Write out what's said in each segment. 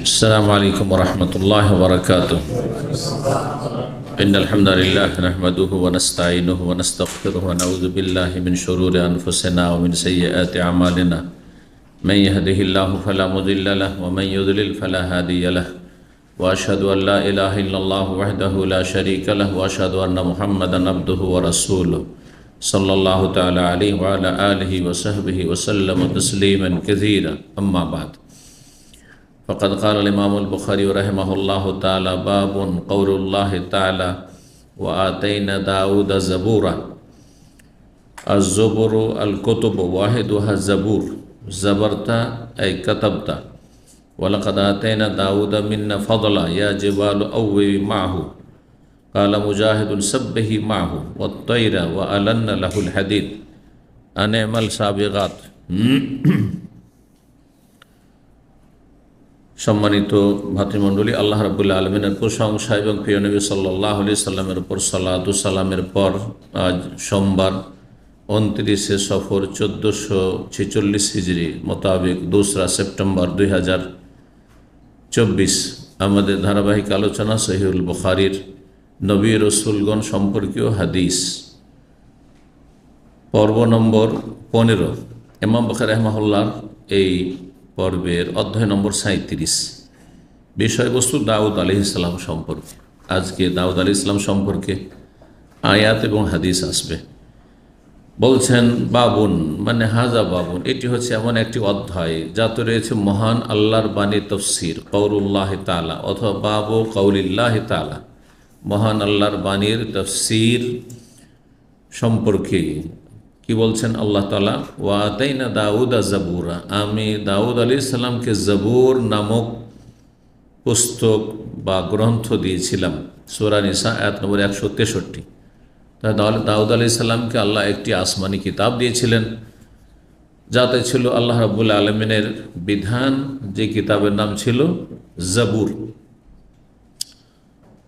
السلام عليكم ورحمة الله وبركاته. إن الحمد لله نحمده ونستعينه ونستغفره ونعوذ بالله من شرور أنفسنا ومن سيئات أعمالنا. من يهده الله فلا مضل له ومن يضلل فلا هادي له. وأشهد أن لا إله إلا الله وحده لا شريك له وأشهد أن محمدا عبده ورسوله صلى الله تعالى عليه وعلى آله وصحبه وسلم تسليما كثيرا. أما بعد، فقد قال الإمام البخاري رحمه الله تعالى: باب قول الله تعالى: وآتينا داود زبورا. الزبور الكتب واحدها الزبور، زبرت أي كتبت. ولقد آتينا داود منا فضلا يا جبال أوبي معه. قال مجاهد: سبه معه والطير وألن له الحديد أن اعمل سابغات। সম্মানিত ভাতৃমণ্ডলী, আল্লাহ রাব্বুল আলামিনের প্রশংসা এবং প্রিয় নবী সাল্লাল্লাহু আলাইহি সাল্লামের উপর সালাতু সালামের পর আজ সোমবার 29শে সফর 1446 হিজরি মোতাবেক 2রা সেপ্টেম্বর 2024 আমাদের ধারাবাহিক আলোচনা সহিহুল বুখারীর নবী রাসূলগণ সম্পর্কীয় হাদিস পর্ব নম্বর 15। ইমাম বুখারী রাহিমাহুল্লাহ এই পর্বের অধ্যায় নম্বর 37। বিষয়বস্তু দাউদ আলাইহিস সালাম সম্পর্কে। আজকে দাউদ আলাইহিস সালাম সম্পর্কে আয়াত এবং হাদিস আসবে। বলছেন বাবুন মানে হাজা বাবুন, এটি হচ্ছে এমন একটি অধ্যায় যাতে রয়েছে মহান আল্লাহর বাণী তাফসীর কওলুল্লাহ তাআলা অথবা বাবু কওলিল্লাহ তাআলা, মহান আল্লাহর বাণীর তাফসীর সম্পর্কে। কি বলছেন আল্লাহ তাআলা? ওয়া আতাইনা দাউদা জাবুরা, আমি দাউদ আলাইহিস সালামকে জাবুর নামক পুস্তক বা গ্রন্থ দিয়েছিলাম। সূরা নিসা আয়াত নম্বর 163। তাহলে দাউদ আলাইহিস সালামকে আল্লাহ একটি আসমানি কিতাব দিয়েছিলেন যাতে ছিল আল্লাহ রাব্বুল আলামিনের বিধান, যে কিতাবের নাম ছিল জাবুর।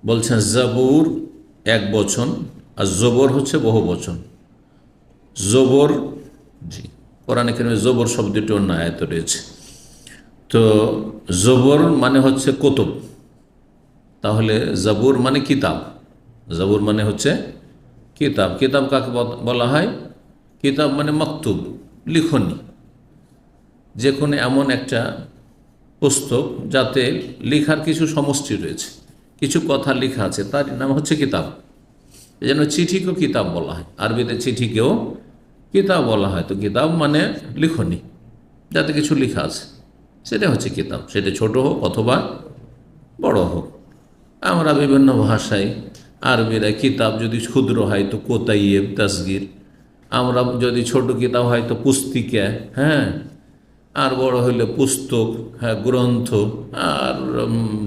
বলছেন জাবুর এক বচন আর জবর হচ্ছে বহু বচন। জবর, জি, কোরআনে কারিমে জবর শব্দটি অন্য আয়াতে রয়েছে। তো জবর মানে হচ্ছে কুতুব, তাহলে জাবুর মানে কিতাব। জাবুর মানে হচ্ছে কিতাব। কিতাব কাকে বলা হয়? কিতাব মানে মাকতুব, লিখনি, যে কোনো এমন একটা পুস্তক যাতে লেখার কিছু সমষ্টি রয়েছে, কিছু কথা লেখা আছে, তার নাম হচ্ছে কিতাব। এই জন্য চিঠিকেও কিতাব বলা হয়, আরবিতে চিঠিকেও কিতাব বলা হয়। তো কিতাব মানে লিখনি, যাতে কিছু লেখা আছে, সেটা হচ্ছে কিতাব। সেটা ছোট হোক অথবা বড় হোক। আমরা বিভিন্ন ভাষায় আরবিরা কিতাব যদি ক্ষুদ্র হয় তো কোতাইয়েব তাসগির, আমরা যদি ছোট কিতাব হয় তো পুস্তিকা, হ্যাঁ, আর বড় হইলে পুস্তক, হ্যাঁ, গ্রন্থ আর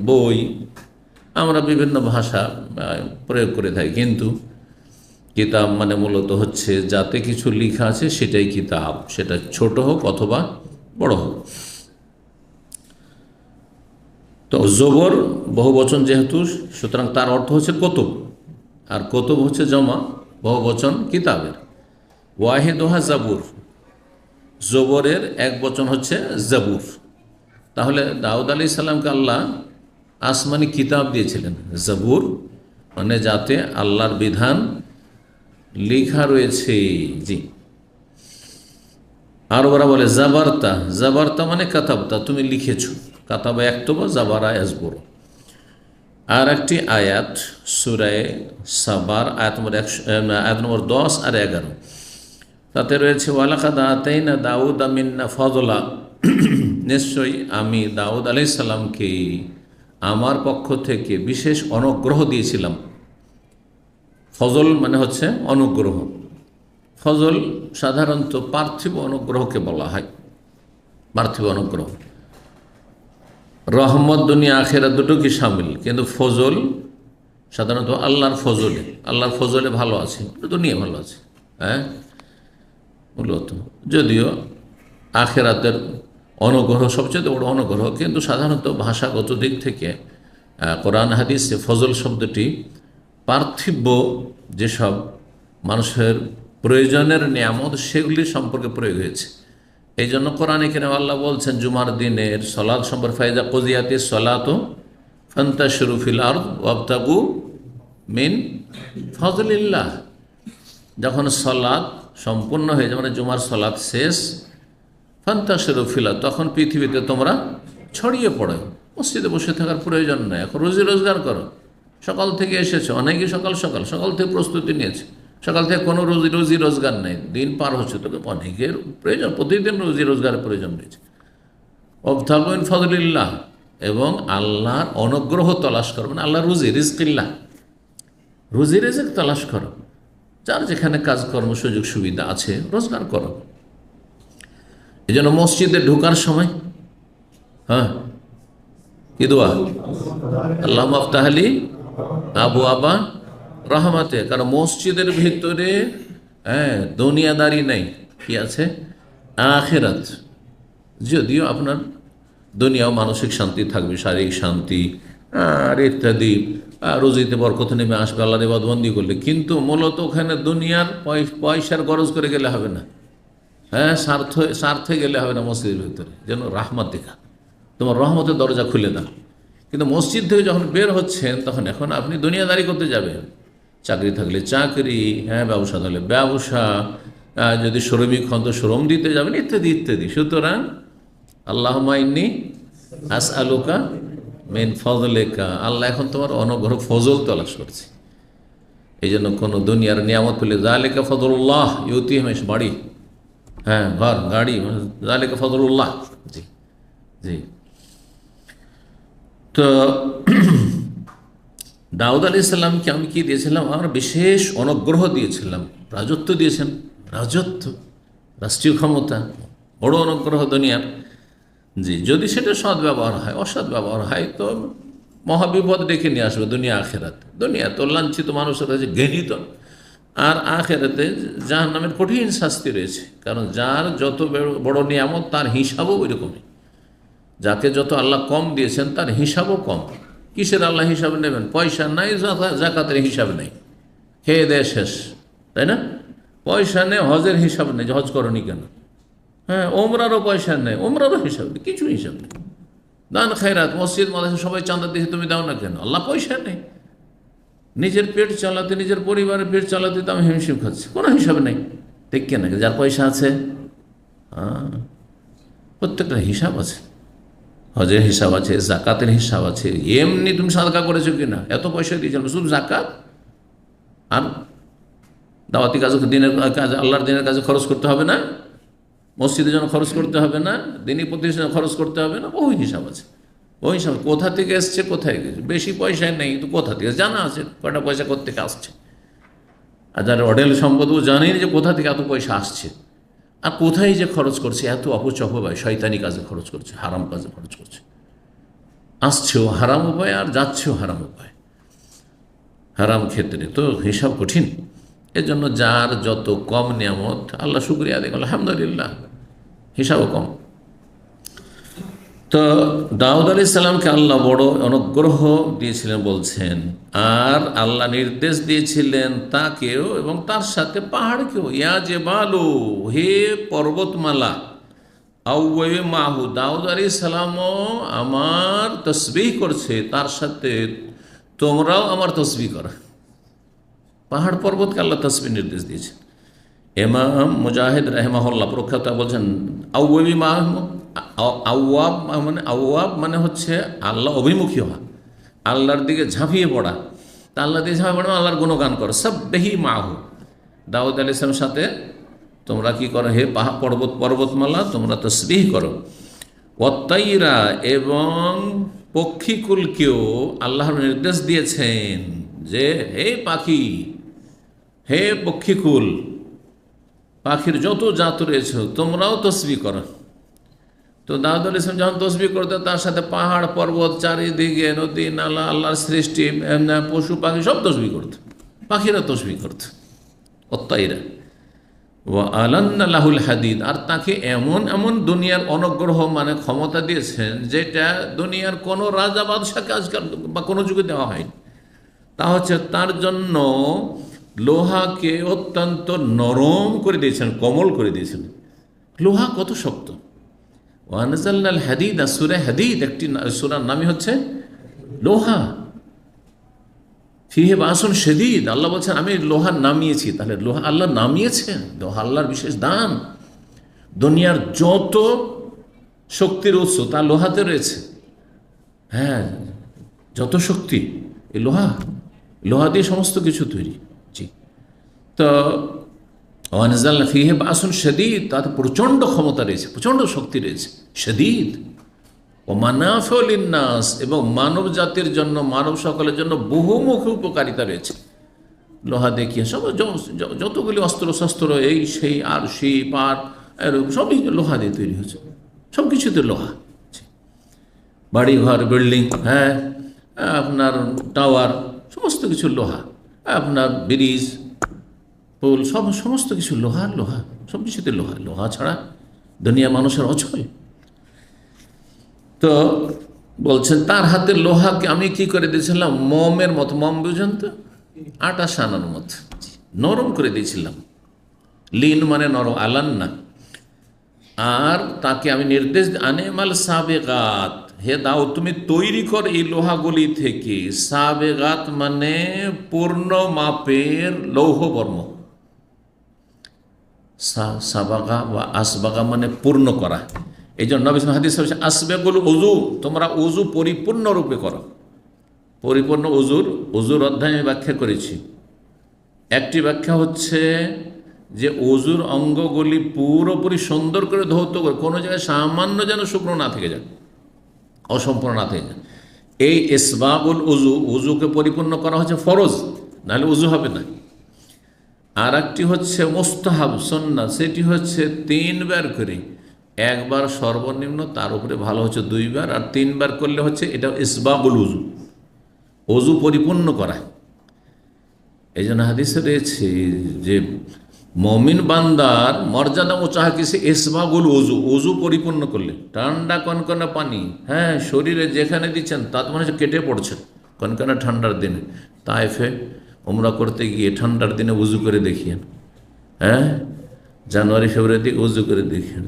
বই, আমরা বিভিন্ন ভাষা প্রয়োগ করে থাকি। কিন্তু কিতাব মানে মূলত হচ্ছে যাতে কিছু লেখা আছে সেটাই কিতাব, সেটা ছোট হোক অথবা বড় হোক। তো জবর বহু বচন যেহেতু, সুতরাং তার অর্থ হচ্ছে কুতুব, আর কুতুব হচ্ছে জমা বহু বচন কিতাবের। ওয়াহিদুহা জাবুর, জবরের এক বচন হচ্ছে জাবুর। তাহলে দাউদ আলাইহিস সালামকে আল্লাহ আসমানি কিতাব দিয়েছিলেন জাবুর, মানে যাতে আল্লাহর বিধান লেখা রয়েছে। জি, আর ওরা বলে জাবারতা, জাবারতা মানে কাতাবতা, তুমি লিখেছো। কাতাবা একতবা, জাবারা ইয়াজবুর। আর একটি আয়াত সূরা সাবার আয়াত নম্বর 10 আর 11, তাতে রয়েছে ওয়ালাকাদ আতাইনা দাউদা মিন্না ফদলা, নিশ্চয়ই আমি দাউদ আলাইহিস সালামকে আমার পক্ষ থেকে বিশেষ অনুগ্রহ দিয়েছিলাম। ফজল মানে হচ্ছে অনুগ্রহ। ফজল সাধারণত পার্থিব অনুগ্রহকে বলা হয়, পার্থিব অনুগ্রহ। রহমত দুনিয়া আখেরা দুটো কি শামিল, কিন্তু ফজল সাধারণত আল্লাহর ফজলে, আল্লাহর ফজলে ভালো আছে, দুনিয়া ভালো আছে, হ্যাঁ, মূলত। যদিও আখেরাতের অনুগ্রহ সবচেয়ে বড় অনুগ্রহ, কিন্তু সাধারণত ভাষাগত দিক থেকে কোরআন হাদিসে ফজল শব্দটি পার্থিব যেসব মানুষের প্রয়োজনের নিয়ামত সেগুলি সম্পর্কে প্রয়োগ হয়েছে। এই জন্য কোরআনে কারিমে আল্লাহ বলছেন জুমার দিনের সলাত সম্পর্কে, ফাইজা কুদিয়াতিস সলাতু ফান্তাশিরু ফিল আরদ ওয়াবতাগু মিন ফজলিল্লাহ। যখন সলাত সম্পূর্ণ হয়ে যায়, মানে জুমার সলাত শেষ, ফান্তাশিরু ফিল আরদ, তখন পৃথিবীতে তোমরা ছড়িয়ে পড়ো। মসজিদে বসে থাকার প্রয়োজন নেই, এখন রুজি রোজগার করো। সকাল থেকে এসেছে, অনেকেই সকাল থেকে প্রস্তুতি নিয়েছে, সকাল থেকে কোনো রুজি রোজগার নেই, দিন পার হচ্ছে, তোকে অনেকের প্রয়োজন, প্রতিদিন রুজি রোজগারের প্রয়োজন রয়েছে। ওয়াবতাগু মিন ফজলিল্লাহ, এবং আল্লাহর অনুগ্রহ তলাশ করো, মানে আল্লাহ রিজকিল্লাহ, রুজি রিজিক তলাশ করো। যার যেখানে কাজকর্ম সুযোগ সুবিধা আছে রোজগার করো। এই জন্য মসজিদে ঢোকার সময় কি দোয়া? আল্লাহ মাফতাহলি আবু আবা রহমাতে। কারণ মসজিদের ভিতরে দুনিয়াদারি নেই, কি আছে? আখিরাত। যদিও আপনার দুনিয়াও মানসিক শান্তি থাকবে, শারীরিক শান্তি আর ইত্যাদি, রুজিতে বরকত নেমে আসবে আল্লাহর ইবাদতবন্দি করলে, কিন্তু মূলত ওখানে দুনিয়ার পয়সার গরজ করে গেলে হবে না, স্বার্থে গেলে হবে না। মসজিদের ভিতরে যেন রাহমাতিকা, তোমার রহমতের দরজা খুলে দাও। কিন্তু মসজিদ থেকে যখন বের হচ্ছেন তখন এখন আপনি দুনিয়াদারি করতে যাবেন, চাকরি থাকলে চাকরি, ব্যবসা থাকলে ব্যবসা, যদি শ্রমিক হন তো শ্রম দিতে যাবেন, ইত্যাদি ইত্যাদি। সুতরাং আল্লাহুম্মা ইন্নী আসআলুকা মিন ফজলিকা, আল্লাহ এখন তোমার অনুগ্রহ ফজল তলাশ করছে। এই জন্য কোনো দুনিয়ার নিয়ামত পেলে যালিকা ফজলুল্লাহ ইউতিহি মান ইয়াশা, বাড়ি, ঘর, গাড়ি, যালিকা ফজলুল্লাহ। জি জি। তো দাউদ আলাইহিস সালামকে আমি কি দিয়েছিলাম? আমরা বিশেষ অনুগ্রহ দিয়েছিলাম, রাজত্ব দিয়েছেন, রাজত্ব, রাষ্ট্রীয় ক্ষমতা, বড় অনুগ্রহ দুনিয়ার। জি, যদি সেটা সদ্ব্যবহার হয়, অসৎ ব্যবহার হয় তো মহাবিপদ ডেকে নিয়ে আসবে দুনিয়া আখেরাতে। দুনিয়া তো লাঞ্ছিত মানুষের কাছে ঘৃণিত, আর আখেরাতে জাহান্নামের কঠিন শাস্তি রয়েছে। কারণ যার যত বড় নিয়ামত তার হিসাবও ওই রকমই। যাকে যত আল্লাহ কম দিয়েছেন তার হিসাবও কম। কিসের আল্লাহ হিসাব নেবেন? পয়সা নাই, জাকাতের হিসাব নেই, খেয়ে দেয় শেষ, তাই না? পয়সা নেই, হজের হিসাব নেই, যে হজ করনি কেন? ওমরারও পয়সা নেই, ওমরারও হিসাব নেই, কিছু হিসাব নেই। দান খায়রাত, মসজিদ মাদ্রাসা সবাই চাঁদা দিয়েছে, তুমি দাও না কেন? আল্লাহ পয়সা নেই, নিজের পেট চালাতে, নিজের পরিবারের পেট চালাতে তো আমি হিমশিম খাচ্ছি, কোনো হিসাব নেই। ঠিক কেন? যার পয়সা আছে, প্রত্যেকটা হিসাব আছে, হজের হিসাব আছে, জাকাতের হিসাব আছে। এমনি তুমি সাদকা করেছো কিনা, এত পয়সা দিয়েছিল, শুধু জাকাত আর দাওয়াতি কাজ, দিনের কাজ, আল্লাহর দিনের কাজে খরচ করতে হবে না, মসজিদের জন্য খরচ করতে হবে না, দিনই প্রতিষ্ঠানে খরচ করতে হবে না, বহু হিসাব আছে। ওই হিসাব কোথা থেকে এসছে, কোথায় গেছে, বেশি পয়সায় নেই কিন্তু কোথা থেকে জানা আছে, কটা পয়সা কোথেকে আসছে। আর যারা অডেল সম্পদ ও জানেই যে কোথা থেকে এত পয়সা আসছে, আর কোথায় যে খরচ করছে, এত অপচয়, শয়তানি কাজে খরচ করছে, হারাম কাজে খরচ করছে, আসছেও হারাম উপায় আর যাচ্ছেও হারাম উপায়, হারাম ক্ষেত্রে তো হিসাব কঠিন। এজন্য যার যত কম নিয়ামত আল্লাহ শুকরিয়া আদায় করল, আলহামদুলিল্লাহ, হিসাবও কম। তো দাউদ আলাইহিস সালামকে আল্লাহ বড় অনুগ্রহ দিয়েছিলেন বলছেন, আর আল্লাহ নির্দেশ দিয়েছিলেন তাকেও এবং তার সাথে পাহাড়কেও, ইয়া জিবালু, হে পর্বতমালা, আউওয়ে মাহু, দাউদ আলাইহিস সালামও আমার তসবিহ করছে, তার সাথে তোমরাও আমার তসবিহ করো। পাহাড় পর্বতকে আল্লাহ তসবিহ নির্দেশ দিয়েছেন। ইমাম মুজাহিদ রাহিমাহুল্লাহ প্রখ্যাত বলছেন, আউওয়াবি মাহু, আউয়াব মানে হচ্ছে আল্লাহ অভিমুখী হওয়া, আল্লাহর দিকে ঝাঁপিয়ে পড়া। তা আল্লাহ দিকে ঝাঁপিয়ে পড়া, আল্লাহর গুণগান করো। সাব্বিহি মাহু, দাউদ আলাইহিস সালামের সাথে তোমরা কি করো? হে পর্বতমালা, তোমরা তসবিহ করো। ওয়াত্তাইরা, এবং পক্ষীকুলকেও আল্লাহর নির্দেশ দিয়েছেন যে হে পাখি, হে পক্ষীকুল, পাখির যত জাত রয়েছে তোমরাও তসবিহ করো। তো দাউদ আলাইহিস সালাম যখন তসবিহ করতে, তার সাথে পাহাড় পর্বত, চারিদিকে নদী নালা, আল্লাহর সৃষ্টি, পশু পাখি সব তসবিহ করত, পাখিরা তসবিহ করত। ওয়াত্তাইরা ওয়া আলান্না লাহুল হাদিদ, আর তাকে এমন এমন দুনিয়ার অনুগ্রহ মানে ক্ষমতা দিয়েছেন যেটা দুনিয়ার কোনো রাজা বাদশাকে আজকাল বা কোনো যুগে দেওয়া হয়নি। তা হচ্ছে তার জন্য লোহাকে অত্যন্ত নরম করে দিয়েছেন, কোমল করে দিয়েছেন। লোহা কত শক্ত। ওয়ানজালনাল হাদিদ, সূরা হাদিদ একটি সূরার নামই হচ্ছে লোহা। ফিহে বাসুন শাদীদ, আল্লাহ বলছেন আমি লোহা নামিয়েছি। তাহলে লোহা আল্লাহ নামিয়েছেন, লোহা আল্লাহর বিশেষ দান। দুনিয়ার যত শক্তির উৎস তা লোহাতে রয়েছে। হ্যাঁ, যত শক্তি এই লোহা, লোহা দিয়ে সমস্ত কিছু তৈরি। জি, তো ওয়ানজালনা ফিহে বাসুন শাদীদ, তাতে প্রচণ্ড ক্ষমতা রয়েছে, প্রচণ্ড শক্তি রয়েছে, শাদীদ। ও মানাফিউ লিন্নাস, এবং মানব জাতির জন্য, মানব সকলের জন্য বহুমুখী উপকারিতা রয়েছে। লোহা দেখিয়ে সব যতগুলি অস্ত্র শস্ত্র এই সেই আর শিপ আর সবই লোহা দিয়ে তৈরি হয়েছে, সব কিছুতে লোহা। বাড়ি ঘর, বিল্ডিং, হ্যাঁ, আপনার টাওয়ার, সমস্ত কিছু লোহা, আপনার ব্রিজ, পোল, সমস্ত কিছু লোহা, লোহা, সব কিছুতে লোহা। লোহা ছাড়া দুনিয়া মানুষের অচল। তো বলছেন তার হাতে লোহাকে আমি কি করে দিয়েছিলাম, মোমের মতো, মোম বুঝেন তো, আটা সানার মতো নরম করে দিয়েছিলাম। লিন মানে নরম, আলান না। আর তাকে আমি নির্দেশ আনেমাল সাবেগাত, হে দাও তুমি তৈরি কর এই লোহাগুলি থেকে। সাবেগাত মানে পূর্ণ মাপের লৌহবর্ম। সাবাগা বা আসবাগা মানে পূর্ণ করা। এই জন্য নবী হাদিস হচ্ছে আসবেগুল উজু, তোমরা উজু পরিপূর্ণরূপে করো। পরিপূর্ণ উজুর অধ্যায় আমি ব্যাখ্যা করেছি। একটি ব্যাখ্যা হচ্ছে যে উজুর অঙ্গগুলি পুরোপুরি সুন্দর করে ধৌত করে, কোনো জায়গায় সামান্য যেন শুকনো না থেকে যায়, অসম্পূর্ণ না থেকে যায়। এই ইসবাগুল উজু, উজুকে পরিপূর্ণ করা হচ্ছে ফরজ, নাহলে উজু হবে না। আর একটি হচ্ছে মুস্তাহাব, সুন্নাত, সেটি হচ্ছে 3 বার করে, একবার সর্বনিম্ন, তার উপরে ভালো হচ্ছে 2 বার, আর 3 বার করলে হচ্ছে এটা ইসবাগুল উজু, উজু পরিপূর্ণ করা। এই জন্য হাদিসে রয়েছে যে মমিন বান্দার মর্যাদা উঁচা কিসে, ইসবাগুল উজু, উজু পরিপূর্ণ করলে। ঠান্ডা কনকনে পানি, হ্যাঁ, শরীরে যেখানে দিচ্ছেন তাতে মনে হচ্ছে কেটে পড়ছে কনকনে ঠান্ডার দিনে। তাইফে উমরা করতে গিয়ে ঠান্ডার দিনে উজু করে দেখিয়েন, হ্যাঁ, জানুয়ারি ফেব্রুয়ারিতে উজু করে দেখিয়েন।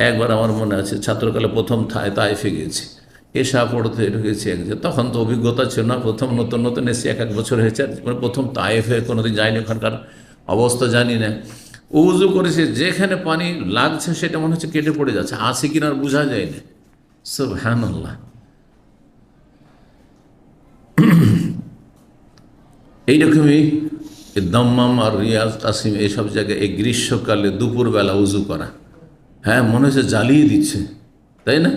একবার আমার মনে আছে ছাত্রকালে প্রথম তাইফে গিয়েছি, এশা পড়তে ঢুকেছি একজন, তখন তো অভিজ্ঞতা ছিল না, প্রথম নতুন নতুন এসে 1 বছর হয়েছে, প্রথম তাইফে কোনোদিন যায়নি, ওখানকার অবস্থা জানি না। উজু করেছে, যেখানে পানি লাগছে সেটা মনে হচ্ছে কেটে পড়ে যাচ্ছে, আছে কিনা আর বোঝা যায় না। সুবহানাল্লাহ। এইরকমই দম্মাম আর রিয়াজ, তাসিম, এইসব জায়গায় এই গ্রীষ্মকালে দুপুরবেলা উজু করা, হ্যাঁ, মনে হচ্ছে জ্বালিয়ে দিচ্ছে, তাই না?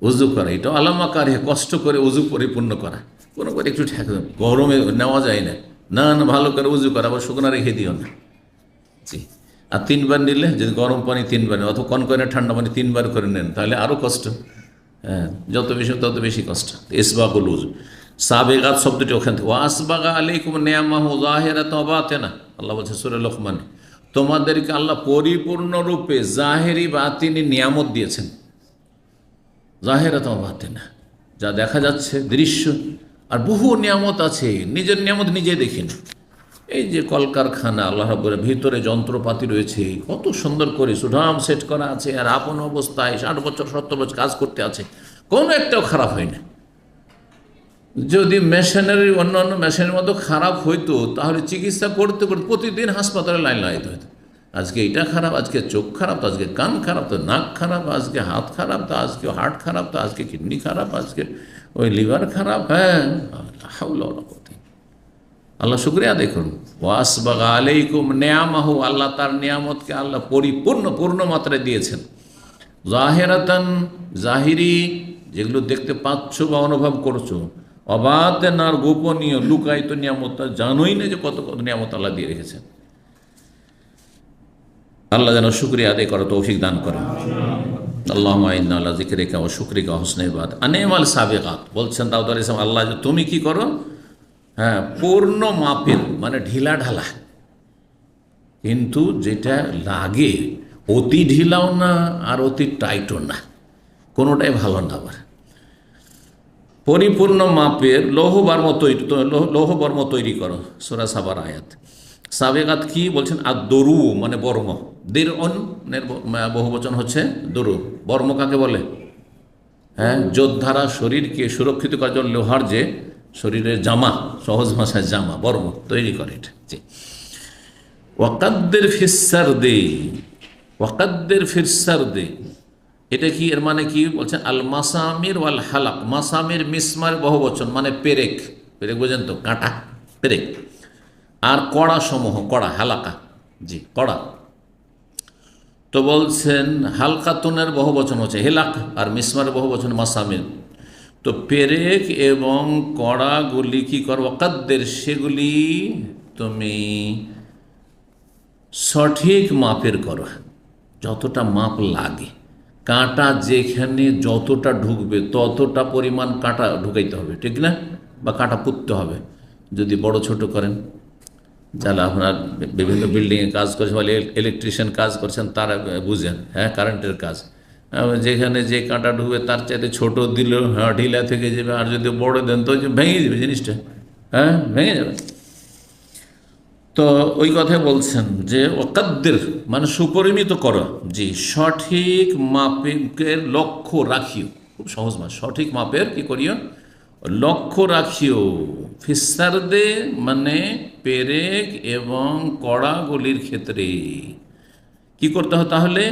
উজু করা এটা আলামাকারে, কষ্ট করে উজু পরিপূর্ণ করা, কোনো করে একটু ঠেক, গরমে নেওয়া যায় না, না না, ভালো করে উজু করা, আবার শুকনো রেখে দিও না। জি, আর 3 বার নিলে, যদি গরম পানি 3 বার, অথবা কনকনে ঠান্ডা পানি 3 বার করে নেন, তাহলে আরও কষ্ট, হ্যাঁ, যত বেশি তত বেশি কষ্ট। ইসবাগুল উজু, সাবেগাত শব্দটি ওখান থেকে। ওয়াসবাগা আলাইকুম নিয়ামাহু যাহিরাতান ওয়া বাতিনা, আল্লাহ বলছে সূরা লোকমানে, তোমাদেরকে আল্লাহ পরিপূর্ণরূপে জাহেরি বাতিনি নিয়ামত দিয়েছেন। জাহেরাতান ওয়া বাতিনা, যা দেখা যাচ্ছে দৃশ্য, আর বহু নিয়ামত আছে, নিজের নিয়ামত নিজে দেখি না। এই যে কলকারখানা, আল্লাহ রাব্বুল ভিতরে যন্ত্রপাতি রয়েছে, কত সুন্দর করে সুঠাম সেট করা আছে, আর আপন অবস্থায় 60 বছর 70 বছর কাজ করতে আছে, কোনো একটাও খারাপ হয় না। যদি মেশিনারি অন্যান্য মেশিনের মতো খারাপ হইতো, তাহলে চিকিৎসা করতে করতে প্রতিদিন হাসপাতালে লাইন লাগাইতে হইতো। আজকে এইটা খারাপ, আজকে চোখ খারাপ, তো আজকে কান খারাপ, তো নাক খারাপ, আজকে হাত খারাপ, তো আজকে হার্ট খারাপ, তো আজকে কিডনি খারাপ, আজকে ওই লিভার খারাপ। হ্যাঁ, আল্লাহ শুকরিয়া আদায় করুন। ওয়াসবাগা আলাইকুম নিয়ামাহু, আল্লাহ তার নিয়ামতকে আল্লাহ পূর্ণ মাত্রায় দিয়েছেন। জাহিরাতান, জাহিরি, যেগুলো দেখতে পাচ্ছ বা অনুভব করছো, অবাতেন, আর গোপনীয়, লুকায়িত নিয়ামত, জানোই না যে কত কত নিয়ামত আল্লাহ দিয়ে রেখেছেন। আল্লাহ যেন শুকরিয়া আদায় করা তৌফিক দান করেন। আল্লাহুম্মা ইন্না আলা যিকরিকা ওয়া শুকরিকা ওয়া হুসনি ইবাদাত। আনিমাল সাবিগাত, বলছেন দাউদ আলাইহিস সালাম, আল্লাহ তুমি কি করো, হ্যাঁ, পূর্ণ মাপের, মানে ঢিলা ঢালা, কিন্তু যেটা লাগে অতি ঢিলাও না আর অতি টাইটও না, কোনোটাই ভালো না। আবার পরিপূর্ণ মাপের লৌহবর্ম তৈরি করো, সূরা সাবার আয়াত। সাবেগাত কি বলছেন? আর দরু মানে বর্ম, দের অন বহু বচন হচ্ছে দরু। বর্ম কাকে বলে? হ্যাঁ, যোদ্ধারা শরীরকে সুরক্ষিত করার জন্য লোহার যে শরীরের জামা, সহজ ভাষায় জামা, বর্ম তৈরি করে এটা। জি। ওয়াকাদ্দের ফিসার দে, ওয়াকাদ্দের ফিসার দে, এটা কি? এর মানে কি বলছেন? আল মাসামির ওয়াল হালাক। মাসামির মিসমার বহু বচন, মানে পেরেক। পেরেক বোঝেন তো, কাঁটা, পেরেক। আর কড়া সমূহ, কড়া, হালাকা, জি কড়া। তো বলছেন হালকাতুনের বহু বচন হচ্ছে হেলাক, আর মিসমারের বহু বচন মাসামির। তো পেরেক এবং কড়াগুলি কি করো? ওয়াকাদ্দের, সেগুলি তুমি সঠিক মাপের করো, যতটা মাপ লাগে। কাঁটা যেখানে যতটা ঢুকবে ততটা পরিমাণ কাঁটা ঢুকাইতে হবে, ঠিক না? বা কাঁটা পুঁততে হবে। যদি বড় ছোট করেন, যারা আপনার বিভিন্ন বিল্ডিংয়ে কাজ করছেন বা ইলেকট্রিশিয়ান কাজ করছেন তারা বুঝেন, হ্যাঁ, কারেন্টের কাজ, যেখানে যে কাঁটা ঢুকবে তার চাইতে ছোট দিলেও হ্যাঁ ঢিলা থেকে যাবে, আর যদি বড় দেন তো ভেঙে যাবে জিনিসটা, হ্যাঁ ভেঙে যাবে। তো ওই কথাই বলছেন যে ওয়াকাদ্দের মানে সুপরিমিত করো, জি সঠিক মাপের লক্ষ্য রাখিও। খুব সহজ মাস, সঠিক মাপের কি করিও? লক্ষ্য রাখিও। ফিসারদে মানে পেরেক এবং কড়াগুলির ক্ষেত্রে কি করতে হয় তাহলে?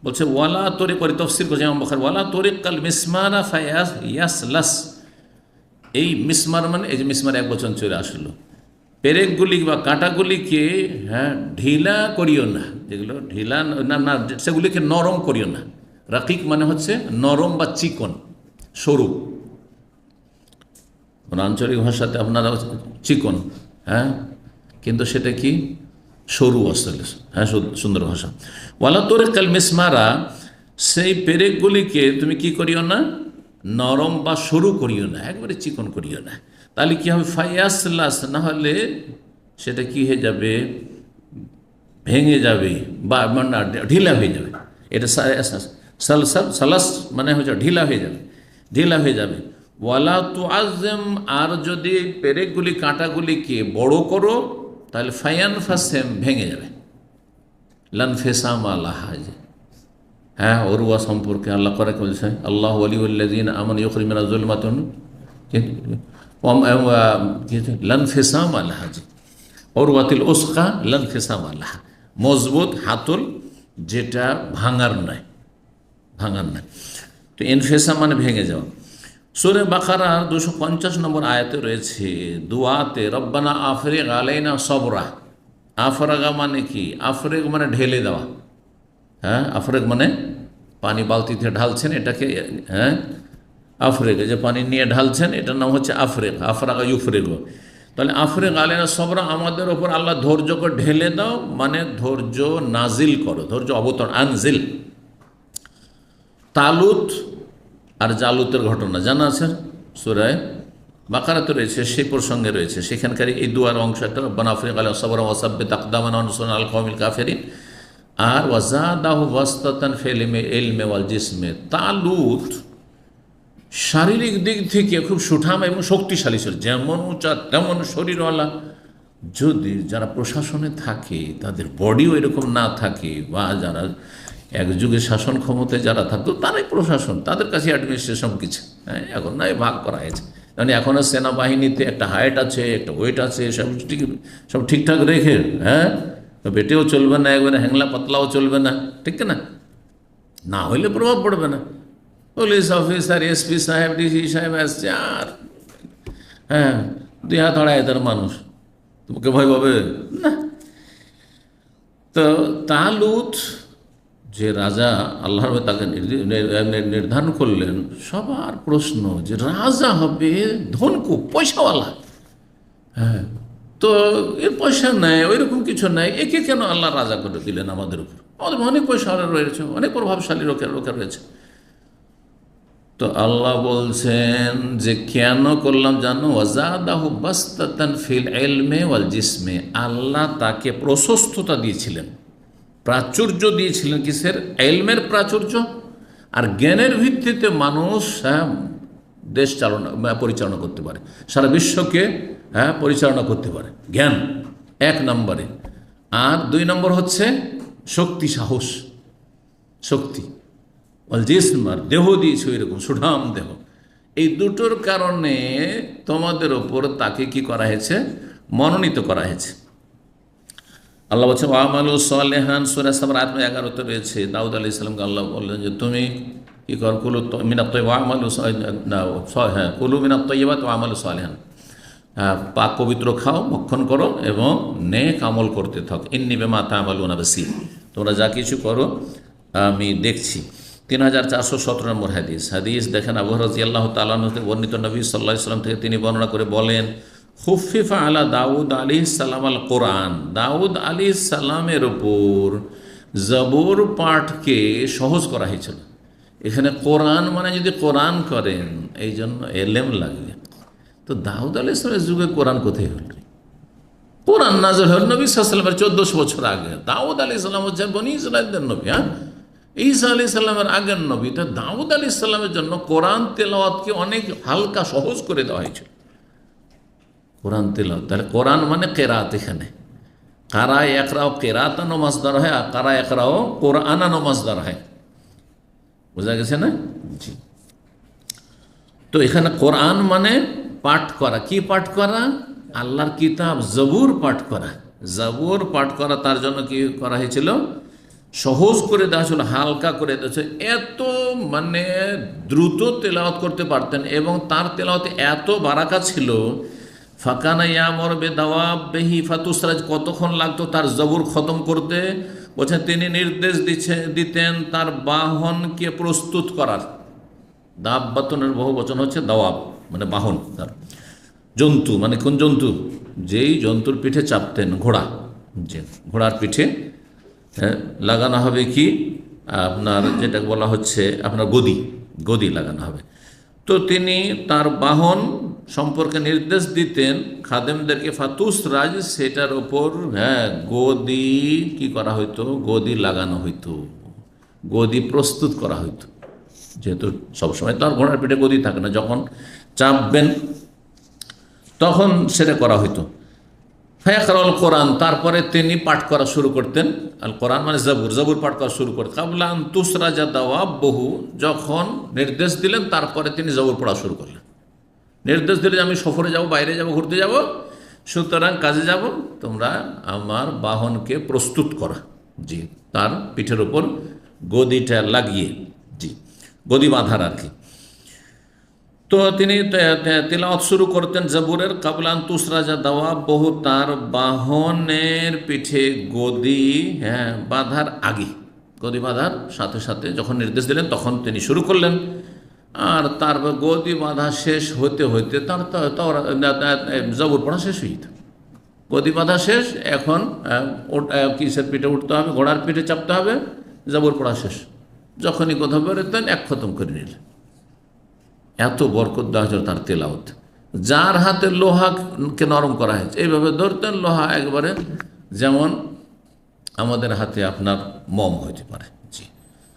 বলছে ওয়ালা তোরে করে তফসির করছে ইমাম বুখারী, ওয়ালা তোরে কাল মিসমারা ফায়াস ইয়াসলাস। এই মিসমার মানে এই যে মিসমার এক বচন চলে আসলো, পেরেকগুলি বা কাঁটাগুলিকে হ্যাঁ ঢিলা করিও না, যেগুলো ঢিলা না না সেগুলিকে নরম করিও না। রাকিক মানে হচ্ছে নরম বা চিকন, সরু। আঞ্চলিক ভাষাতে আপনারা চিকন, হ্যাঁ, কিন্তু সেটা কি? সরু আসলে, হ্যাঁ সুন্দর ভাষা। ওয়ালা তোরে কাল মিসমারা, সেই পেরেকগুলিকে তুমি কি করিও না? নরম বা সরু করিও না, একবারে চিকন করিও না। তাহলে কী হবে? ফায়াসলাস, না হলে সেটা কি হয়ে যাবে? ভেঙে যাবে বা ঢিলা হয়ে যাবে। এটা সালাস মানে হচ্ছে ঢিলা হয়ে যাবে, ঢিলা হয়ে যাবে। ওয়ালা তু আজম, আর যদি পেরেকগুলি কাঁটাগুলিকে বড় করো তাহলে ফায়ান ফাসেম, ভেঙে যাবে। লান ফেসাম আল্লাহাজ, হ্যাঁ ওরুয়া সম্পর্কে আল্লাহ করে বলছে আল্লাহ ওয়ালিউল্লাযিন আমানু ইউখরিজুনা যুলমাতুন লান ফেসাম আল্লাহাজ, ওরওয়াতিল উসকা লান ফেসাম আল্লাহ, মজবুত হাতল যেটা ভাঙার নয়, ভাঙার নয়। তো ইনফেসা মানে ভেঙে যাওয়া। সূরা বাকারা 250 নম্বর আয়াতে রয়েছে দুয়াতে রব্বানা আফরিগ আলাইনা সবরা। আফরাগা মানে কি? আফরেগ মানে ঢেলে দেওয়া, হ্যাঁ আফরেগ মানে পানি বালতিতে ঢালছেন এটাকে, হ্যাঁ আফরেগ, যে পানি নিয়ে ঢালছেন এটার নাম হচ্ছে আফরেগ। আফরাগা ইউফরেগ। তাহলে আফরেগ আলাইনা সবরা, আমাদের ওপর আল্লাহ ধৈর্যকে ঢেলে দাও, মানে ধৈর্য নাজিল করো, ধৈর্য অবতরণ, আনজিল। তালুত আর জালুতের ঘটনা জানা আছে সূরা বাকারাতে রয়েছে, সেই প্রসঙ্গে রয়েছে, সেখানকার এই দুয়ার অংশ একটা রব্বানা আফরিগ আলাইনা সবরা ওয়াসাব্বিত আকদামানা ওয়ানসুরনা আল কওমিল কাফিরিন। আর ওয়াজাদাহু বাসতাতান ফিল ইলমি ওয়াল জিসমি। তালুত শারীরিক দিক থেকে খুব সুঠাম এবং শক্তিশালী ছিল, যেমন উঁচা তেমন শরীরওয়ালা। যদি যারা প্রশাসনে থাকে তাদের বডিও এরকম না থাকে, বা যারা এক যুগে শাসন ক্ষমতায় যারা থাকতো তারাই প্রশাসন, তাদের কাছে অ্যাডমিনিস্ট্রেশন কিছু, হ্যাঁ এখন নয় ভাগ করা হয়েছে। মানে এখনও সেনাবাহিনীতে একটা হাইট আছে, একটা ওয়েট আছে, সব ঠিকঠাক রেখে, হ্যাঁ বেটেও চলবে না, একবারে হ্যাংলা পাতলাও চলবে না, ঠিক না? না হইলে প্রভাব পড়বে না। পুলিশ অফিসার, এসপি সাহেব, ডিসি সাহেব আসছে, আর হ্যাঁ 2 হাত আড়াই হাজার মানুষ, তোমাকে ভয় পাবে না। তো তালুত যে রাজা, আল্লাহর তাকে নির্ধারণ করলেন, সবার প্রশ্ন যে রাজা হবে ধনকু, পয়সাওয়ালা। হ্যাঁ, তো এর পয়সা নেয়, ওই রকম কিছু নেয়, একে কেন আল্লাহ রাজা করে দিলেন আমাদের উপর? আমাদের অনেক পয়সাওয়ালা রয়েছে, অনেক প্রভাবশালী লোকের রয়েছে। তো আল্লাহ বলছেন যে কেন করলাম জানো? ওয়াজাদাহু বাসতাতান ফিল ইলমি ওয়াল জিসমি, আল্লাহ তাকে প্রশস্ততা দিয়েছিলেন, প্রাচুর্য দিয়েছিলেন। কিসের? ইলমের প্রাচুর্য, আর জ্ঞানের ভিত্তিতে মানুষ দেশ পরিচালনা করতে পারে, সারা বিশ্বকে পরিচালনা করতে পারে। জ্ঞান 1 নম্বরে। আর 2 নম্বর হচ্ছে শক্তি, সাহস, শক্তি। জিসম, আর দেহ দিয়েছে এরকম সুঠাম দেহ। এই দুটোর কারণে তোমাদের ওপর তাকে কি করা হয়েছে? মনোনীত করা হয়েছে। আল্লাহ বলছে ওয়ামালু সালেহান, সূরা সাবার 11-তে রয়েছে। দাউদ আলাইহিস সালামকে আল্লাহ বললেন যে তুমি কি কর, কুলু মিনাত তাইয়্যিবাত ওয়ামালু কুলু মিনাত তাইয়্যিবাত ওয়ামালু সালেহান, পাক পবিত্র খাও, ভক্ষণ করো এবং নেক আমল করতে থাকো। ইন্নী বিমা তা'মালুনা বাসীর, তোমরা যা কিছু করো আমি দেখছি। 3417 নম্বর হাদিস দেখেন, আবু হুরায়রা রাদিয়াল্লাহু তাআলা আনহু থেকে বর্ণিত, নবী সাল্লাল্লাহু আলাইহি ওয়াসাল্লাম থেকে তিনি বর্ণনা করে বলেন, খুফিফা আলা দাউদ আলাইহিস সালাম আল কোরআন, দাউদ আলাইহিস সালামের উপর জবর পাঠকে সহজ করা হয়েছিল। এখানে কোরআন মানে যদি কোরআন করেন, এই জন্য এলেম লাগবে। তো দাউদ আলাইহিস সালামের যুগে কোরআন কোথায় হল? কোরআন নাযিল হল নবী সাল্লাল্লাহু আলাইহি ওয়াসাল্লামের 1400 বছর আগে। দাউদ আলাইহিস সালাম হচ্ছে বনী ইসরাঈলের নবী, ঈসা আলাইহিস সালামের আগের নবী। তো দাউদ আলাইহিস সালামের জন্য কোরআন তেলাওয়াতকে অনেক হালকা, সহজ করে দেওয়া হয়েছিল। কোরআন তেলাওয়াত, তাহলে কোরআন মানে কেরাত। এখানে কারা একরাও কেরাতানো মাসদার হয়, আর কারা একরাও কোরআনানো মাসদার হয়। বোঝা গেছে না? জি। তো এখানে কোরআন মানে পাঠ করা। কি পাঠ করা? আল্লাহর কিতাব জবুর পাঠ করা। জবুর পাঠ করা, তার জন্য কি করা হয়েছিল? সহজ করে দেওয়া ছিল, হালকা করে দেওয়া ছিল। এত মানে দ্রুত তেলাওয়াত করতে পারতেন এবং তার তেলাওয়াতে এত বারাকা ছিল। ফাকানা ইয়ামর বেদাওয়াবিহি ফাতুসরাজ, কতক্ষণ লাগতো তার জবুর খতম করতে? বলছেন তিনি নির্দেশ দিতেন তার বাহনকে প্রস্তুত করার। দাব্বাতনের বহু বচন হচ্ছে দাওয়াব, মানে বাহন, তার জন্তু, মানে কোন জন্তু? যেই জন্তুর পিঠে চাপতেন, ঘোড়া। যে ঘোড়ার পিঠে লাগানো হবে কি আপনার, যেটা বলা হচ্ছে আপনার গদি লাগানো হবে। তো তিনি তার বাহন সম্পর্কে নির্দেশ দিতেন খাদেমদেরকে, ফাতুসরাজ, সেটার ওপর গদি কি করা হইতো? গদি লাগানো হইতো, গদি প্রস্তুত করা হইতো। যেহেতু সবসময় তো আর ঘোড়ার পিঠে গদি থাকে না, যখন চাপবেন তখন সেটা করা হইতো। ফায়াকরাউল কোরআন, তারপরে তিনি পাঠ করা শুরু করতেন। আল কোরআন মানে জবুর পাঠ করা শুরু করতেন। কাবলা আন তুসরাজা দাওয়াবহু, যখন নির্দেশ দিলেন তারপরে তিনি জবুর পড়া শুরু করলেন। নির্দেশ দিলে যে আমি সফরে যাব, বাইরে যাব, ঘুরতে যাব, সুতরাং কাজে যাব, তোমরা আমার বাহনকে প্রস্তুত করা। জি, তার পিঠের ওপর গদিটা লাগিয়ে, জি, গদি বাঁধার আর কি। তো তিনি তিলাওয়াত শুরু করতেন জবুরের। কাবলান তুসরাজা দাওয়া বহু, তার বাহনের পিঠে গদি বাঁধার আগে, গদি বাঁধার সাথে সাথে যখন নির্দেশ দিলেন তখন তিনি শুরু করলেন। আর তারপর গদি বাঁধা শেষ হইতে হইতে তার জবর পড়া শেষ হয়ে যেত। গদি বাঁধা শেষ, এখন কিসের পিঠে উঠতে হবে? ঘোড়ার পিঠে চাপতে হবে, জবর পড়া শেষ। যখনই কথা বেরোতেন এক খতম করে নিলেন। এত বরকত দেওয়া হয়েছিল তার তেলাওয়াত। যার হাতে লোহাকে নরম করা হয়েছে, এইভাবে ধরতেন লোহা একবারে, যেমন আমাদের হাতে আপনার মম হইতে পারে, জি,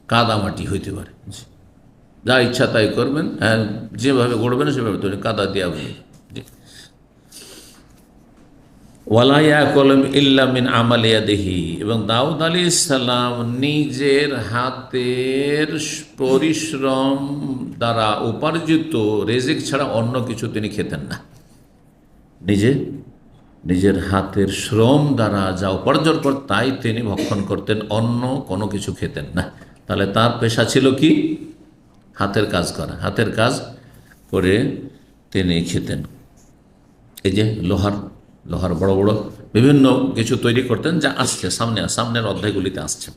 কাদামাটি হইতে পারে, জি, যা ইচ্ছা তাই করবেন, যেভাবে গড়বেন সেভাবে তৈরি, কাদা দেওয়া হবে। জি। ওয়ালাইয়া কলম ইল্লা মিন আমালিয়া দেহি, এবং দাউদ আলাইহিস সালাম নিজের হাতের পরিশ্রম দ্বারা উপার্জিত রেজিক ছাড়া অন্য কিছু তিনি খেতেন না। নিজের হাতের শ্রম দ্বারা যা উপার্জন করতেন তাই তিনি ভক্ষণ করতেন, অন্য কোনো কিছু খেতেন না। তাহলে তার পেশা ছিল কি? হাতের কাজ করা। হাতের কাজ করে তিনি খেতেন। এই যে লোহার বড় বড় বিভিন্ন কিছু তৈরি করতেন, যা আসছে সামনের অধ্যায়গুলিতে আসছে।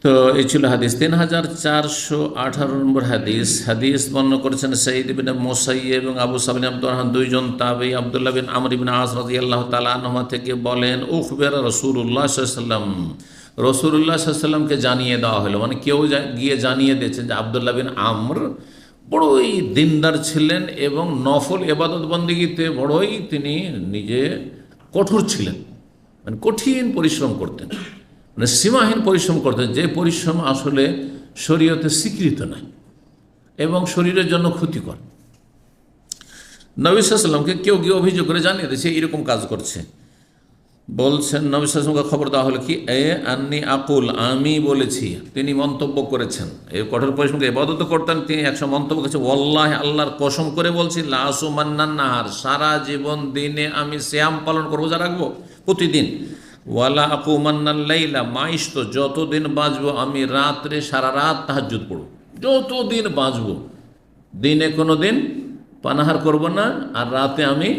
তো এই ছিল হাদিস। 3418 নম্বর হাদিস বর্ণনা করেছেন সাঈদ ইবনে মুসাইয়্যিব এবং আবু সাবিন আব্দুর রহমান, দুইজন তাবেঈ। আব্দুল্লাহ বিন আমর ইবনে আস রাদিয়াল্লাহু তাআলা আনহুমা থেকে বলেন, উখবিরা রাসূলুল্লাহ সাল্লাল্লাহু আলাইহি ওয়াসাল্লাম, রাসূলুল্লাহ সাল্লাল্লাহু আলাইহি ওয়াসাল্লামকে জানিয়ে দেওয়া হলো, মানে কেউ গিয়ে জানিয়ে দিয়েছেন যে আব্দুল্লাহ বিন আমর বড়ই দিনদার ছিলেন এবং নফল ইবাদত বন্দেগীতে বড়ই তিনি নিজে কঠোর ছিলেন, মানে কঠিন পরিশ্রম করতেন, মানে সীমাহীন পরিশ্রম করতেন, যে পরিশ্রম আসলে শরীয়তে স্বীকৃত নয় এবং শরীরের জন্য ক্ষতিকর। নবী সাল্লাল্লাহু আলাইহি ওয়াসাল্লামকে কেউ গিয়ে অভিযোগ করে জানিয়ে দিয়েছে এরকম কাজ করছে। বলছেন নবী সাল্লাল্লাহু আলাইহি ওয়াসাল্লামকে খবর দেওয়া হলো কি আন্নি আকুল, আমি বলেছি। তিনি মন্তব্য করেছেন, এই কঠোর পরিশ্রমকে ইবাদত করতেন, তিনি একসময় মন্তব্য করেছেন, ওয়াল্লাহি, আল্লাহর কসম করে বলছি, লা আসুমান্নান নাহার, সারা জীবন দিনে আমি সিয়াম পালন করবো, রোজা রাখবো প্রতিদিন। ওয়ালা আকুমান্নাল লাইলা মাইশতো, যতদিন বাঁচবো আমি রাত্রে সারা রাত তাহাজ্জুদ পড়ব, যতদিন বাঁচবো। দিনে কোনো দিন পানাহার করব না, আর রাতে আমি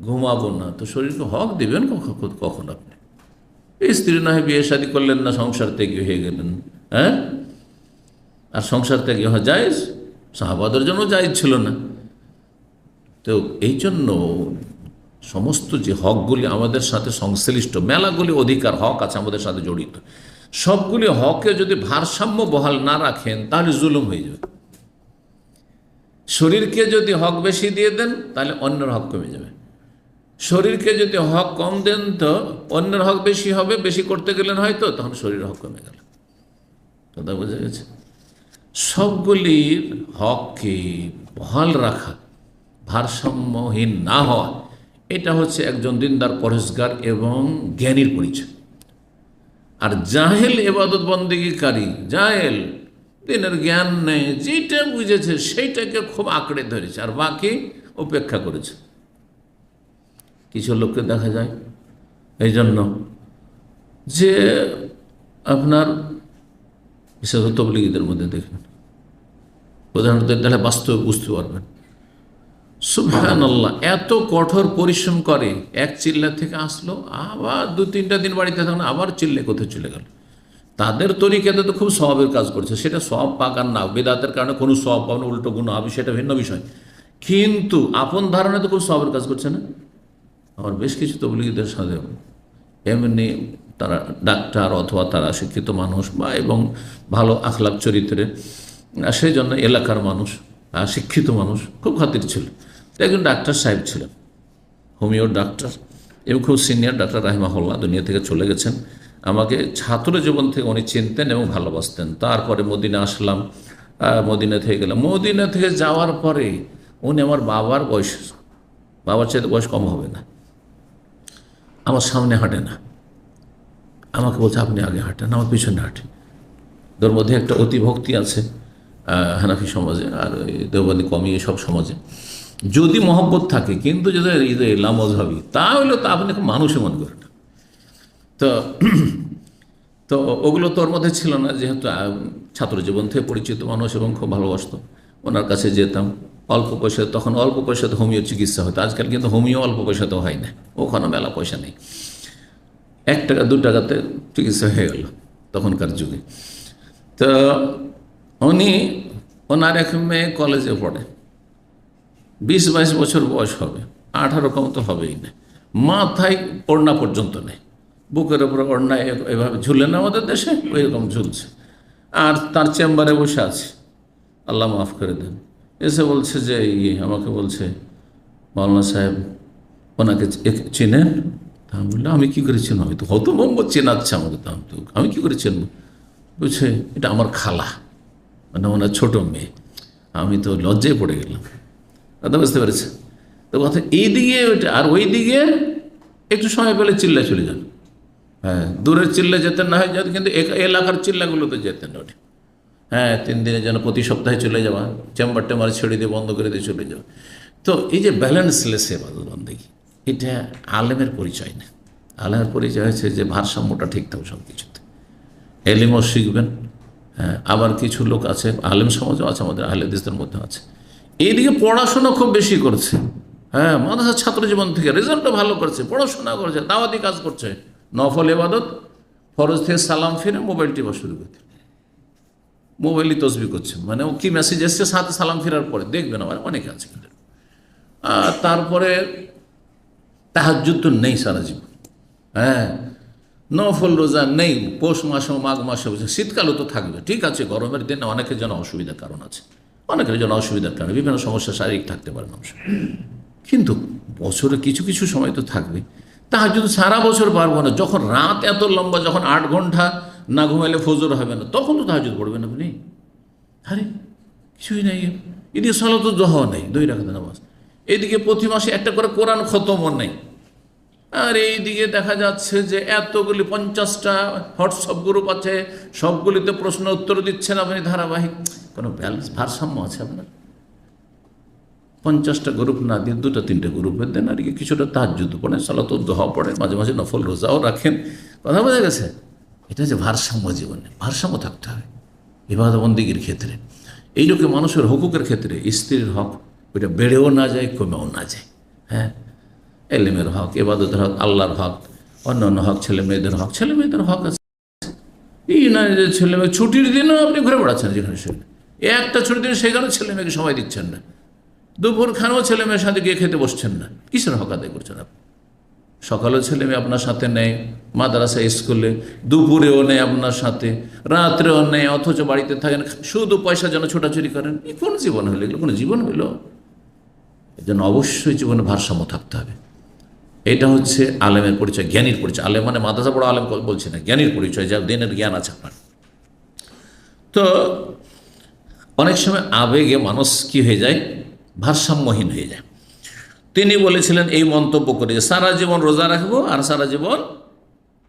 ঘুমাবো না। তো শরীরকে হক দিবেন কখন আপনি? এই স্ত্রী না হয় বিয়ে শাদী করলেন না, সংসার ত্যাগী হয়ে গেলেন, হ্যাঁ? আর সংসার ত্যাগী হওয়া জায়েজ, সাহাবাদের জন্য জায়েজ ছিল না। তো এই জন্য সমস্ত যে হকগুলি আমাদের সাথে সংশ্লিষ্ট, মেলাগুলি অধিকার হক আছে আমাদের সাথে জড়িত, সবগুলি হকে যদি ভারসাম্য বহাল না রাখেন তাহলে জুলুম হয়ে যাবে। শরীরকে যদি হক বেশি দিয়ে দেন তাহলে অন্যের হক কমে যাবে, শরীরকে যদি হক কম দেন তো অন্যের হক বেশি হবে, বেশি করতে গেলেন হয়তো তখন শরীরের হক কমে গেল। কথা বোঝা গেছে? সবগুলির হককে বহাল রাখা, ভারসাম্যহীন না হওয়া, এটা হচ্ছে একজন দিনদার পরহেজগার এবং জ্ঞানীর পরিচয়। আর জাহেল এবাদত বন্দেগীকারী, জাহেল, দিনের জ্ঞান নেই, যেটা বুঝেছে সেইটাকে খুব আঁকড়ে ধরেছে আর বাকি উপেক্ষা করেছে। কিছু লোককে দেখা যায় এই জন্য যে আপনার বিশেষত তবলিগীদের মধ্যে দেখবেন, উদাহরণত তাহলে বাস্তবে বুঝতে পারবেন, সুবহানাল্লাহ, এত কঠোর পরিশ্রম করে, এক চিল্লা থেকে আসলো, আবার 2-3টা দিন বাড়িতে থাকলো, আবার চিল্লে কোথায় চলে গেল। তাদের তরিকাতে তো খুব সওয়াবের কাজ করছে, সেটা সওয়াব পাক আর না, বেদাতের কারণে কোনো সওয়াব পাবে, উল্টো গুণ হবে, সেটা ভিন্ন বিষয়। কিন্তু আপন ধারণা তো খুব সওয়াবের কাজ করছে না। আমার বেশ কিছু তবলিগীদের সাথে এমনি তারা ডাক্তার অথবা তারা শিক্ষিত মানুষ বা এবং ভালো আখলাক চরিত্রের, সেই জন্য এলাকার মানুষ, শিক্ষিত মানুষ, খুব খাতির ছিল। একজন ডাক্তার সাহেব ছিলেন, হোমিওর ডাক্তার, এবং খুব সিনিয়র ডাক্তার, রাহিমাহুল্লাহ, দুনিয়া থেকে চলে গেছেন। আমাকে ছাত্র জীবন থেকে উনি চিনতেন এবং ভালোবাসতেন। তারপরে মদিনা আসলাম, মদিনা থেকে গেলাম। মদিনা থেকে যাওয়ার পরে উনি আমার বাবার বয়স, বাবার চাইতে বয়স কম হবে না, আমার সামনে হাঁটে না, আমাকে বলছে আপনি আগে হাঁটেন, আমার পিছনে হাঁটেন। তোর মধ্যে একটা অতিভক্তি আছে হানাফি সমাজে আর দেওবন্দি কমি এসব সমাজে, যদি মহব্বত থাকে, কিন্তু যদি লামজহাবি, তাহলে তো আপনি মানুষই মনে করেন। তো তো ওগুলো তোর মধ্যে ছিল না, যেহেতু ছাত্র জীবন থেকে পরিচিত মানুষ এবং খুব ভালোবাসত, ওনার কাছে যেতাম অল্প পয়সা, তখন অল্প পয়সাতে হোমিও চিকিৎসা হতো। আজকাল কিন্তু হোমিও অল্প পয়সাতেও হয় না, ওখানে মেলা পয়সা নেই, 1 টাকা 2 টাকাতে চিকিৎসা হয়ে গেল তখনকার যুগে। তো উনি, ওনার এক মেয়ে কলেজে পড়ে, 20-22 বছর বয়স হবে, 18 কম তো হবেই না, মাথায় ওড়না পর্যন্ত নেই, বুকের ওপরে ওড়না এভাবে ঝুলে না আমাদের দেশে, ওই রকম ঝুলছে। আর তার চেম্বারে বসে আছে, আল্লাহ মাফ করে দেন, এসে বলছে যে আমাকে বলছে, মাওলানা সাহেব ওনাকে চিনেন? আমি বললাম আমি কী করে চিনব, আমি তো হতভম্ব, চেনাচ্ছে আমাকে, তো আমি কী করে চিনব? বলছে এটা আমার খালা, মানে ওনার ছোটো মেয়ে। আমি তো লজ্জায় পড়ে গেলাম, কথা বুঝতে পেরেছে তো? কথা এইদিকে আর ওই দিকে একটু সময় পেলে চিল্লা চলে যান, হ্যাঁ, দূরের চিল্লা যেতেন না হয় যেত, কিন্তু এলাকার চিল্লাগুলোতে যেতেন ওটি। হ্যাঁ, 3 দিনের জন্য প্রতি সপ্তাহে চলে যাওয়া, চেম্বার টেম্বার ছেড়ে দিয়ে বন্ধ করে দিয়ে চলে যাওয়া। তো এই যে ব্যালেন্সলেস ইবাদত বন্দেগী, এটা আলেমের পরিচয় না। আলেমের পরিচয় হচ্ছে যে ভারসাম্যটা ঠিক থাকবে সব কিছুতে, এলিমও শিখবেন। হ্যাঁ, আবার কিছু লোক আছে, আলেম সমাজও আছে, আমাদের আহলে হাদিসদের মধ্যে আছে, এইদিকে পড়াশোনা খুব বেশি করছে, হ্যাঁ, মাদ্রাসার ছাত্র জীবন থেকে রেজাল্টও ভালো করছে, পড়াশোনা করছে, দাওয়াতি কাজ করছে, নফল ইবাদত, ফরজ থেকে সালাম ফিরে মোবাইল টিপা শুরু করতে, মোবাইলই তসবি করছে, মানে ও কি মেসেজ এসছে সাথে সালাম ফেরার পরে দেখবেন, আমার অনেকে আছে কিন্তু। তারপরে তাহাজ্জুদ তো নেই সারা জীবন, হ্যাঁ, নফল রোজা নেই, পৌষ মাসে মাঘ মাসে, শীতকালও তো থাকবে, ঠিক আছে, গরমের দিনে অনেকের জন্য অসুবিধার কারণ আছে, অনেকের জন্য অসুবিধার কারণে বিভিন্ন সমস্যা শারীরিক থাকতে পারে মানুষ, কিন্তু বছরে কিছু কিছু সময় তো থাকবে। তাহাজ্জুদ সারা বছর পারবো না, যখন রাত এত লম্বা, যখন 8 ঘন্টা না ঘুমাইলে ফজর হবে না, তখন তো তাহাজ্জুদ পড়বেন আপনি। আরে কিছুই নাই, এদিকে সালাতুদ দুহা নেই, 2 রাকাত নামাজ, এদিকে প্রতি মাসে একটা করে কোরআন খতমও নেই, আর এই দিকে দেখা যাচ্ছে যে এতগুলি 50টা হোয়াটসঅ্যাপ গ্রুপ আছে, সবগুলিতে প্রশ্ন উত্তর দিচ্ছেন আপনি ধারাবাহিক। কোনো ব্যালেন্স ভারসাম্য আছে আপনার? 50টা গ্রুপ না দিয়ে 2-3টে গ্রুপে দেন, আর কিছুটা তাহাজ্জুদ পড়েন, সালাতুদ দুহা পড়েন, মাঝে মাঝে নফল রোজাও রাখেন। কথা বোঝা গেছে? এটা যে ভারসাম্য, জীবনে ভারসাম্য থাকতে হবে ইবাদত বন্দেগীর ক্ষেত্রে। এইরকম মানুষের হকুকের ক্ষেত্রে স্ত্রীর হক ওইটা বেড়েও না যায়, কমেও না যায়। হ্যাঁ, এলেমের হক, ইবাদতের হক, আল্লাহর হক, অন্যান্য হক, ছেলে মেয়েদের হক, ছেলে মেয়েদের হক আছে। এই নয় যে ছেলে মেয়ে ছুটির দিনও আপনি ঘুরে বেড়াচ্ছেন যেখানে সেখানে, একটা ছুটির দিন সেখানে ছেলে মেয়েকে সময় দিচ্ছেন না, দুপুর খানেও ছেলে মেয়ের সাথে গিয়ে খেতে বসছেন না। কিসের হক আদায় করছেন আপনি? সকালেও ছেলে মেয়ে আপনার সাথে নেই, মাদ্রাসা স্কুলে, দুপুরেও নেই আপনার সাথে, রাত্রেও নেই, অথচ বাড়িতে থাকেন শুধু পয়সা যেন ছোটাছুটি করেন। এই কোন জীবন হইল? এগুলো কোনো জীবন হইল? এর জন্য অবশ্যই জীবনে ভারসাম্য থাকতে হবে। এটা হচ্ছে আলেমের পরিচয়, জ্ঞানীর পরিচয়। আলেম মানে মাদ্রাসা পড়া আলেম বলছি না, জ্ঞানীর পরিচয়, যার দিনের জ্ঞান আছে আপনার। তো অনেক সময় আবেগে মানুষ কি হয়ে যায়, ভারসাম্যহীন হয়ে যায়। তিনি বলেছিলেন এই মন্তব্য করে যে সারা জীবন রোজা রাখবো আর সারা জীবন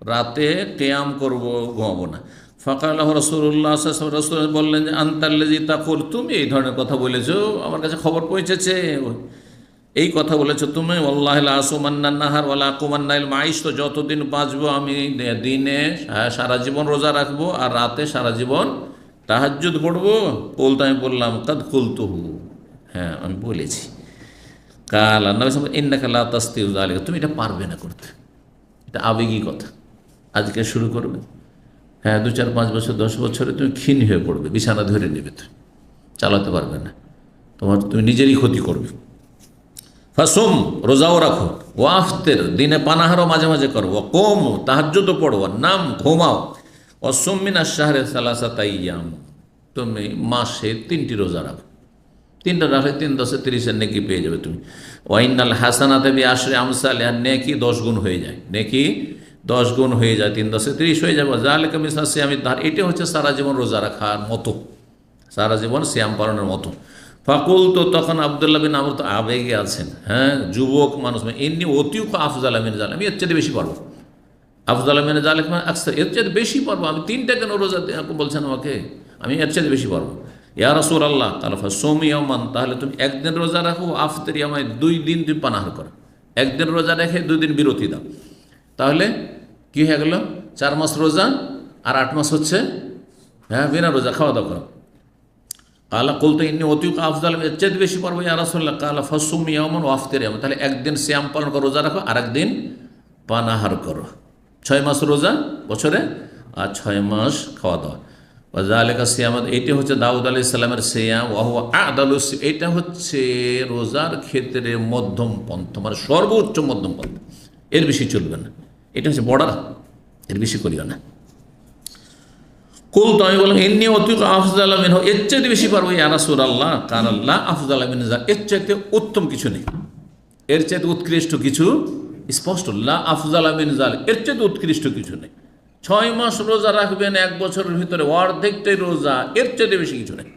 রাতে কেয়াম করব, ঘুমাবো না। ফাকাল্লাহ রসুল্লাহ রসুল বললেন যে আন্তাল্লাজি তাকুল, তুমি এই ধরনের কথা বলেছো, আমার কাছে খবর পৌঁছেছে, এই কথা বলেছো তুমি। আল্লাহ আসুমান্নাহার ওয়ালা কুমান্নাইল মাইশ, তো যতদিন বাঁচবো আমি দিনে সারা জীবন রোজা রাখবো আর রাতে সারা জীবন তাহাজ্জুদ পড়বো। বলতে আমি বললাম কাদ কুলতুহু, হ্যাঁ আমি বলেছি। কাল আল্লাহ ইন্নাকা লা তাস্তিউ যালিকা, তুমি এটা পারবে না করতে, এটা আবেগী কথা। আজকে শুরু করবে, হ্যাঁ 2, 4, 5 বছর 10 বছরে তুমি ক্ষীণ হয়ে পড়বে, বিছানা ধরে নেবে, তুমি চালাতে পারবে না, তুমি নিজেরই ক্ষতি করবে। ফাসুম, রোজাও রাখো, ও আফতের, দিনে পানাহারও মাঝে মাঝে করো, ও কোম, তাহাজ্জুদও পড়ো, নাম, ঘুমাও, ও সুমিনা শাহরে সালাসাতা ইয়াম, তুমি মাসে 3টি রোজা রাখো। 3টা রাখলে 3 × 10 = 30 নেকি পেয়ে যাবে তুমি। ওয়াইনাল হাসানাতে বিআশরি আমসালিহা, নেকি 10 গুণ হয়ে যায়, নেকি 10 গুণ হয়ে যায়, 3 × 10 = 30 হয়ে যাবে। যালিকা মিসলা সিয়ামিদ দাহর, এটা হচ্ছে সারা জীবন রোজা রাখার মতো, সারা জীবন সিয়াম পালনের মতো। ফাকুল, তো তখন আব্দুল্লাহ বিন আমর তো আবেগে আছেন, হ্যাঁ যুবক মানুষ, এমনি অতিউক আফজাল মিন জালিক, আমি এর চেয়ে বেশি পারবো। আফজাল মিন জালিক মানে আকসার, এর চেয়ে বেশি পারবো আমি। 3টা কেন রোজা বলছেন আমাকে, আমি এর চেয়ে বেশি পারবো। ইয়া রাসূলুল্লাহ, তাহলে ফাসুমি ইয়ামান, তাহলে তুমি একদিন রোজা রাখো, আফতারি ইয়ামায়, 2 দিন তুমি পানাহার করো। একদিন রোজা রেখে 2 দিন বিরতি দাও, তাহলে কি হয়ে গেল? 4 মাস রোজা আর 8 মাস হচ্ছে হ্যাঁ বিনা রোজা, খাওয়া দাওয়া করো। কালা কুলতু ইন্নী উতিউকা আফজাল, এর চেয়ে বেশি পারবো ইয়া রাসূলুল্লাহ। কালা ফাসুমি ইয়ামান ওয়া আফতারি ইয়ামান, তাহলে একদিন সিয়াম পালন করো, রোজা রাখো, আর একদিন পানাহার করো। 6 মাস রোজা বছরে আর 6 মাস খাওয়া দাওয়া। ওয়াজালিকা সিয়াম, এটি হচ্ছে দাউদ আলাইহিস সালামের সিয়াম, ওয়া হুয়া আ'দালুস, এটা হচ্ছে রোজার ক্ষেত্রে মধ্যম পন্থা, মানে সর্বোচ্চ মধ্যম পন্থা, এর বেশি চলবে না। এটা হচ্ছে বর্ডার, এর বেশি করিও না। কুল, তো আমি বললাম ইন্নী উতিউকা আফজাল মিনহু, এর চাইতে বেশি পারবো ইয়া রাসূলুল্লাহ। কাল লা আফজাল মিন যালিক, এর চাইতে উত্তম কিছু নেই, এর চাইতে উৎকৃষ্ট কিছু, স্পষ্ট লা আফজাল মিন যালিক, এর চাইতে উৎকৃষ্ট কিছু নেই। 6 মাস রোজা রাখবেন 1 বছরের ভিতরে, অর্ধেকটাই রোজা, এর চাইতে বেশি কিছু নেই।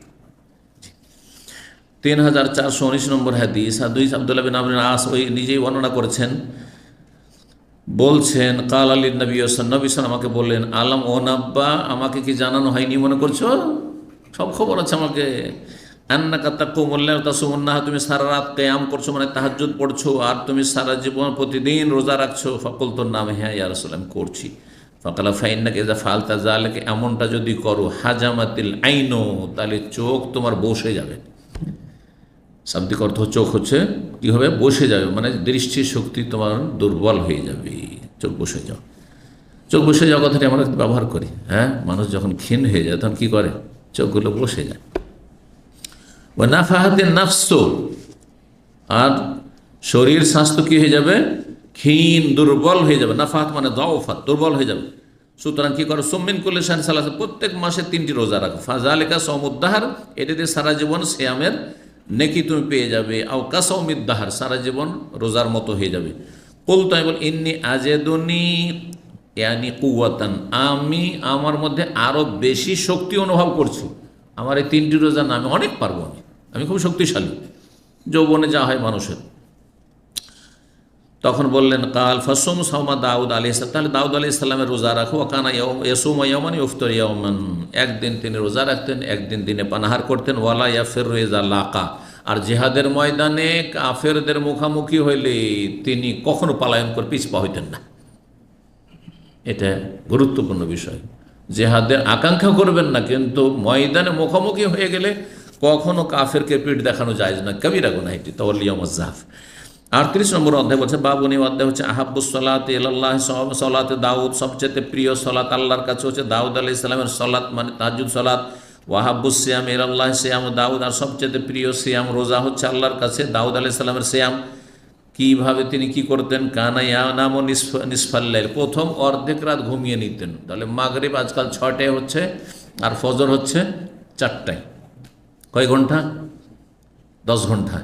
3419 নম্বর হাদিস, হাদিস আব্দুল্লাহ বিন আমর আস, ওই নিজেই বর্ণনা করেছেন, বলছেন কাল আলী নবী সাল্লাল্লাহু, আমাকে বললেন আলাম ও নাব্বা, আমাকে কি জানানো হয়নি মনে করছো? সব খবর আছে আমাকে। আন্নাকা তাকুমুল লাইলা তাসুমুন্নাহা, তুমি সারা রাত কিয়াম করছো, মানে তাহাজ্জুদ পড়ছো, আর তুমি সারা জীবন প্রতিদিন রোজা রাখছো। ফাকুলতু নাম, হ্যাঁ ইয়া রাসূলুল্লাহ আমি করছি। ফাকালা ফাইন্নাকা ইযা ফাআলতা যালিকা, এমনটা যদি করো, হাজামাতিল আইনু, তাহলে চোখ তোমার বসে যাবে। শাব্দিক অর্থ চোখ হচ্ছে কি হবে, বসে যাবে, মানে দৃষ্টি শক্তি তোমার দুর্বল হয়ে যাবে, চোখ বসে যাও। চোখ বসে যাওয়া কথাটি আমরা ব্যবহার করি, হ্যাঁ মানুষ যখন ক্ষীণ হয়ে যায় তখন কি করে, চোখগুলো বসে যায়। ও নাফাহাতিন নাফস, আর শরীর স্বাস্থ্য কি হয়ে যাবে, ক্ষীণ দুর্বল হয়ে যাবে। নাফাহাত মানে দাওফাত, দুর্বল হয়ে যাবে। সুতরাং কি করো, সুমিন কুল্লি শাহরিন সালাসা, প্রত্যেক মাসে 3টি রোজা রাখো। ফাযালিকা সাওমুদ দাহর, এটাতে সারা জীবন সিয়ামের নেকি তুমি পেয়ে যাবে। আও কাসাউমিদ দাহর, সারা জীবন রোজার মতো হয়ে যাবে। কুলতু, আমি বল ইন্নী আজেদুনি ইয়ানি কুওয়াতান, আমি আমার মধ্যে আরও বেশি শক্তি অনুভব করছি। আমার এই 3টি রোজা না, আমি অনেক পারবো, আমি খুব শক্তিশালী, যৌবনে যা হয় মানুষের। তখন বললেন কাল ফাসুম সাউমা দাউদ আলাইহিস সালাম, তাহলে দাউদ আলাইহিস সালামের রোজা রাখো। ওয়াকানা ইয়াসুমু ইয়াওমান ইফতার ইয়াওমান, একদিন তিনি রোজা রাখতেন, একদিন দিনে পানাহার করতেন। ওয়ালা ইয়াফিরু ইযা লাকা, আর জিহাদের ময়দানে কাফেরদের মুখোমুখি হইলে তিনি কখনো পালায়ন করে পিছপা হইতেন না। এটা গুরুত্বপূর্ণ বিষয়। জিহাদের আকাঙ্ক্ষা করবেন না, কিন্তু ময়দানে মুখোমুখি হয়ে গেলে কখনো কাফেরকে পিঠ দেখানো যায় না, কবিরা গুনাহ এটি, তাওয়াল্লিয়াম ওয়াজ্জাফ। 38 নম্বর অধ্যায় বলছে, বাবুনি অধ্যায় হচ্ছে আহাব্বুস সালাতি ইলাল্লাহ, সালাতে দাউদ, সবচেয়ে প্রিয় সালাত আল্লাহর কাছে হচ্ছে দাউদ আলাইহিস সালামের সালাত, মানে তাহাজ্জুদ সালাত। ওয়াহাব্বুস সিয়াম ইলাল্লাহ, সিয়াম দাউদ, আর সবচেয়ে প্রিয় সিয়াম রোজা হচ্ছে আল্লাহর কাছে দাউদ আলাইহিস সালামের সিয়াম। কিভাবে তিনি কি করতেন? কানা ইয়ানামু নিসফাল লাইল, প্রথম অর্ধেক রাত ঘুমিয়ে নিতেন। তাহলে মাগরিব আজকাল 6টায় হচ্ছে, আর ফজর হচ্ছে 4টায়। কয় ঘন্টা? 10 ঘন্টা।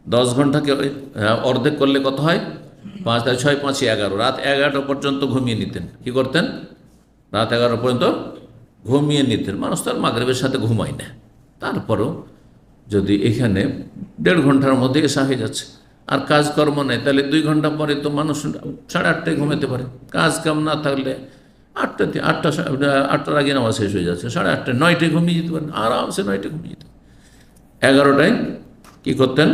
10 ঘন্টাকে অর্ধেক করলে কত হয়? 5, 6, 5, 11। রাত 11টা পর্যন্ত ঘুমিয়ে নিতেন। কি করতেন? রাত 11 পর্যন্ত ঘুমিয়ে নিতেন। মানুষ তো আর মাগরিবের সাথে ঘুমায় না, তারপরও যদি এখানে 1.5 ঘন্টার মধ্যে এসা হয়ে যাচ্ছে, আর কাজকর্ম নেই, তাহলে 2 ঘন্টা পরে তো মানুষ 8:30টায় ঘুমাতে পারে। কাজ কাম না থাকলে 8টার আগে নামাজ শেষ হয়ে যাচ্ছে, 8:30, 9টায় ঘুমিয়ে যেতে পারেন, আরামসে 9টায় ঘুমিয়ে যেতে। 11টায় কী করতেন?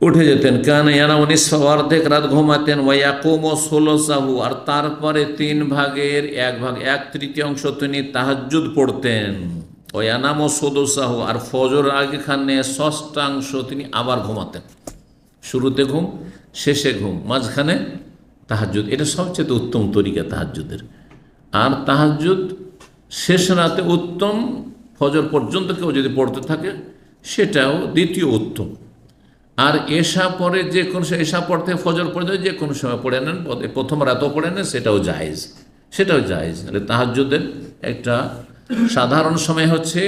উঠে যেতেন। কান ইয়ানামু নিসফা, অর্ধেক রাত ঘুমাতেন। ওয়ায়াকুমু সুলুসাহু, আর তারপরে 3 ভাগের 1 ভাগ, 1/3 তিনি তাহাজ্জুদ পড়তেন। ওয়ায়ানামু সুদুসাহু, আর ফজর আগেখানে 6টাংশ তিনি আবার ঘুমাতেন। শুরুতে ঘুম, শেষে ঘুম, মাঝখানে তাহাজ্জুদ। এটা সবচেয়ে উত্তম তরিকা তাহাজ্জুদের। আর তাহাজ্জুদ শেষ রাতে উত্তম, ফজর পর্যন্ত কেউ যদি পড়তে থাকে সেটাও দ্বিতীয় উত্তম। আর এশা পরে যে কোনো, এশা পড়তে ফজর পর্যন্ত যে কোনো সময় পড়ে নেন, প্রথম রাতও পড়ে নেন, সেটাও জায়েজ, সেটাও জায়েজ। তাহাজ্জুদের একটা সাধারণ সময় হচ্ছে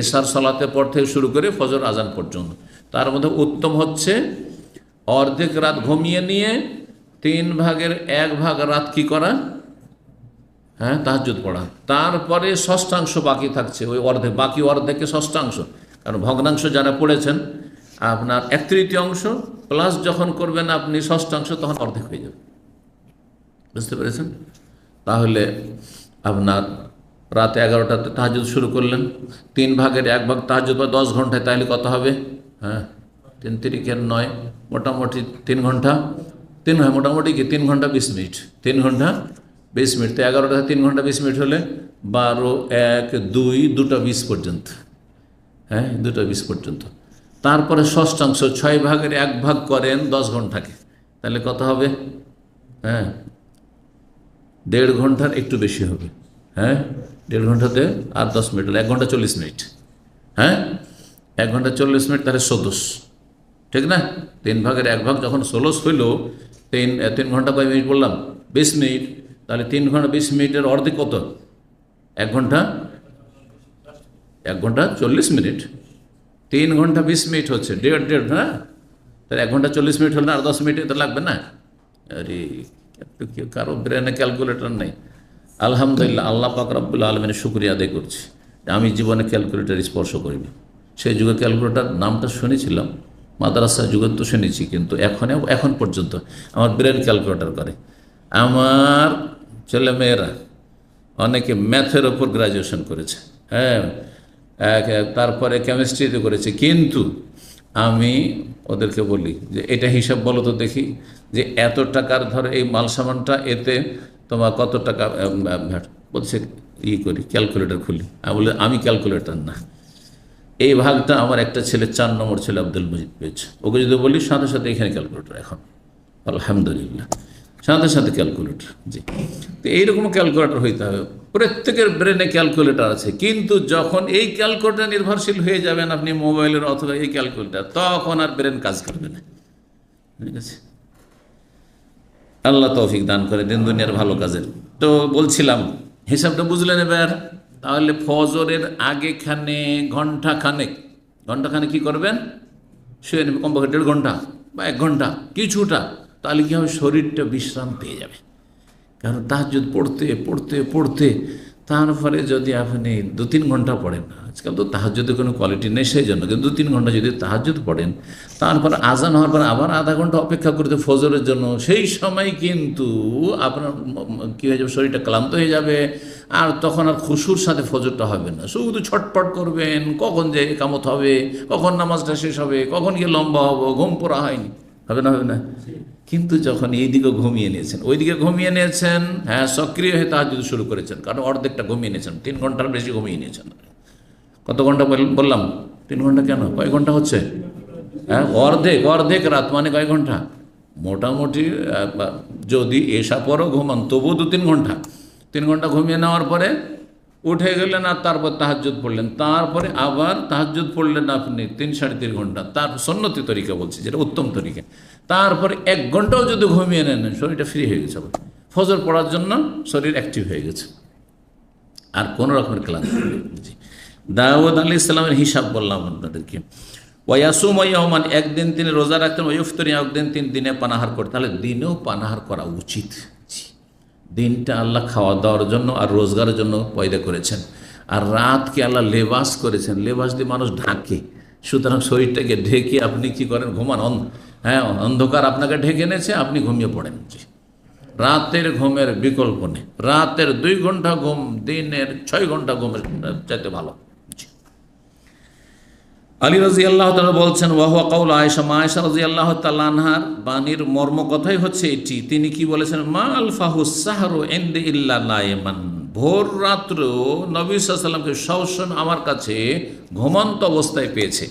এশার সালাতে পর থেকে শুরু করে ফজর আজান পর্যন্ত। তার মধ্যে উত্তম হচ্ছে অর্ধেক রাত ঘুমিয়ে নিয়ে 3 ভাগের 1 ভাগ রাত কি করা? হ্যাঁ, তাহাজ্জুদ পড়া। তারপরে 6টাংশ বাকি থাকছে, ওই অর্ধেক, বাকি অর্ধেকে 6টাংশ, কারণ ভগ্নাংশ যারা পড়েছেন আপনার 1/3 প্লাস যখন করবেন আপনি 6টাংশ, তখন অর্ধেক হয়ে যাবে। বুঝতে পেরেছেন? তাহলে আপনার রাত 11টাতে তাহাজ্জুদ শুরু করলেন, 3 ভাগের 1 ভাগ তাহাজ্জুদ বা 10 ঘন্টায়, তাহলে কত হবে? হ্যাঁ, 3 তিরিখের 9, মোটামুটি 3 ঘন্টা, মোটামুটি কি 3 ঘন্টা 20 মিনিট, 3 ঘন্টা 20 মিনিট। তো 11টাতে 3 ঘন্টা 20 মিনিট হলে 12, 1, 2, 2টা 20 পর্যন্ত। হ্যাঁ, 2টা 20 পর্যন্ত। তারপরে 6টাংশ, 6 ভাগের 1 ভাগ করেন 10 ঘন্টাকে, তাহলে কত হবে? হ্যাঁ, 1.5 ঘন্টার একটু বেশি হবে। হ্যাঁ, 1.5 ঘন্টাতে আর 10 মিনিট হলো 1 ঘন্টা 40 মিনিট। হ্যাঁ, 1 ঘন্টা 40 মিনিট, তাহলে 16, ঠিক না? 3 ভাগের 1 ভাগ যখন 16 হইল, 3 ঘন্টা কয় মিনিট বললাম? 20 মিনিট। তাহলে 3 ঘন্টা 20 মিনিটের অর্ধেক কত? 1 ঘন্টা, 1 ঘন্টা 40 মিনিট। 3 ঘন্টা 20 মিনিট হচ্ছে 1.5, হ্যাঁ, তাহলে 1 ঘন্টা 40 মিনিট হলে আর 10 মিনিট তো লাগবে না? আরে একটু কারো ব্রেনে ক্যালকুলেটর নেই। আলহামদুলিল্লাহ, আল্লাহ পাক রব্বুল আলমিনের শুকরিয়া আদায় করছি আমি জীবনে ক্যালকুলেটর স্পর্শ করিনি। সেই যুগে ক্যালকুলেটর নামটা শুনেছিলাম, মাদ্রাসা যুগে তো শুনেছি, কিন্তু এখন পর্যন্ত আমার ব্রেন ক্যালকুলেটর করে। আমার ছেলেমেয়েরা অনেকে ম্যাথের ওপর গ্র্যাজুয়েশন করেছে, হ্যাঁ, তারপরে কেমিস্ট্রিতে করেছে, কিন্তু আমি ওদেরকে বলি যে এটা হিসাব বলো তো দেখি, যে এত টাকার ধরো এই মাল সামানটা, এতে তোমার কত টাকা ভ্যাট বলছে। করি ক্যালকুলেটর খুলি, আমি বলি আমি ক্যালকুলেটর না। এই ভাগটা আমার একটা ছেলে, 4 নম্বর ছেলে আব্দুল মজিদ পেয়েছে, ওকে যদি বলি সাথে সাথে এখানে ক্যালকুলেটর, এখন আলহামদুলিল্লাহ সাথে সাথে ক্যালকুলেটর। জি, তো এইরকম ক্যালকুলেটর হইতে হবে। প্রত্যেকের ব্রেনে ক্যালকুলেটর আছে, কিন্তু যখন এই ক্যালকুলেটর নির্ভরশীল হয়ে যাবেন আপনি মোবাইলের অথবা এই ক্যালকুলেটর, তখন আর ব্রেন কাজ করবে না। ঠিক আছে, আল্লাহ তৌফিক দান করে দিন দুনিয়ার ভালো কাজের। তো বলছিলাম হিসাবটা বুঝলেন এবার? তাহলে ফজরের আগেখানে ঘন্টাখানে কি করবেন? শুয়ে নেবেন, কমপক্ষে 1.5 ঘন্টা বা 1 ঘন্টা কিছুটা, তাহলে কী হবে? শরীরটা বিশ্রাম পেয়ে যাবে। কারণ তাহাজ্জুদ পড়তে পড়তে পড়তে তারপরে যদি আপনি 2-3 ঘন্টা পড়েন, আজকাল তো তাহাজ্জুদের কোনো কোয়ালিটি নেই সেই জন্য, কিন্তু 2-3 ঘন্টা যদি তাহাজ্জুদ পড়েন, তারপর আজান হওয়ার পর আবার আধা ঘন্টা অপেক্ষা করতে ফজরের জন্য, সেই সময় কিন্তু আপনার কী হয়ে যাবে, শরীরটা ক্লান্ত হয়ে যাবে, আর তখন আর খুশুর সাথে ফজরটা হবে না, শুধু ছটপট করবেন, কখন যে একামত হবে, কখন নামাজটা শেষ হবে, কখন গিয়ে লম্বা হবো, ঘুম পড়া হয়নি, হবে না, হবে না। কিন্তু যখন এইদিকে ঘুমিয়ে নিয়েছেন, ওইদিকে ঘুমিয়ে নিয়েছেন, হ্যাঁ, সক্রিয় হয়ে তাহাজ্জুদ শুরু করেছেন, কারণ অর্ধেকটা ঘুমিয়ে নিয়েছেন, 3 ঘন্টার বেশি ঘুমিয়ে নিয়েছেন। কত ঘন্টা বললাম? 3 ঘন্টা কেন, কয় ঘন্টা হচ্ছে? হ্যাঁ, অর্ধেক রাত মানে কয় ঘন্টা? মোটামুটি যদি এসা পরও ঘুমান তবুও 2-3 ঘন্টা। 3 ঘন্টা ঘুমিয়ে নেওয়ার পরে উঠে গেলেন, আর তারপর তাহাজ্জুদ পড়লেন, তারপরে আবার তাহাজ্জুদ পড়লেন আপনি 3-3.5 ঘন্টা, তার সুন্নতি তরিকা বলছি, যেটা উত্তম তরিকা। তারপরে 1 ঘন্টাও যদি ঘুমিয়ে নেন, শরীরটা ফ্রি হয়ে গেছে, ফজর পড়ার জন্য শরীর অ্যাক্টিভ হয়ে গেছে, আর কোনো রকমের ক্লান্তি নেই। দাউদ আলাইহিস সালামের হিসাব বললাম আপনাদেরকে। ওয়াসুম ইয়াওমান, একদিন তিনি রোজা রাখতেন, ওয়ুফতির, একদিন তিনি দিনে পানাহার করতেন। তাহলে দিনেও পানাহার করা উচিত। দিনটা আল্লাহ খাওয়া দাওয়ার জন্য আর রোজগারের জন্য পয়দা করেছেন, আর রাতকে আল্লাহ লেবাস করেছেন, লেবাস দিয়ে মানুষ ঢাকে, সুতরাং শরীরটাকে ঢেকে আপনি কি করেন, ঘুমান। হ্যাঁ, অন্ধকার আপনাকে ঢেকে এনেছে, আপনি ঘুমিয়ে পড়েন। রাতের ঘুমের বিকল্প নেই, রাতের 2 ঘন্টা ঘুম দিনের 6 ঘন্টা ঘুমের চাইতে ভালো। আলী রাদিয়াল্লাহু তাআলা বলছেন, ওয়াহুয়া কাউল আয়েশা, আয়েশা রাদিয়াল্লাহু তাআলা আনহার বাণীর মর্ম কথাই হচ্ছে এটি। তিনি কি বলেছেন, মা আলফাহুস সাহরু ইনদি ইল্লা নাইমান, ভোর রাত্র নবী সাল্লাল্লাহু আলাইহি ওয়াসাল্লামকে সবসময় আমার কাছে ঘুমন্ত অবস্থায় পেয়েছে।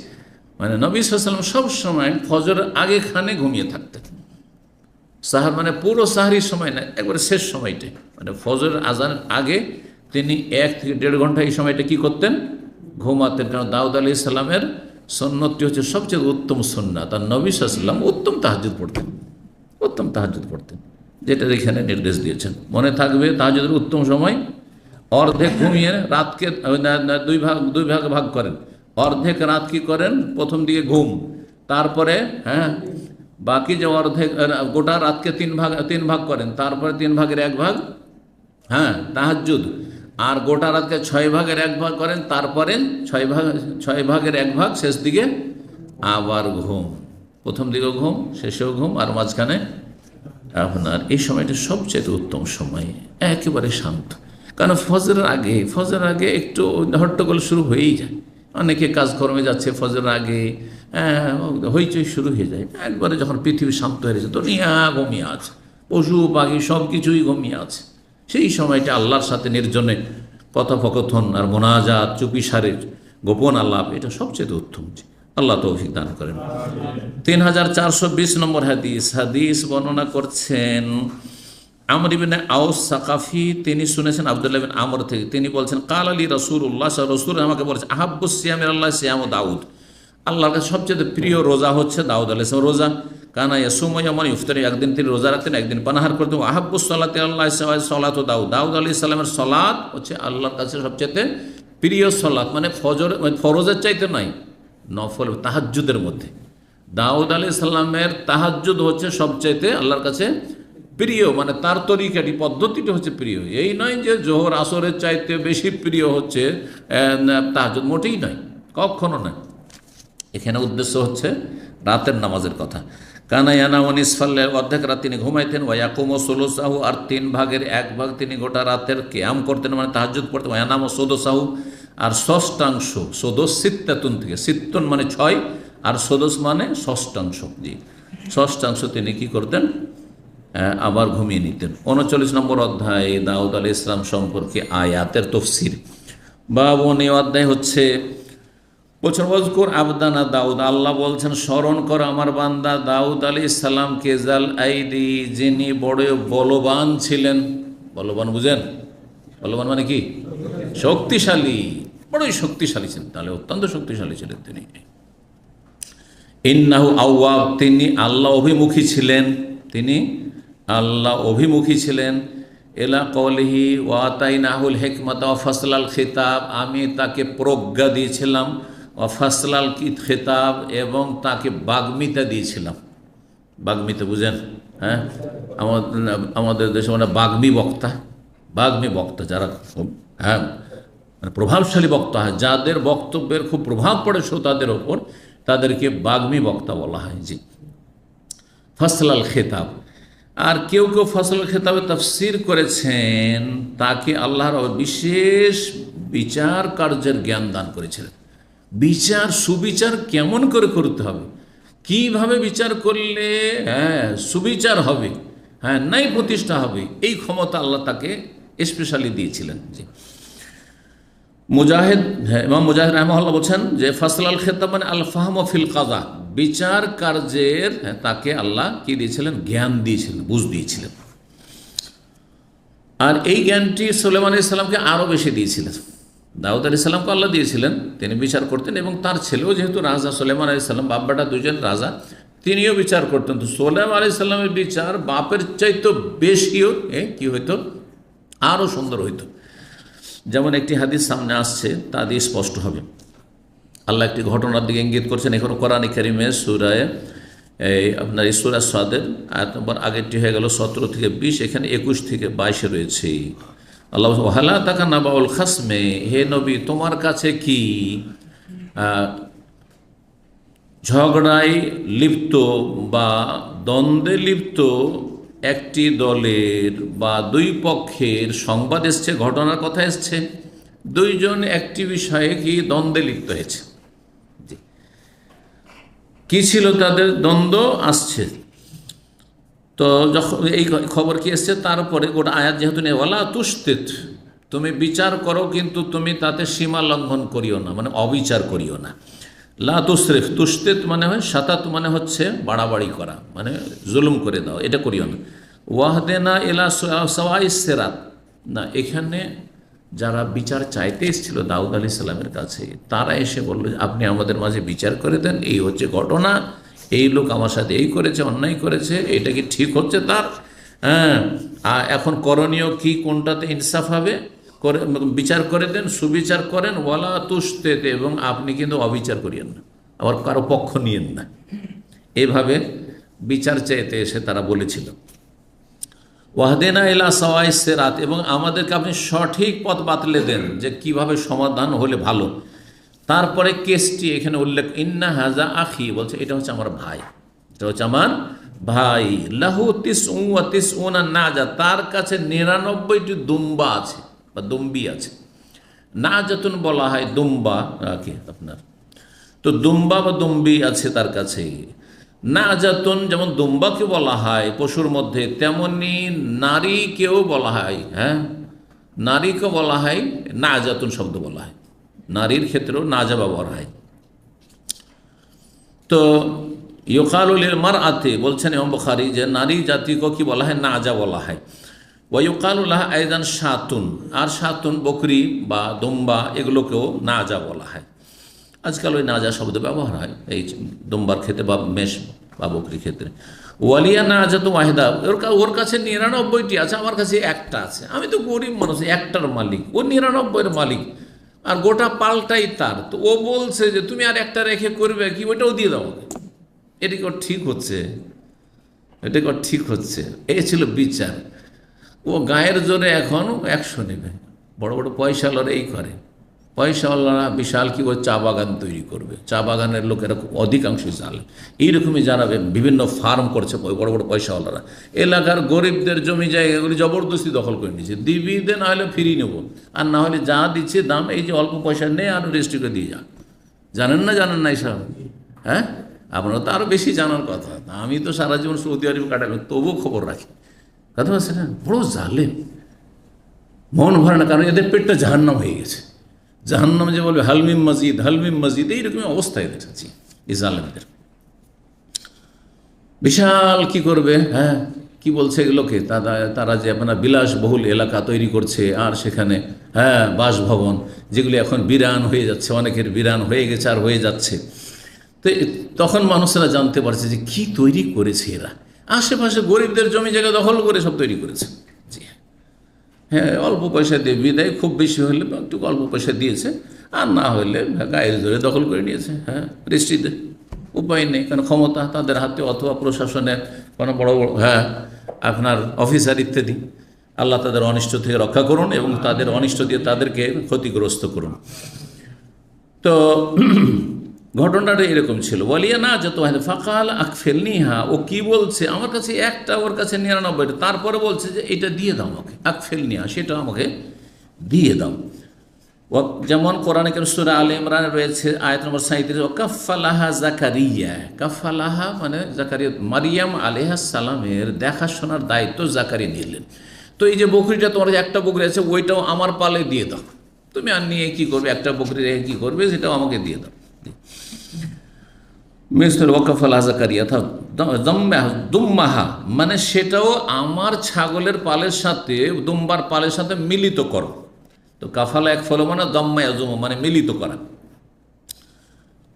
মানে নবী সাল্লাল্লাহু আলাইহি ওয়াসাল্লাম সবসময় ফজরের আগে খানে ঘুমিয়ে থাকতেন। সাহার মানে পুরো সাহারির সময় না, একবারে শেষ সময়টাই, মানে ফজরের আজানের আগে তিনি 1 থেকে 1.5 ঘন্টা এই সময়টা কি করতেন, ঘুমাতেন। কারণ দাউদ আলাইহিস সালামের সুন্নতটি হচ্ছে সবচেয়ে উত্তম সুন্নাত, আর নবী সাল্লাল্লাহু আলাইহি ওয়াসাল্লাম উত্তম তাহাজ্জুদ পড়তেন, যেটা এখানে নির্দেশ দিয়েছেন। মনে থাকবে, তাহাজ্জুদের উত্তম সময় অর্ধেক ঘুমিয়ে রাতকে 2 ভাগ করেন। অর্ধেক রাত কি করেন, প্রথম দিকে ঘুম, তারপরে হ্যাঁ বাকি যে অর্ধেক গোটা রাতকে 3 ভাগ করেন, তারপরে 3 ভাগের 1 ভাগ হ্যাঁ তাহাজ্জুদ, আর গোটা রাতকে 6 ভাগের 1 ভাগ করেন, তারপরে 6 ভাগের 1 ভাগ শেষ দিকে আবার ঘুম। প্রথম দিকেও ঘুম, শেষেও ঘুম, আর মাঝখানে আপনার এই সময়টা সবচেয়ে উত্তম সময়, একেবারে শান্ত। কারণ ফজরের আগে একটু হট্টগোল শুরু হয়েই যায়, অনেকে কাজকর্মে যাচ্ছে, ফজরের আগে হইচই শুরু হয়ে যায়। একবারে যখন পৃথিবী শান্ত হয়ে গেছে, দুনিয়া ঘুমিয়ে আছে, পশু পাখি সব কিছুই ঘুমিয়ে আছে, সেই সময়টা আল্লাহর সাথে নির্জনে কথোপকথন আর মোনাজাত, চুপিসারের গোপন আলাপ, এটা সবচেয়ে উত্তম। আল্লাহ তৌফিক দান করেন। 3420 নম্বর হাদিস বর্ণনা করছেন আমর ইবনে আউস সাকাফি, তিনি শুনেছেন আব্দুল্লাহ বিন আমর থেকে, তিনি বলছেন, কাল আলী রাসূলুল্লাহ, রাসূল আমাকে বলেছেন, আহাব্বুস সিয়ামির আল্লাহ সিয়ামু দাউদ, আল্লাহর কাছে সবচেয়ে প্রিয় রোজা হচ্ছে দাউদ আলাইহিস সালামের রোজা। কানা ইয়াসুমু ইয়াওমান ইফতারি, একদিন তিনি রোজা রাখতেন, একদিন পানাহার করতেন। আহাব্বুস সালাতি আল্লাহ সালাতু দাউদ, দাউদ আলাইহিস সালামের সালাত হচ্ছে আল্লাহর কাছে সবচেয়ে প্রিয় সালাত, মানে ফরজের চাইতে নাই, নফল তাহাজ্জুদের মধ্যে দাউদ আলাইহিস সালামের তাহাজ্জুদ হচ্ছে সবচাইতে আল্লাহর কাছে প্রিয়, মানে তার তরিকাটি, পদ্ধতিটি হচ্ছে প্রিয়। এই নয় যে জোহর আসরের চাইতে বেশি প্রিয় হচ্ছে তাহাজ্জুদ, মোটেই নয়, কখনো নয়। এখানে উদ্দেশ্য হচ্ছে রাতের নামাজের কথা। কানা ইয়ানামু নিসফাল, অর্ধেক রাত তিনি ঘুমাইতেন, ওয়াকুমু সুলুসাহু, আর 3 ভাগের 1 ভাগ তিনি গোটা রাতের কিয়াম করতেন, মানে তাহাজ্জুদ পড়তেন। ওয়ানামু সুদুসাহু, আর ষষ্ঠাংশ, সুদুস সিত্তাতুন থেকে, সিত্তুন মানে 6, আর সুদুস মানে ষষ্ঠাংশ, জি ষষ্ঠাংশ তিনি কি করতেন, আবার ঘুমিয়ে নিতেন। 39 নম্বর অধ্যায় দাউদ আলাইহিস সালাম সম্পর্কে আয়াতের তাফসীর। বাবুন, এই অধ্যায় হচ্ছে বলছেন, ওয়াজকুর আবদানা দাউদ, আল্লাহ বলছেন স্মরণ কর আমার বান্দা দাউদ আলাইহিস সালামকে, জাল আইদি, যিনি বড় বলবান ছিলেন। বলবান বুঝেন, বলবান মানে কি, শক্তিশালী, বড়ই শক্তিশালী ছিলেন, তাহলে অত্যন্ত শক্তিশালী ছিলেন তিনি। ইন্নাহু আওয়াব, তিনি আল্লাহ অভিমুখী ছিলেন, তিনি আল্লাহ অভিমুখী ছিলেন। এলা কওলিহি ওয়া আতাইনাহুল হিকমাতা ওয়া ফাসলাল খিতাব, আমি তাকে প্রজ্ঞা দিয়েছিলাম, ওয়া ফাসলাল খিতাব, এবং তাকে বাগ্মিতা দিয়েছিলাম। বাগ্মিতা বুঝেন, হ্যাঁ, আমাদের দেশে মানে বাগ্মী বক্তা, বাগ্মী বক্তা যারা খুব, হ্যাঁ, মানে প্রভাবশালী বক্তা হয়, যাদের বক্তব্যের খুব প্রভাব পড়ে শ্রোতাদের ওপর, তাদেরকে বাগ্মী বক্তা বলা হয়। জি। ফসলাল খেতাব, আর কেউ কেউ ফসল খেতাবে তাফসির করেছেন, তাকে আল্লাহর বিশেষ বিচার কার্যের জ্ঞান দান করেছিলেন। বিচার, সুবিচার কেমন করে করতে হবে, কিভাবে বিচার করলে সুবিচার হবে, ন্যায় প্রতিষ্ঠা হবে, এই ক্ষমতা আল্লাহ তাকে স্পেশালি দিয়েছিলেন। জি। মুজাহিদ, ইমাম মুজাহিদ রাহিমাহুল্লাহ বলছেন যে ফসলাল খেতাব মানে আল ফাহম ফিল কাযা, বিচার কার্যের তাকে আল্লাহ কি দিয়েছিলেন? জ্ঞান দিয়েছিলেন, বুঝ দিয়েছিলেন। আর এই জ্ঞানটি সুলাইমান আলাইহিস সালামকে আরও বেশি দিয়েছিলেন। দাউদ আলাইহিস সালামকে আল্লাহ দিয়েছিলেন, তিনি বিচার করতেন, এবং তার ছেলেও যেহেতু রাজা, সুলাইমান আলাইহিস সালাম বাপ বেটা দুজন রাজা, তিনিও বিচার করতেন। তো সুলাইমান আলাইহিস সালামের বিচার বাপের চাইতে বেশিও কি হইতো? আরও সুন্দর হইতো। যেমন একটি হাদিস সামনে আসছে, তা দিয়ে স্পষ্ট হবে। আল্লাহ একটি ঘটনার দিকে ইঙ্গিত করছেন এখনো কোরআন কারীমে সূরায়ে আপনার এই সূরা সাদের আয়াত নম্বর আগেরটি হয়ে গেল 17 থেকে 20, এখানে 21 থেকে 22 রয়েছে। আল্লাহ ওয়ালা তাকা নাবাউল খাসমে, হে নবী তোমার কাছে কি ঝগড়ায় লিপ্ত বা দ্বন্দ্বে লিপ্ত একটি দলের বা দুই পক্ষের সংবাদ এসছে, ঘটনার কথা এসছে, দুইজন একটি বিষয়ে কি দ্বন্দ্বে লিপ্ত হয়েছে। কি ছিল তাদের দ্বন্দ্ব? আসছে তো যখন এই খবর কি এসছে, তারপরে গোটা আয়াত যেহেতু নেই, ওয়ালা তুশতিত, তুমি বিচার করো কিন্তু তুমি তাতে সীমা লঙ্ঘন করিও না, মানে অবিচার করিও না। লা তুসরিফ, তুশতিত মানে হয় সাতাত, মানে হচ্ছে বাড়াবাড়ি করা, মানে জুলুম করে দাও, এটা করিও না। ওয়াহদেনা ইলা সাওয়াইস সিরাত, না, এখানে যারা বিচার চাইতে এসেছিল দাউদ আলাইহিস সালামের কাছে, তারা এসে বলল আপনি আমাদের মাঝে বিচার করে দেন, এই হচ্ছে ঘটনা, এই লোক আমার সাথে এই করেছে, অন্যায় করেছে, এটা কি ঠিক হচ্ছে তার, এখন করণীয় কি, কোনটাতে ইনসাফ হবে, করে বিচার করে দেন, সুবিচার করেন। ওয়ালা তুশতিত, এবং আপনি কিন্তু অবিচার করিয়েন না, আবার কারো পক্ষ নিয়েন না। এইভাবে বিচার চাইতে এসে তারা বলেছিল। ওয়াহদেনা ইলা সাওয়াইস সিরাত, এবং আমাদেরকে আপনি সঠিক পথ বাতলে দেন যে কিভাবে সমাধান হলে ভালো। তারপরে কেসটি এখানে উল্লেখ, ইন্না হাজা আখি, বলছে এটা হচ্ছে আমার ভাই, এটা হচ্ছে আমার ভাই। লাহু তিসউ ওয়া তিসউনা নাজা, তার কাছে 99টি দুম্বা আছে বা দুম্বি আছে। নাজাতুন বলা হয় দুম্বা কি আপনার, তো দুম্বা বা দুম্বি আছে তার কাছে। নাজাতুন যেমন দুম্বাকে বলা হয় পশুর মধ্যে, তেমনি নারীকেও বলা হয়, নারীকে বলা হয় নাজাতুন শব্দ বলা হয়, নারীর ক্ষেত্রেও নাজা ব্যবহার হয়। তো ইউকালুল মারআতি, বলছেন ইমাম বুখারী যে নারী জাতিকে কি বলা হয়? নাজা বলা হয়। ওয়া ইউকালুলাহা আইদান শাতুন, আর শাতুন বকরি বা দুম্বা এগুলোকেও নাজা বলা হয়। আজকাল ওই নাজা শব্দ ব্যবহার হয় এই দুম্বার ক্ষেত্রে বা মেষ বা বকরির ক্ষেত্রে। ওয়ালিয়া নাজা তো ওয়াহিদা, ওর কাছে 99টি আছে, আমার কাছে একটা আছে, আমি তো গরিব মানুষ, একটার মালিক, ও 99-এর মালিক, আর গোটা পাল্টাই তার। তো ও বলছে যে তুমি আর একটা রেখে করবে কি, ওইটাও দিয়ে দাও আমাকে। এটা কি ঠিক হচ্ছে? এটা কি ঠিক হচ্ছে? এই ছিল বিচার। ও গায়ের জোরে এখন 100 নেবে। বড় বড় পয়সাওয়ালারা এই করে, পয়সাওয়ালারা বিশাল কি করে চা বাগান তৈরি করবে, চা বাগানের লোকেরা অধিকাংশ জানে। এইরকমই যারা বিভিন্ন ফার্ম করছে বড় বড় পয়সাওয়ালারা, এলাকার গরিবদের জমি জায়গাগুলি জবরদস্তি দখল করে নিয়েছে, দিবি দে, না হলে ফিরিয়ে নেব, আর না হলে যা দিচ্ছে দাম, এই যে অল্প পয়সা নেই আর রেজিস্ট্রি করে দিয়ে যা। জানেন না এইসব? আপনারা তো আরও বেশি জানার কথা। আমি তো সারা জীবন সৌদি আরব কাটালাম, তবুও খবর রাখি। কথা বলছে না, বড় জালেম, মন ভরে না, কারণ এদের পেটটা জাহান্নাম হয়ে গেছে। জাহান্নাম যে বলবে হালমিম মসজিদ, এইরকমই অবস্থায় দেখেছি এই জালেমদের। বিশাল কি করবে, কি বলছে এগুলোকে, তারা যে আপনার বিলাসবহুল এলাকা তৈরি করছে, আর সেখানে বাসভবন যেগুলি এখন বিরান হয়ে যাচ্ছে, অনেকের বিরান হয়ে গেছে আর হয়ে যাচ্ছে। তো তখন মানুষেরা জানতে পারছে যে কি তৈরি করেছে এরা, আশেপাশে গরিবদের জমি জায়গা দখল করে সব তৈরি করেছে। জি অল্প পয়সা দিয়ে বিদায়, খুব বেশি হলে একটু অল্প পয়সা দিয়েছে, আর না হলে গায়ের জোরে দখল করে নিয়েছে। রেস্ট্রিতে উপায় নেই, কারণ ক্ষমতা তাদের হাতে, অথবা প্রশাসনের কোনো বড় বড় আপনার অফিসার ইত্যাদি। আল্লাহ তাদের অনিষ্ট থেকে রক্ষা করুন এবং তাদের অনিষ্ট দিয়ে তাদেরকে ক্ষতিগ্রস্ত করুন। তো ঘটনাটা এরকম ছিল, বলিয়া না যত ফাকাল আকফেলনি, হা ও কি বলছে, আমার কাছে একটা, ওর কাছে 99টা, তারপরে বলছে যে এটা দিয়ে দাও আমাকে, আকফেলনি হা, সেটা আমাকে দিয়ে দাও। ও যেমন কোরআনে কারীম সূরা আলে ইমরান রয়েছে আয়াত নম্বর 37, ও কাফালাহা জাকারিয়া, কাফালাহা মানে জাকারিয়া, মারিয়াম আলাইহিস সালামের দেখাশোনার দায়িত্ব জাকারিয়া নিলেন। তো এই যে বকরিটা, তোমার যে একটা বকরি আছে ওইটাও আমার পালে দিয়ে দাও, তুমি আর নিয়ে কী করবে, একটা বকরি রেখে কী করবে, সেটাও আমাকে দিয়ে দাও। মিসল ওয়াকাফালা জাকারিয়া থা দুম্মাহা, মানে সেটাও আমার ছাগলের পালের সাথে, দুম্বার পালের সাথে মিলিত করো। তো কাফালা এক ফলো মানে দম্মা ইয়াজুম মানে মিলিত করা।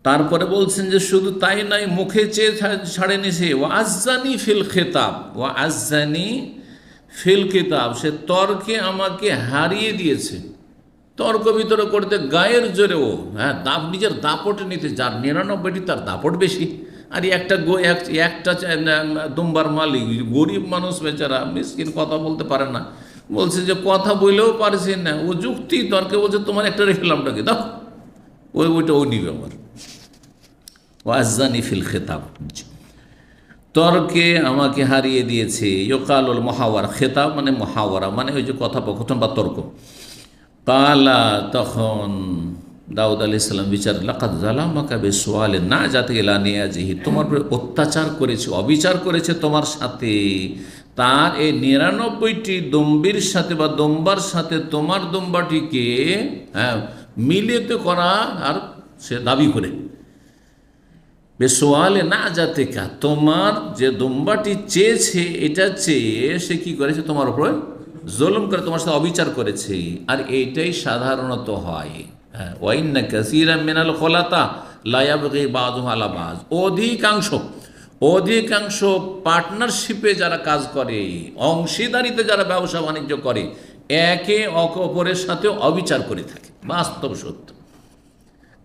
তারপরে বলছেন যে শুধু তাই নয়, মুখে চেয়ে ছাড়েনি সে, ওয়া আজ্জানি ফিল খেতাব, ওয়া আজ্জানি ফিল কিতাব, সে তর্কে আমাকে হারিয়ে দিয়েছে। তর্ক বিতর্ক করতে গায়ের জোরেও, হ্যাঁ, নিজের দাপটে নিতে, যার 99টি তার দাপট বেশি। আর একটা দুম্বার মালিক, গরিব মানুষ বেচারা, মিসকিন, কথা বলতে পারে না, বলছে যে কথা বললেও পারছি না, ও যুক্তি তর্কে বলছে তোমার একটা রেখলামটাকে দাও, ওইটা ও নিবে আমার। ওয়াজ্জানি ফিল খেতাব, তর্কে আমাকে হারিয়ে দিয়েছে। ইয়কালুল মুহাওয়ারা, খেতাব মানে মুহাওয়ারা মানে ওই যে কথোপকথন বা তর্ক। কালা, তখন দাউদ আলাইহিস সালাম বিচার, লাকাদ যালামাকা বিসওয়ালি না জাতি ইলা নিয়াজিহি, তোমার উপরে অত্যাচার করেছে, অবিচার করেছে তোমার সাথে, তার এই 99টি দম্বির সাথে বা দম্বার সাথে তোমার দম্বাটিকে, হ্যাঁ, মিলিত করা, আর সে দাবি করে বেসোয়ালে না যাতে কা, তোমার যে দুম্বাটি চেয়েছে এটা চেয়ে সে কি করেছে, তোমার উপরে জুলুম করে, তোমার সাথে অবিচার করেছে। আর এইটাই সাধারণত হয়। হ্যাঁ, ওয়াইন্না কাসীরাম মিনাল খুলাতা লা ইয়াবগি বাযুহুম আলা বায, অধিকাংশ পার্টনারশিপে যারা কাজ করে, অংশীদারিতে যারা ব্যবসা বাণিজ্য করে, একে অপরের সাথে অবিচার করে থাকে, বাস্তব সত্য।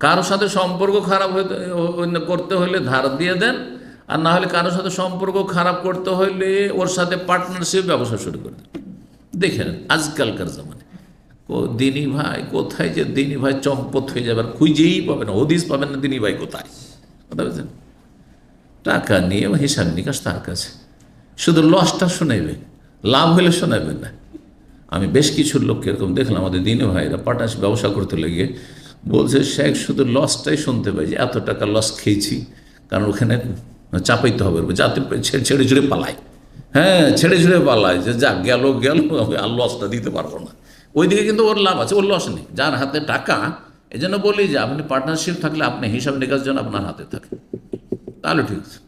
কারোর সাথে সম্পর্ক খারাপ করতে হলে ধার দিয়ে দেন, আর না হলে কারোর সাথে সম্পর্ক খারাপ করতে হলে ওর সাথে পার্টনারশিপ ব্যবসা শুরু করে দেন। দেখেন আজকালকার জামানে দিনী ভাই কোথায়, যে দিনী ভাই চম্পত হয়ে যাবে, আর খুঁজেই পাবেন, হদিস পাবেন না দিনী ভাই কোথায়। কথা বলছেন, টাকা নিয়ে হিসাব নিকাশ তার কাছে, শুধু লসটা শোনাইবে, লাভ হলে শোনাবেন না। আমি বেশ কিছু লোককে এরকম দেখলাম, আমাদের দিনী ভাইরা পার্টনারশিপ ব্যবসা করতে লেগে বলছে শেখ শুধু লসটাই শুনতে পাই, যে এত টাকা লস খেয়েছি, কারণ ওখানে চাপাইতে হবে, যাতে ছেড়ে ঝুড়ে পালায়। হ্যাঁ, ছেড়ে ঝুড়ে পালায়, যে যা গেল আর লসটা দিতে পারবো না। ওইদিকে কিন্তু ওর লাভ আছে, ওর লস নেই, যার হাতে টাকা। এই জন্য বলি যে আপনি পার্টনারশিপ থাকলে আপনি হিসাব নিকাশ যেন আপনার হাতে থাকে, তাহলে ঠিক আছে।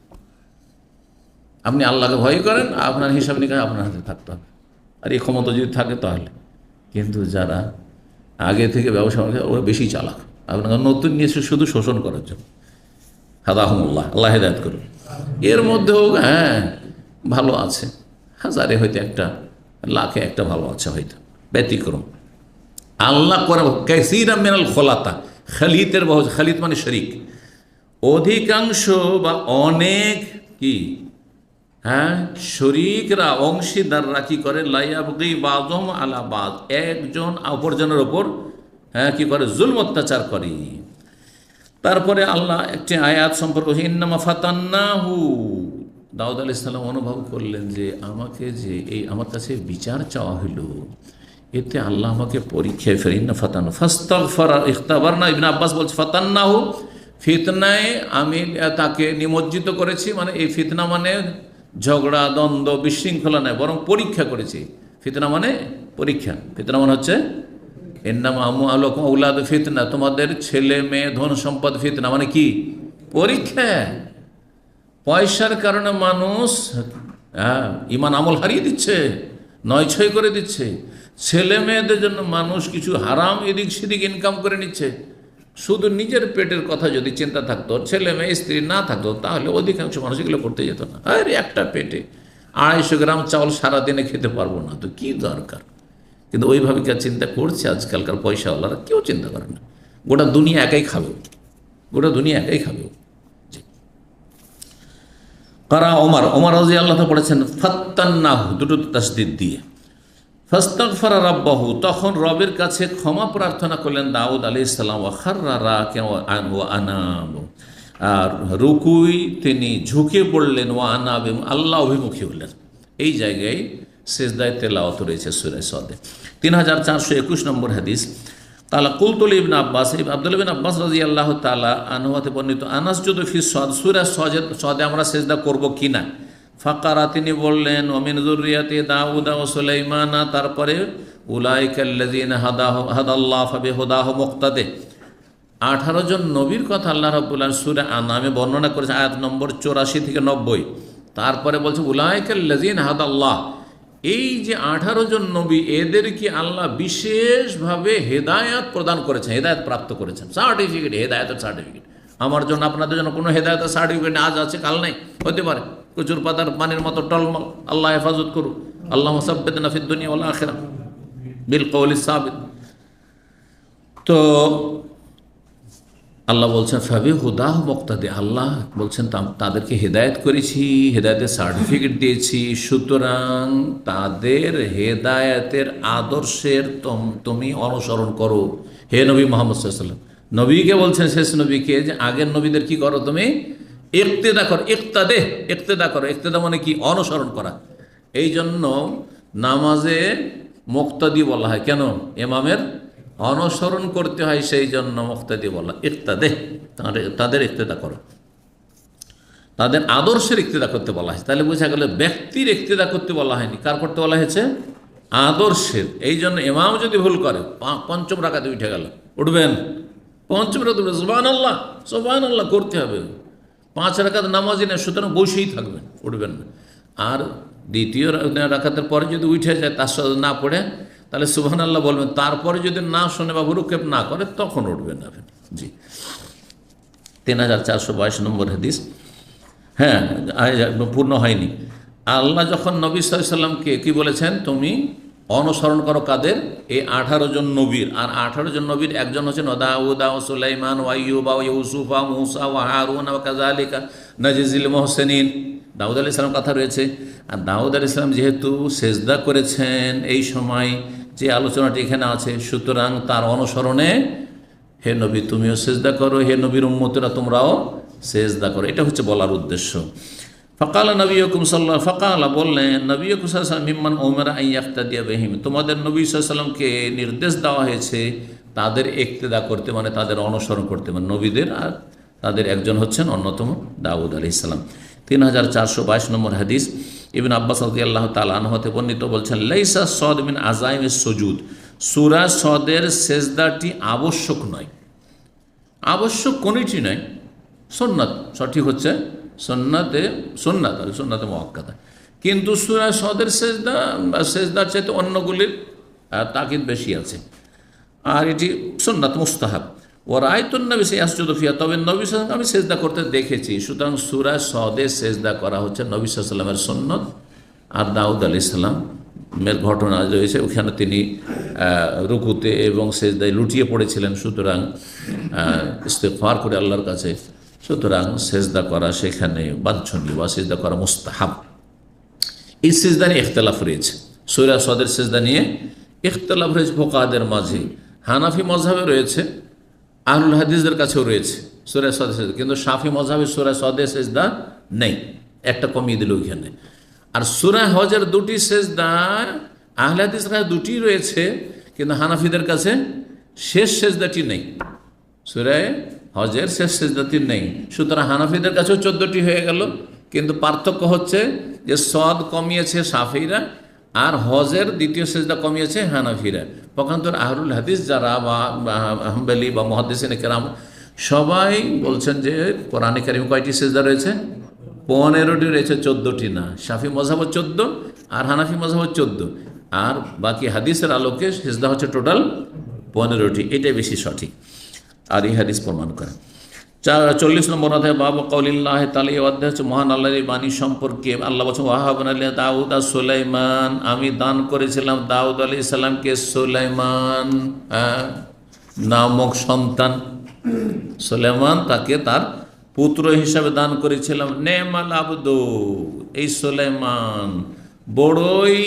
আপনি আল্লাহকে ভয় করেন, আপনার হিসাব নিকাশ আপনার হাতে থাকতে হবে, আর এই ক্ষমতা যদি থাকে তাহলে। কিন্তু যারা আগে থেকে ব্যবসা ওরা বেশি চালাক, আপনাকে নতুন নিয়ে এসে শুধু শোষণ করার জন্য। হাদাহুমুল্লাহ, আল্লাহ হেদায়েত করুন। এর মধ্যেও হ্যাঁ ভালো আছে, হাজারে হয়তো একটা, লাখে একটা ভালো আছে হয়তো, ব্যতিক্রম। আল্লাহ করে কাসীরাম মিনাল খুলাতা, খালিতের বহু, খালিত মানে শরিক, অধিকাংশ বা অনেক কি, হ্যাঁ, শরিকরা, অংশীদাররা কি করে, লা ইয়াবগি বাযুহুম আলা বায, একজন অপরজনের ওপর, হ্যাঁ, কি করে, জুলম অত্যাচার করে। তারপরে আল্লাহ একটি আয়াত সম্পর্কে, ইন্নামা ফাতান্নাহু, দাউদ আলাইহিস সালাম অনুভব করলেন যে আমাকে যে এই আমার কাছে বিচার চাওয়া হলো, এতে আল্লাহ আমাকে পরীক্ষায় ফেলে। ইন্না ফাতান্নাহু ফাস্তাগফারা ইখতাবারনা, ইবনে আব্বাস বলছে ফাতান্নাহু, ফিতনায় আমি তাকে নিমজ্জিত করেছি, মানে এই ফিতনা মানে ঝগড়া, দ্বন্দ্ব, বিশৃঙ্খলা নয়, বরং পরীক্ষা করেছি। ফিতনা মানে পরীক্ষা, ফিতনা মানে হচ্ছে ইন্নামা আমওয়ালুকুম আওলাদু ফিতনা, তোমাদের ছেলে মেয়ে ধন সম্পদ ফিতনা, মানে কি, পরীক্ষা। পয়সার কারণে মানুষ, হ্যাঁ, ইমান আমল হারিয়ে দিচ্ছে, নয় ছয় করে দিচ্ছে। ছেলে মেয়েদের জন্য মানুষ কিছু হারাম এদিক সেদিক ইনকাম করে নিচ্ছে। শুধু নিজের পেটের কথা যদি চিন্তা থাকতো, ছেলে মেয়ে স্ত্রী না থাকতো, তাহলে অধিকাংশ মানুষ এগুলো করতে যেত না। আরে একটা পেটে 250 গ্রাম চাউল সারাদিনে খেতে পারবো না, তো কি দরকার। কিন্তু ওইভাবে কে চিন্তা করছে আজকালকার পয়সাওয়ালারা? কেউ চিন্তা করে না। গোটা দুনিয়া একাই খাবে, গোটা দুনিয়া একাই খাবে। কারা ওমর রাদিয়াল্লাহু আল্লাহ পড়েছেন ফাত্তান্নাহু, দুটো তাসদীদ দিয়ে, ফাস্তাগফারা রাব্বাহু, তখন রবের কাছে ক্ষমা প্রার্থনা করলেন দাউদ আলাইহিস সালাম। ওয়া খাররা রাকিআন ওয়া আনাব, আর রুকুই তিনি ঝুঁকে পড়লেন, ওয়া আনাব, এবং আল্লাহ অভিমুখী হলেন। এই জায়গায় সিজদায়ে তেলাওয়াত রয়েছে সূরা সদে। 3421 নম্বর হাদিস। তালা কুলতুল ইবনে আব্বাস, আব্দুল্লাহ বিন আব্বাস রাদিয়াল্লাহু তাআলা আনহু হতে বর্ণিত, আনাসজুদু ফি সদ, সূরা সদে আমরা সিজদা করব কিনা। ফাকারা, তিনি বললেন, ওমিন যুররিয়াতি দাউদ ওয়া সুলাইমানা, তারপরে উলাইকাল্লাযিনা হাদাল্লাহু ফাবিহুদাহু মুক্তাদে। 18 জন নবীর কথা আল্লাহ রাব্বুল আলামিন সূরা আনামে বর্ণনা করেছে, আয়াত নম্বর 84 থেকে 90। তারপরে বলছে উলাইকাল্লাযিনা হাদাল্লাহ, এই যে 18 জন নবী, এদেরকে আল্লাহ বিশেষভাবে হেদায়েত প্রদান করেছেন, হেদায়েত প্রাপ্ত করেছেন, সার্টিফিকেট, হেদায়েতের সার্টিফিকেট। আমার জন্য আপনাদের জন্য কোনো হেদায়েতের সার্টিফিকেট আজ আছে কাল নাই, হতে পারে প্রচুর পাতার পানির মতো টলমল। আল্লাহ হেফাজত করুক। আল্লাহ সাব্বিতনা ফিদ দুনিয়া ওয়াল আখিরাহ বিল কওলি সাবিত। তো আল্লাহ বলছেন ফাবি হুদাহ মুক্তাদি, আল্লাহ বলছেন তাদেরকে হেদায়েত করেছি, হেদায়েতের সার্টিফিকেট দিয়েছি, সুতরাং তাদের হেদায়েতের আদর্শের তুমি অনুসরণ করো। হে নবী মুহাম্মদ সাল্লাল্লাহু আলাইহি ওয়াসাল্লাম, নবীকে বলছেন, শেষ নবীকে, যে আগের নবীদের কি করো তুমি? ইক্তেদা করো, ইক্তেদা করো। ইক্তেদা মানে কি? অনুসরণ করা। এই জন্য নামাজে মুক্তাদি বলা হয়। কেন? ইমামের অনুসরণ করতে হয়, সেই জন্য মুক্তাদি বলা। ইক্তাদে, তাদের ইক্তেদা করো, তাদের আদর্শের ইক্তেদা করতে বলা হয়। তাহলে বোঝা গেল ব্যক্তির ইক্তেদা করতে বলা হয়নি, কার করতে বলা হয়েছে? আদর্শের। এই জন্য ইমাম যদি ভুল করে, পঞ্চম রাকাতে উঠে গেল, উঠবেন, পঞ্চম রাকাতে উঠবে, সুবহানাল্লাহ সুবহানাল্লাহ করতে হবে। 5 রাকাত নামাজই না, সুতরাং বসেই থাকবেন, উঠবেন না। আর দ্বিতীয় রাকাতের পরে যদি উঠে যায়, তার সাথে না পড়ে, তাহলে সুবহানাল্লাহ বলবেন। তারপরে যদি না শোনে বা ভুরুক্ষেপ না করে, তখন উঠবেন না। জি, 3422 নম্বর হাদিস। হ্যাঁ, পূর্ণ হয়নি। আল্লাহ যখন নবী সাল্লাল্লাহু আলাইহি সাল্লামকে কি বলেছেন? তুমি অনুসরণ করো কাদের? এই 18 জন নবীর। আর 18 জন নবীর একজন হচ্ছেন দাউদ ওয়া সুলাইমান ওয়া আইয়ুব ওয়া ইউসুফ ওয়া মূসা ওয়া হারুন ওয়া কাযালিকা নাজিজিল মুহসিনিন। দাউদ আলাইহিস সালাম কথা রয়েছে। আর দাউদ আলাইহিস সালাম যেহেতু সেজদা করেছেন এই সময়, যে আলোচনাটি এখানে আছে, সুতরাং তার অনুসরণে হে নবী তুমিও সেজদা করো, হে নবীর উম্মতেরা তোমরাও সেজদা করো। এটা হচ্ছে বলার উদ্দেশ্য। ফাকালা নবীকুম সাল্লাল্লাহু, ফাকালা বললেন নবীকুম সাল্লাল্লাহু আলাইহি ওয়াসাল্লাম, মিম্মান উমিরা আন ইয়াক্তাদিয়া বিহিম, তোমাদের নবী সাল্লাল্লাহু আলাইহি ওয়াসাল্লামকে নির্দেশ দেওয়া হয়েছে তাদের ইক্তেদা করতে, মানে তাদের অনুসরণ করতে। মানে নবীদের আর তাদের একজন হচ্ছেন অন্যতম দাউদ আলাইহিস সালাম। 3422 নম্বর হাদিস। ইবনে আব্বাস রাদিয়াল্লাহু তাআলা আনহু হতে বর্ণিত, বলছেন লাইসা সদ মিন আযাইমিস সুজুদ, সূরা সদের সেজদাটি আবশ্যক নয়, আবশ্যক কোনটি নয়, সুন্নাত। সঠিক হচ্ছে সুন্নাতে মুআক্কাদা। কিন্তু সূরা সদের সেজদার চাইতে অন্যগুলির তাকিদ বেশি আছে, আর এটি সুন্নাত মুস্তাহাব। ও রায়তুন নবী ইয়াসজুদু ফিহা, তবে নবী সাল্লাল্লাহু আলাইহি ওয়াসাল্লাম আমি সেজদা করতে দেখেছি। সুতরাং সূরা সদে সেজদা করা হচ্ছে নবী সাল্লাল্লাহু আলাইহি ওয়াসাল্লামের সুন্নত। আর দাউদ আলাইহিস সালামের ঘটনা রয়েছে, ওখানে তিনি রুকুতে এবং সেজদায় লুটিয়ে পড়েছিলেন, সুতরাং ইস্তিগফার করে আল্লাহর কাছে। সুতরাং সেজদা করা সেখানে বাঞ্ছনীয় বা সেজদা করা মুস্তাহাব। এই সেজদা নিয়ে ইখতিলাফ রয়েছে, সূরা সদের সেজদা নিয়ে ইখতিলাফ রয়েছে ফুকাহাদের মাঝে। হানাফি মাযহাবে রয়েছে, আহলুল হাদিসদের কাছেও রয়েছে সূরা সদের সেজদা, কিন্তু শাফি মাযহাবে সূরা সদের সেজদা নেই, একটা কমিয়ে দিল ওইখানে। আর সূরা হজের 2টি সেজদা আহলে হাদিসের কাছে 2টি রয়েছে, কিন্তু হানাফিদের কাছে শেষ সেজদাটি নেই, সূরা হজের শেষ সেজদাটি নেই। সুতরাং হানাফিদের কাছেও 14টি হয়ে গেল, কিন্তু পার্থক্য হচ্ছে যে সদ কমিয়েছে শাফিরা, আর হজের দ্বিতীয় সেজদা কমিয়েছে হানাফিরা। পক্ষান্তর আহলুল হাদিস যারা বা হাম্বলি বা মুহাদ্দিসিন কেরাম সবাই বলছেন যে কোরআনে কারিমে কয়টি সেজদা রয়েছে? 15টি রয়েছে, 14টি না। শাফি মাযহাব 14 আর হানাফি মাযহাব 14, আর বাকি হাদিসের আলোকে সেজদা হচ্ছে টোটাল 15টি। এটাই বেশি সঠিক, আর এই হাদিস প্রমাণ করে। 40 নম্বর অধ্যায় বাবু কওলিল্লাহ তাআলা, এই অধ্যায় হচ্ছে মহান আল্লাহর বাণী সম্পর্কে। আল্লাহ বলছেন ওয়াহাবনা লি দাউদ আর সুলাইমান, আমি দান করেছিলাম দাউদ আলাইহিস সালামকে সুলাইমান নামক সন্তান। সুলাইমান তাকে তার পুত্র হিসাবে দান করেছিলাম। নেমাল আবদু, এই সুলাইমান বড়ই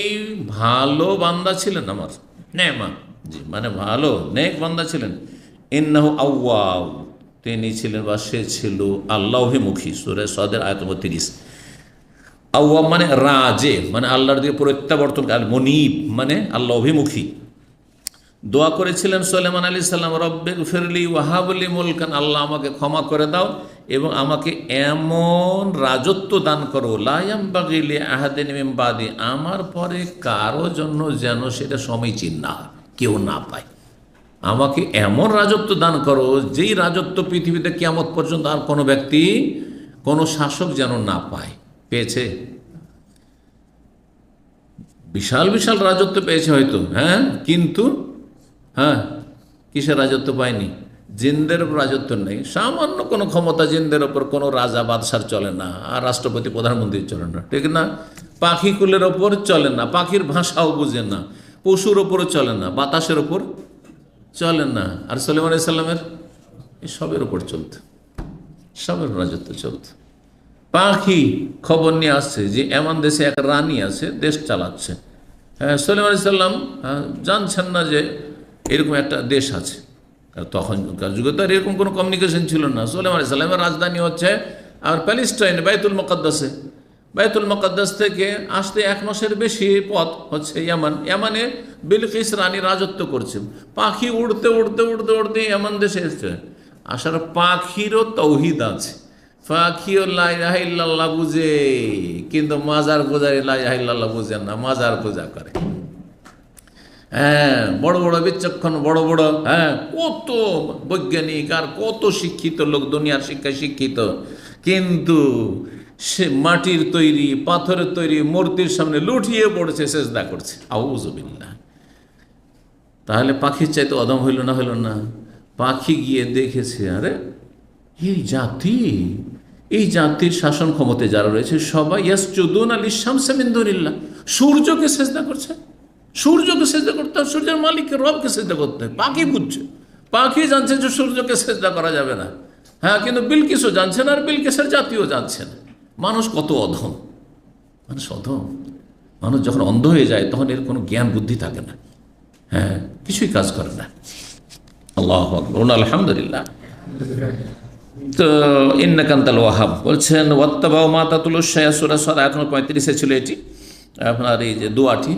ভালো বান্দা ছিলেন আমার, নেমা, জি মানে ভালো নেক বান্দা ছিলেন। ইন্নাহু আউয়াব, তিনি ছিলেন বা সে ছিল আল্লাহমুখী। সূরা সাদের আয়াত নম্বর 30। আউয়াব মানে রাজে, মানে আল্লাহর দিকে প্রত্যাবর্তন, আর মনিব মানে আল্লাহ অভিমুখী। দোয়া করেছিলেন সুলাইমান আলাইহিস সালাম, রব্বিগ ফিরলি ওয়াহাবলি মুলকান, আল্লাহ আমাকে ক্ষমা করে দাও এবং আমাকে এমন রাজত্ব দান করো, লা ইয়ামবাগি লি আহাদিন মিন বাদি, আমার পরে কারো জন্য যেন সেটা সমীচীন না হয়, কেউ না পায়। আমাকে এমন রাজত্ব দান করো যেই রাজত্ব পৃথিবীতে কিয়ামত পর্যন্ত আর কোনো ব্যক্তি, কোনো শাসক যেন না পায়। পেয়েছে? বিশাল বিশাল রাজত্ব পেয়েছে হয়তো, হ্যাঁ, কিন্তু হ্যাঁ কিসের রাজত্ব পায়নি? জিনদের ওপর রাজত্ব নেই, সামান্য কোনো ক্ষমতা জিনদের ওপর কোনো রাজা বাদশার চলে না, আর রাষ্ট্রপতি প্রধানমন্ত্রীর চলে না, ঠিক না? পাখি কুলের ওপর চলে না, পাখির ভাষাও বুঝে না, পশুর ওপরও চলে না, বাতাসের ওপর চলে না। আর সুলাইমান আলাইহিস সালামের সবের ওপর চলত, সবের রাজত্ব চলত। পাখি খবর নিয়ে আসছে যে এমন দেশে এক রানী আছে, দেশ চালাচ্ছে। হ্যাঁ, সুলাইমান আলাইহিস সালাম জানছেন না যে এরকম একটা দেশ আছে, কারণ তখনকার যুগে তো আর এরকম কোনো কমিউনিকেশন ছিল না। সুলাইমান আলাইহিস সালামের রাজধানী হচ্ছে আর প্যালেস্টাইন, বাইতুল মুকাদ্দাসে। বাইতুল মুকাদ্দাস থেকে আসতে 1 মাসের বেশি পথ হচ্ছে ইয়ামান। ইয়ামানে বিলকিস রানী রাজত্ব করছে। পাখি উড়তে উড়তে উড়তে উড়তে ইয়ামান দেশে এসছে। আসার পাখিরও তৌহিদ আছে, পাখিও লা ইলাহা ইল্লাল্লাহ বুঝে, কিন্তু মাজার পূজারি লা ইলাহা ইল্লাল্লাহ বুঝেন না, মাজার পূজা করে। হ্যাঁ, বড় বড় বিচক্ষণ, বড় বড়, হ্যাঁ, কত বৈজ্ঞানিক আর কত শিক্ষিত লোক, দুনিয়ার শিক্ষায় শিক্ষিত, কিন্তু সে মাটির তৈরি, পাথরের তৈরি মূর্তির সামনে লুটিয়ে পড়ছে, সেজদা করছে। আউযুবিল্লাহ। তাহলে পাখির চাইতে অদম হইল না, হইল না? পাখি গিয়ে দেখেছে, আরে এই জাতি, এই জাতির শাসন ক্ষমতায় যারা রয়েছে সবাই ইয়াসজুদুনা লিশ-শামসি মিন দুনিল্লাহ, সূর্যকে সেজদা করছে। সূর্যকে সেজদা করতে হবে, সূর্যের মালিককে, রবকে সেজদা করতে হবে। পাখি বুঝছে, পাখি জানছে যে সূর্যকে সেজদা করা যাবে না, হ্যাঁ, কিন্তু বিলকিসও জানছে না, আর বিলকিসের জাতিও জানছে না। মানুষ কত অধম, মানুষ অধম। মানুষ যখন অন্ধ হয়ে যায় তখন এর কোনো জ্ঞান বুদ্ধি থাকে না, হ্যাঁ, কিছুই কাজ করে না। আল্লাহু আকবার, আলহামদুলিল্লাহ। তো ইন্নাকা আনতাল ওয়াহাব বলছেন, ওয়াত্তাবাউ মা তাতুলুশ শায়াতিন, সূরা সাদ আয়াত নম্বর 35 ছিল এটি, আপনার এই যে দোয়াটি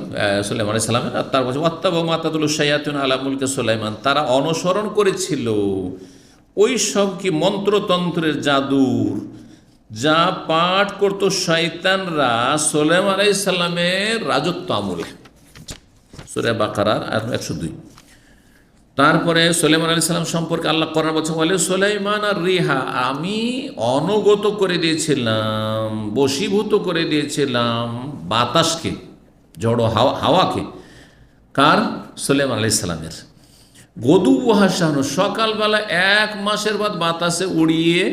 সুলাইমান আলাইহিস সালামের। আর তারপর ওয়াত্তাবাউ মা তাতুলুশ শায়াতিন আলা মুলকি সুলাইমান, তারা অনুসরণ করেছিল ওই সব কি মন্ত্রতন্ত্রের, জাদুর যা পাঠ করত শয়তানরা সুলাইমান আলাইহিস সালামের রাজত্ব আমলে। সূরা বাকারার আয়াত 102। তারপরে সুলাইমান আলাইহিস সালাম সম্পর্কে আল্লাহ কোরআন বলছেন, বলে সুলাইমান আর রিহা, আমি অনুগত করে দিয়েছিলাম, বশীভূত করে দিয়েছিলাম বাতাসকে, ঝড়ো হাওয়াকে। কার? সুলাইমান আলাইহিস সালামের। গদুওয়াহা শাহরু, সকালবেলা 1 মাসের বাদ বাতাসে উড়িয়ে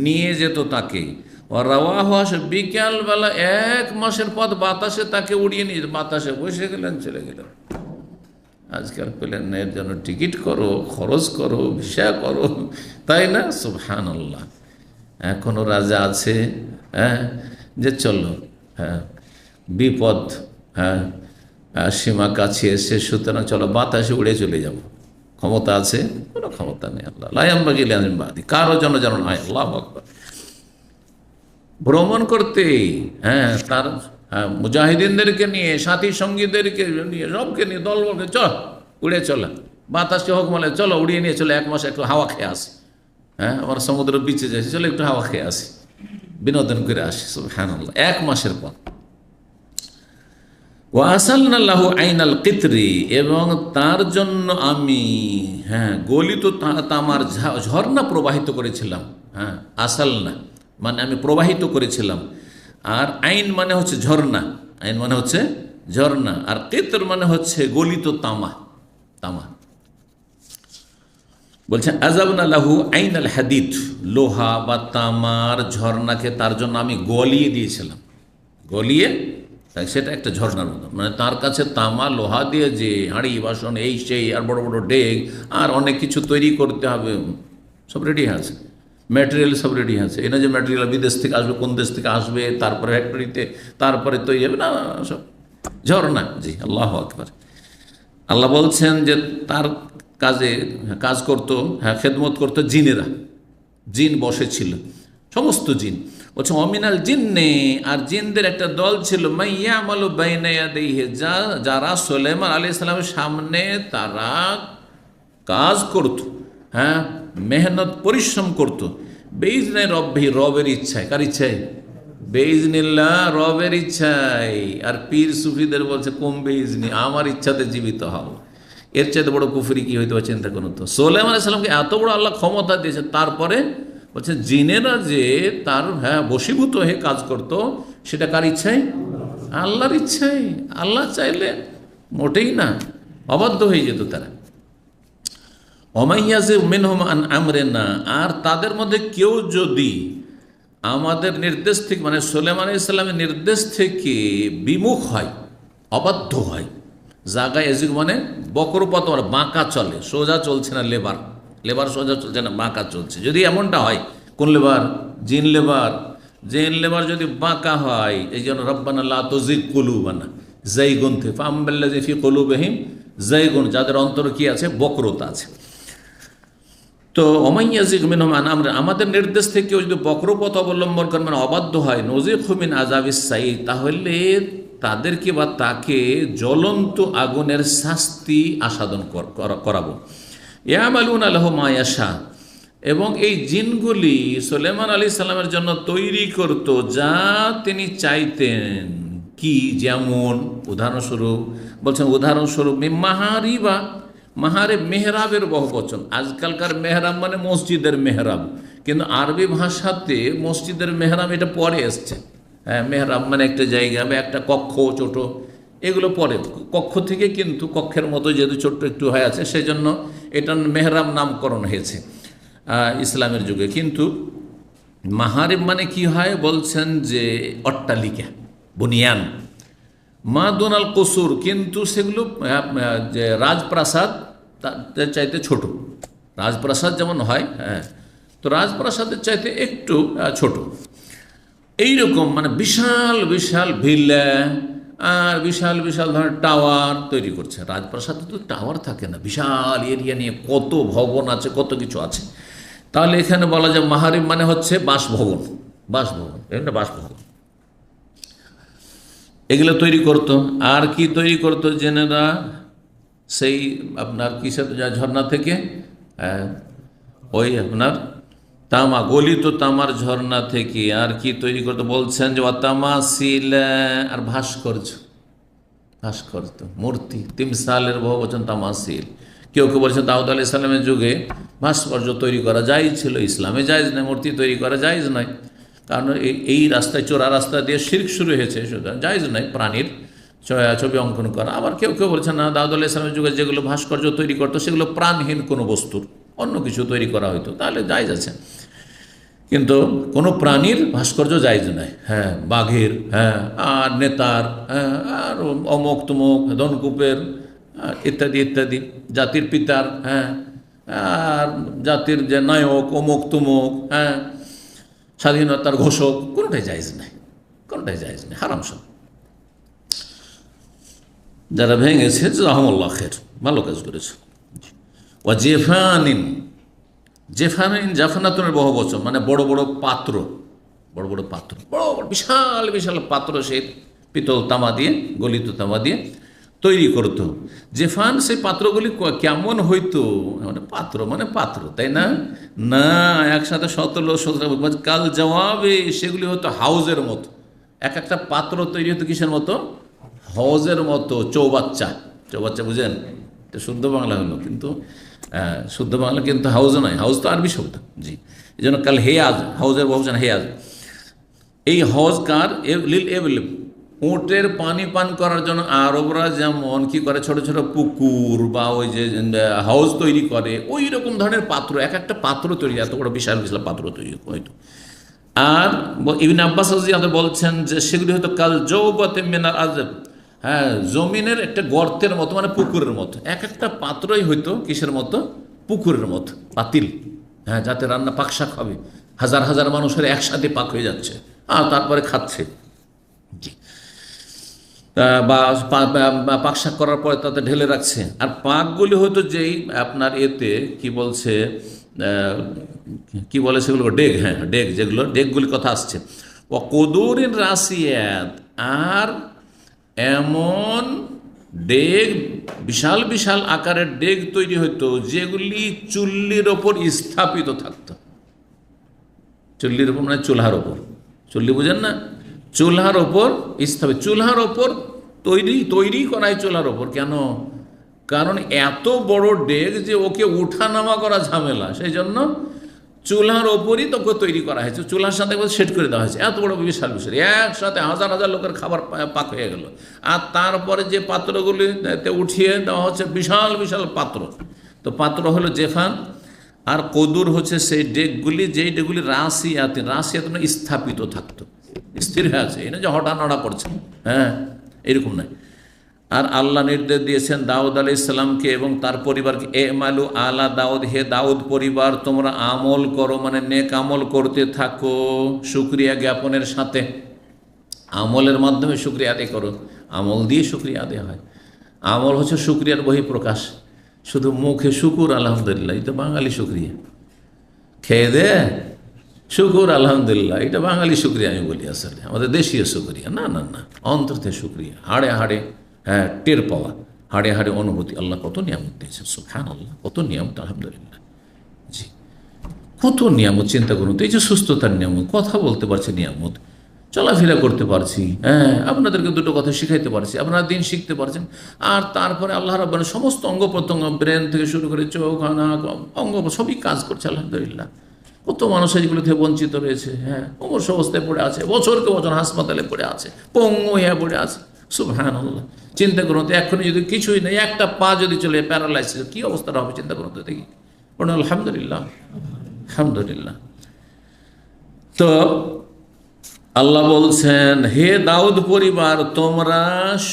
নিয়ে যেত তাকে। রাওয়াহা, বিকালবেলা 1 মাসের পথ বাতাসে তাকে উড়িয়ে নিয়ে, বাতাসে বসে গেলেন, চলে গেলেন। আজকাল প্লেনের জন্য টিকিট করো, খরচ করো, ভিসা করো, তাই না? সুবহানাল্লাহ। এখনও রাজা আছে, হ্যাঁ, যে চলো, হ্যাঁ, বিপদ, হ্যাঁ, সীমা কাছে এসে, সুতরাং চলো বাতাসে উড়ে চলে যাব। ক্ষমতা আছে? কোনো ক্ষমতা নেই। আল্লাহ লা ইয়ানবাগি লি আহাদিন মিন বাদি, কারো জন্য যেন নয়। আল্লাহু আকবার। ভ্রমণ করতে, হ্যাঁ, তার মুজাহিদিনদেরকে নিয়ে, সাথী সঙ্গীদেরকে নিয়ে, সবকে নিয়ে, দলবলকে, চল উড়ে চলে, বাতাসকে হোক বলে চলো উড়িয়ে নিয়ে চলে, 1 মাস একটু হাওয়া খেয়ে আসি, হ্যাঁ, আমার সমুদ্র বিচে যাচ্ছি, চলো একটু হাওয়া খেয়ে আসি, বিনোদন করে আসি। সুবহানাল্লাহ। 1 মাসের পর। ওয়াসালনা লাহু আইনাল কিতরি, এবং তার জন্য আমি, হ্যাঁ, গলিত তামার ঝর্ণা প্রবাহিত করেছিলাম। হ্যাঁ, আসালনা মানে আমি প্রবাহিত করেছিলাম, আর আইন মানে হচ্ছে ঝর্ণা, আইন মানে হচ্ছে ঝর্ণা, আর কিতর মানে হচ্ছে গলিত তামা, তামা। বলছেন আযাবনা লাহু আইনাল হাদিদ, লোহা বা তামার ঝর্ণাকে তার জন্য আমি গলিয়ে দিয়েছিলাম, গলিয়ে, তাই সেটা একটা ঝর্ণার মতো। মানে তার কাছে তামা লোহা দিয়ে যে হাঁড়ি বাসন এই সেই আর বড় বড় ডেক আর অনেক কিছু তৈরি করতে হবে, সব রেডি আছে, ম্যাটেরিয়াল সব রেডি আছে, এই না যে ম্যাটেরিয়াল বিদেশ থেকে আসবে, কোন দেশ থেকে আসবে, তারপরে ফ্যাক্টরিতে, তারপরে তৈরি হবে, না সব ঝর্ণা। জি, আল্লাহ আকবার। আল্লাহ বলছেন যে তার কাজে কাজ করতো, হ্যাঁ, খেদমত করতো জিনেরা, জিন বসেছিল, সমস্ত জিন। বলছে অমিনাল জিন্নে, আর জিনদের একটা দল ছিল, মাইয়া আমালু বাইনা ইয়াদাইহি, যারা সুলাইমান আলাইহিস সালামের সামনে তারা কাজ করত, হ্যাঁ, মেহনত পরিশ্রম করত, বেইজনে রব্বি, রবের ইচ্ছায়। কার ইচ্ছায়? বেইজনিল্লাহ, রবের ইচ্ছায়। আর পীর সুফিদের বলছে কুম বেইজনি, আমার ইচ্ছাতে জীবিত হও। এর চাইতে বড় কুফরি কি হইতে পারে চিন্তা করুন তো। সুলাইমান আলাইহিস সালামকে এত বড় আল্লাহ ক্ষমতা দিয়েছে, তারপরে বলছে জিনেরা যে তার, হ্যাঁ, বশীভূত হয়ে কাজ করত, সেটা কার ইচ্ছায়? আল্লাহর ইচ্ছায়। আল্লাহ চাইলে মোটেই না, অবাধ্য হয়ে যেত তারা। অমাইয়াজে মিনহুম আন আমরিনা, আর তাদের মধ্যে কেউ যদি আমাদের নির্দেশ থেকে, মানে সুলাইমান আলাইহিস সালামের নির্দেশ থেকে বিমুখ হয়, অবাধ্য হয়, জাগায় এজিক মানে বক্রপথ, মানে বাঁকা চলে, সোজা চলছে না, লেবার সোজা চলছে না, বাঁকা চলছে, যদি এমনটা হয়, কোন লেবার? জিন লেবার। জিন লেবার যদি বাঁকা হয়, এই জন্য রব্বানা লা তুজিগ কুলুবানা যায়গুন থেকে ফাআমবাল্লাযী ফি কুলুবিহিম যায়গুন, যাদের অন্তরে কি আছে? বক্রতা আছে। তো ওমাইয়াজিগ মিনহুম আন আমরিনা, আমাদের নির্দেশ থেকে কেউ যদি বক্রপথ অবলম্বন করে, মানে অবাধ্য হয়, নজিগহু মিন আযাবিস সাঈর, তাহলে তাদেরকে বা তাকে জ্বলন্ত আগুনের শাস্তি আস্বাদন করাবো। ইয়ামালুনা লাহু মা ইয়াশা, এবং এই জিনগুলি সুলাইমান আলাইহিস সালামের জন্য তৈরি করত যা তিনি চাইতেন। কি? যেমন উদাহরণস্বরূপ বলছেন, উদাহরণস্বরূপ মাহারিবা, মাহারে মেহরাবের বহু বচন। আজকালকার মেহরাব মানে মসজিদের মেহরাব, কিন্তু আরবি ভাষাতে মসজিদের মেহরাব এটা পরে এসছে। হ্যাঁ, মেহরাব মানে একটা জায়গা বা একটা কক্ষ, ছোট, এগুলো পরে কক্ষ থেকে, কিন্তু কক্ষের মতো যেহেতু ছোট্ট একটু হয়ে আছে, সেই জন্য এটার মেহরাব নামকরণ হয়েছে ইসলামের যুগে। কিন্তু মাহারিব মানে কি হয়? বলছেন যে অট্টালিকা, বুনিয়ান, মা দোনাল কসুর, কিন্তু সেগুলো যে রাজপ্রাসাদ তাদের চাইতে ছোট। রাজপ্রাসাদ যেমন হয়, হ্যাঁ, তো রাজপ্রাসাদের চাইতে একটু ছোট। এইরকম মানে বিশাল বিশাল ভিলা আর বিশাল বিশাল ধরনের টাওয়ার তৈরি করছে। রাজপ্রাসাদে তো টাওয়ার থাকে না, বিশাল এরিয়া নিয়ে কত ভবন আছে, কত কিছু আছে। তাহলে এখানে বলা যায় মাহারিব মানে হচ্ছে বাসভবন, বাসভবন, এটা বাসভবন, এগুলো তৈরি করত। আর কি তৈরি করতো জেনেরা? সেই আপনার কিসের ঝর্ণা থেকে, ওই আপনার তামা, গলিত তামার ঝর্ণা থেকে। আর কি তৈরি করতো? বলছেন যে অতামাসিল, আর ভাস্কর্য, ভাস্কর্য, মূর্তি, তিমসালের বহু বচন তামাসিল। কেউ কেউ বলছেন দাউদ আলাইহিস সালামের যুগে ভাস্কর্য তৈরি করা জায়েজ ছিল, ইসলামে জায়েজ নয়, মূর্তি তৈরি করা জায়েজ নয়, কারণ এই রাস্তায়, চোরা রাস্তা দিয়ে শিরক শুরু হয়েছে, সুতরাং জায়েজ নয় প্রাণীর ছবি অঙ্কন করা। আবার কেউ কেউ বলছেন না, দাউদ আলাইহিস সালামের যুগে যেগুলো ভাস্কর্য তৈরি করতো সেগুলো প্রাণহীন কোনো বস্তুর, অন্য কিছু তৈরি করা হতো, তাহলে জায়েজ আছে। কিন্তু কোনো প্রাণীর ভাস্কর্য জায়েজ নয়। হ্যাঁ, বাঘের, হ্যাঁ, আর নেতার, হ্যাঁ, আর অমুক তুমুক ধনকুপের, ইত্যাদি ইত্যাদি, জাতির পিতার, হ্যাঁ, আর জাতির যে নায়ক অমুক তুমুক, হ্যাঁ, স্বাধীনতার ঘোষক, কোনোটাই জায়েজ নাই, কোনোটাই জায়েজ নেই, হারাম সব। যারা ভেঙেছে জাযাহুমুল্লাহ খের, ভালো কাজ করেছে। ও জেফানিন, জেফানিন জাফনাতুনের বহু বচন, মানে বড় বড় পাত্র, বড় বড় পাত্র, বড় বড় বিশাল বিশাল পাত্র, সেই পিতল তামা দিয়ে, গলিত তামা দিয়ে তৈরি করতো। জেফান, সেই পাত্রগুলি কেমন হইতো? মানে পাত্র মানে পাত্র, তাই না? না, একসাথে 17 কাল জবাবে, সেগুলি হতো হাউজের মতো। এক একটা পাত্র তৈরি হতো কিসের মতো? হাউজের মতো। চৌবাচ্চা, চৌবাচ্চা বুঝেন? এটা শুদ্ধ বাংলা হলো, কিন্তু শুদ্ধ বাংলা কিন্তু হাউজ নয়, হাউজ তো আরবি শব্দ। জি, এই জন্য কাল হেয়াজ, হাউজের বহুবচন হেয়াজ। এই হজ কার? লিল এবল, উটের পানি পান করার জন্য আরবরা যেমন কি করে, ছোট ছোট পুকুর বা ওই যে হাউজ তৈরি করে, ওই রকম ধরনের পাত্র, এক একটা পাত্র তৈরি, এত বড় বিশাল বিশাল পাত্র তৈরি হয়তো। আর ইবনে আব্বাস রাদিয়াল্লাহু আনহু বলছেন যে সেগুলি হয়তো কাল জৌবাতে মিনাল আযব, হ্যাঁ, জমিনের একটা গর্তের মতো, মানে পুকুরের মতো। এক একটা পাত্রই হয়তো কিসের মতো? পুকুরের মতো, পাতিল, হ্যাঁ, যাতে রান্না পাকশাক হবে, হাজার হাজার মানুষের একসাথে পাক হয়ে যাচ্ছে আর তারপরে খাচ্ছে। জি। বা পাকশাক করার পরে তাতে ঢেলে রাখছে। আর পাকগুলি হয়তো যেই আপনার এতে কি বলছে, কি বলে সেগুলো, ডেগ, হ্যাঁ ডেগ, যেগুলো ডেগগুলির কথা আসছে। ও কদুরিন রাসিয়াত, আর এমন ডেগ, বিশাল বিশাল আকারের ডেগ তৈরি হতো যেগুলি চুল্লির ওপর স্থাপিত থাকতো। চুল্লির ওপর মানে চুলহার ওপর, চুল্লি বুঝেন না, চুলহার ওপর স্থাপিত, চুলহার ওপর তৈরি করায় চুলহার ওপর। কেন? কারণ এত বড় ডেগ যে ওকে উঠা নামা করা ঝামেলা, সেই জন্য চুলহার ওপরই তোকে তৈরি করা হয়েছে, চুলহার সাথে সেট করে দেওয়া হয়েছে। এত বড় বিশাল বিশাল একসাথে হাজার হাজার লোকের খাবার পাক হয়ে গেল। আর তারপরে যে পাত্রগুলিতে উঠিয়ে দেওয়া হচ্ছে বিশাল বিশাল পাত্র। তো পাত্র হলো জেফান, আর কদুর হচ্ছে সেই ডেকগুলি, যেই ডেকগুলি রাশিয়াতে স্থাপিত থাকতো, স্থির হয়ে আছে, এই না যে হঠা নড়া করছে, হ্যাঁ এরকম নয়। আর আল্লাহ নির্দেশ দিয়েছেন দাউদ আলাইহিস সালামকে এবং তার পরিবারকে, এ মালু আলা দাউদ, হে দাউদ পরিবার তোমরা আমল করো, মানে নেক আমল করতে থাকো শুকরিয়া জ্ঞাপনের সাথে। আমলের মাধ্যমে শুকরিয়া আদায় করো, আমল দিয়ে শুকরিয়া আদায় হয়। আমল হচ্ছে শুকরিয়ার বহিঃপ্রকাশ। শুধু মুখে শুকুর আলহামদুলিল্লাহ, এটা বাঙালি শুকরিয়া। খেয়ে দে শুকুর আলহামদুলিল্লাহ, এটা বাঙালি শুকরিয়া আমি বলি, আসলে আমাদের দেশীয় শুকরিয়া না, না না, অন্তর থেকে শুকরিয়া, হাড়ে হাড়ে, হ্যাঁ টের পাওয়া, হাড়ে হাড়ে অনুভূতি। আল্লাহ কত নিয়ামত দিয়েছেন, সুবহানাল্লাহ, কত নিয়ামত, আলহামদুলিল্লাহ। জি, কত নিয়ামত, চিন্তা করুন তো। এই যে সুস্থতার নিয়ামত, কথা বলতে পারছি নিয়ামত, চলাফেরা করতে পারছি, হ্যাঁ আপনাদেরকে দুটো কথা শিখাইতে পারছি, আপনারা দিন শিখতে পারছেন। আর তারপরে আল্লাহ রাব্বানি সমস্ত অঙ্গ প্রত্যঙ্গ, ব্রেন থেকে শুরু করে চোখ, নাক, অঙ্গ সবই কাজ করছে, আলহামদুলিল্লাহ। কত মানুষ এগুলো থেকে বঞ্চিত রয়েছে, হ্যাঁ অবশ্য অবস্থায় পড়ে আছে, বছরকে বছর হাসপাতালে পড়ে আছে, পঙ্গু হয়ে পড়ে আছে, সুবহানাল্লাহ। চিন্তা করুন তো, এখনই যদি কিছুই নেই, একটা পা যদি চলে প্যারালাইসিস, কি অবস্থাটা হবে চিন্তা করুন তো দেখি। আলহামদুলিল্লাহ, আলহামদুলিল্লাহ। তো আল্লাহ বলছেন, হে দাউদ পরিবার তোমরা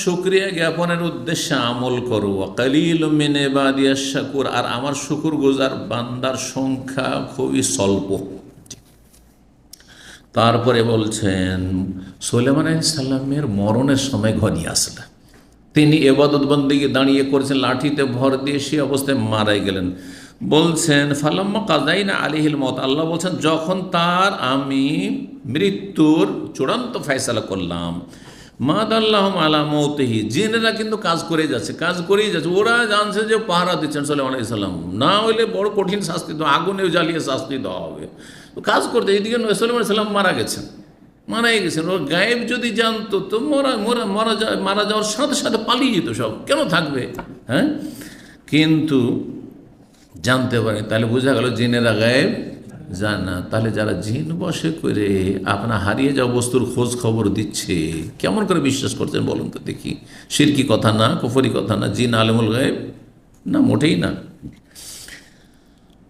শুকরিয়া জ্ঞাপনের উদ্দেশ্যে আমল করো, কালিলুম মিন ইবাদিয়াশ শাকুর, আর আমার শুকুর গুজার বান্দার সংখ্যা খুবই স্বল্প। তারপরে বলছেন সুলাইমান আলাইহিস সালামের মরণের সময় ঘনিয়ে আসলো, তিনি ইবাদত বন্দেগী দাঁড়িয়ে করেছেন, লাঠিতে ভর দিয়ে সে অবস্থায় মারা গেলেন। বলছেন ফালাম্মা কাযাইনা আলাইহিল মওত, আল্লাহ বলছেন যখন তার আমি মৃত্যুর চূড়ান্ত ফয়সালা করলাম, মাদাল্লাহুম আলা মওতিহি, জিনেরা কিন্তু কাজ করে যাচ্ছে, কাজ করেই যাচ্ছে, ওরা জানছে যে পাহারা দিচ্ছেন সুলাইমান আলাইহিস সালাম, না হলে বড় কঠিন শাস্তি দেওয়া, আগুনে জ্বালিয়ে শাস্তি দেওয়া হবে। তো কাজ করতে, এদিকে সুলাইমান আলাইহিস সালাম মারা গেছেন, মারাই গেছেন। ওর গায়েব যদি জানতো তো মারা যাওয়ার সাথে সাথে পালিয়ে যেত সব, কেন থাকবে, হ্যাঁ। কিন্তু জানতে পারে, তাহলে বোঝা গেল জিনেরা গায়েব জানে না। তাহলে যারা জিন বসে করে আপনার হারিয়ে যাওয়া বস্তুর খোঁজ খবর দিচ্ছে, কেমন করে বিশ্বাস করছেন বলুন তো দেখি? শিরকি কথা না, কুফরি কথা না, জিন আলেমুল গায়েব না, মোটেই না।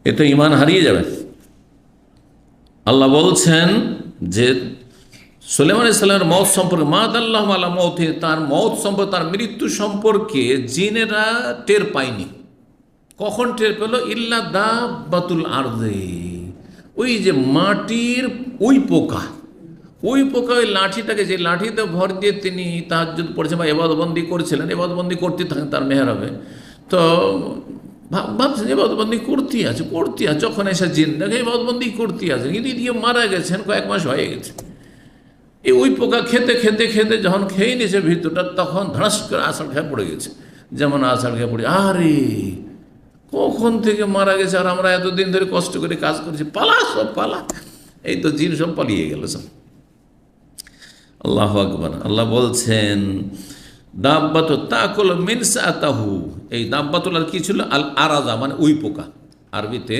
এ তো ঈমান হারিয়ে যাবে। আল্লাহ বলছেন যে সুলাইমান আলাইহিস সালামের মওত সম্পর্কে, মাদাল্লাহু আলা মওতি, তার মওত সম্পর্কে, তার মৃত্যু সম্পর্কে জিনেরা টের পায়নি। কখন টের পেল? ইল্লা দাব্বাতুল আরদে, ওই যে মাটির ওই পোকা, ওই লাঠিটাকে, যে লাঠিতে ভর দিয়ে তিনি তাহাজ্জুদ পড়েছেন বা ইবাদতবন্দি করছিলেন, ইবাদতবন্দি করতে থাকেন তার মেহরাবে, তো ভাবছেন ইবাদতবন্দি করতে আছে, যখন এসে জিন দেখে ইবাদতবন্দি করতে আছে, কিন্তু দিয়ে মারা গেছেন, কয়েক মাস হয়ে গেছে। এই ওই পোকা খেতে খেতে খেতে যখন খেয়ে নিয়েছে ভিতরটা, তখন ধাস করে আষাঢ় খেয়ে পড়ে গেছে। যেমন আষাঢ় খেয়ে পড়ে, আরে কখন থেকে মারা গেছে, আর আমরা এতদিন ধরে কষ্ট করে কাজ করছি, পালা সব পালা। এই তো জিন সব পালিয়ে গেল সব। আল্লাহু আকবার। আল্লাহ বলছেন দাব্বাতু তাকুল মিন সাআতাহু, এই দাব্বাতুল আর কি ছিল? আল আরাজা, মানে ওই পোকা, আরবিতে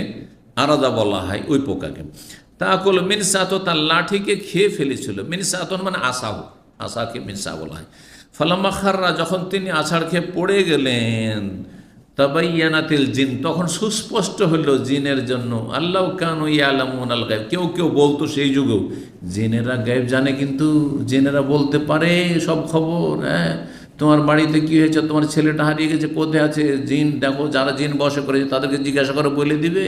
আরাজা বলা হয় ওই পোকাকে। তাকুল মিন সাআতাহু, তার লাঠিকে খেয়ে ফেলেছিল। মিন সাআতাহু মানে আসাহু, আসাকে মিনসা বলা হয়। ফালাম্মা খাররা, যখন তিনি আছাড় খেয়ে পড়ে গেলেন, তাবাইয়ানাতিল জিন, তখন সুস্পষ্ট হইল জিনের জন্য, আল্লাহ কানু ইয়ালামুনাল গায়ব, কেউ কেউ বলতো সেই যুগেও জিনেরা গায়েব জানে, কিন্তু জিনেরা বলতে পারে সব খবর। হ্যাঁ, তোমার বাড়িতে কি হয়েছে, তোমার ছেলেটা হারিয়ে গেছে, কোথায় আছে, জিন দেখো, যারা জিন বসে করেছে তাদেরকে জিজ্ঞাসা করে বলে দিবে।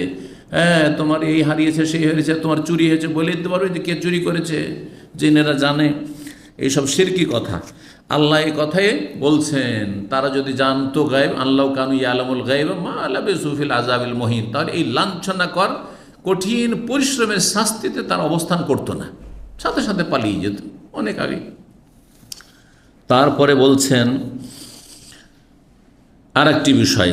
হ্যাঁ তোমার এই হারিয়েছে সেই হারিয়েছে, তোমার চুরি হয়েছে, বলে দিতে পারবে যে কে চুরি করেছে, জিনেরা জানে। এইসব শিরকি কথা। আল্লাহ এই কথাই বলছেন, তারা যদি জানতো গায়েব, আল্লাহ কানু ইয়ালামুল গায়েব মা লাবিসু ফিল আযাবিল মুহিন, তাহলে এই লাঞ্ছনাকর কঠিন পরিশ্রমের শাস্তিতে তার অবস্থান করতো না, সাথে সাথে পালিয়ে যেত অনেক আগে। তারপরে বলছেন আর একটি বিষয়,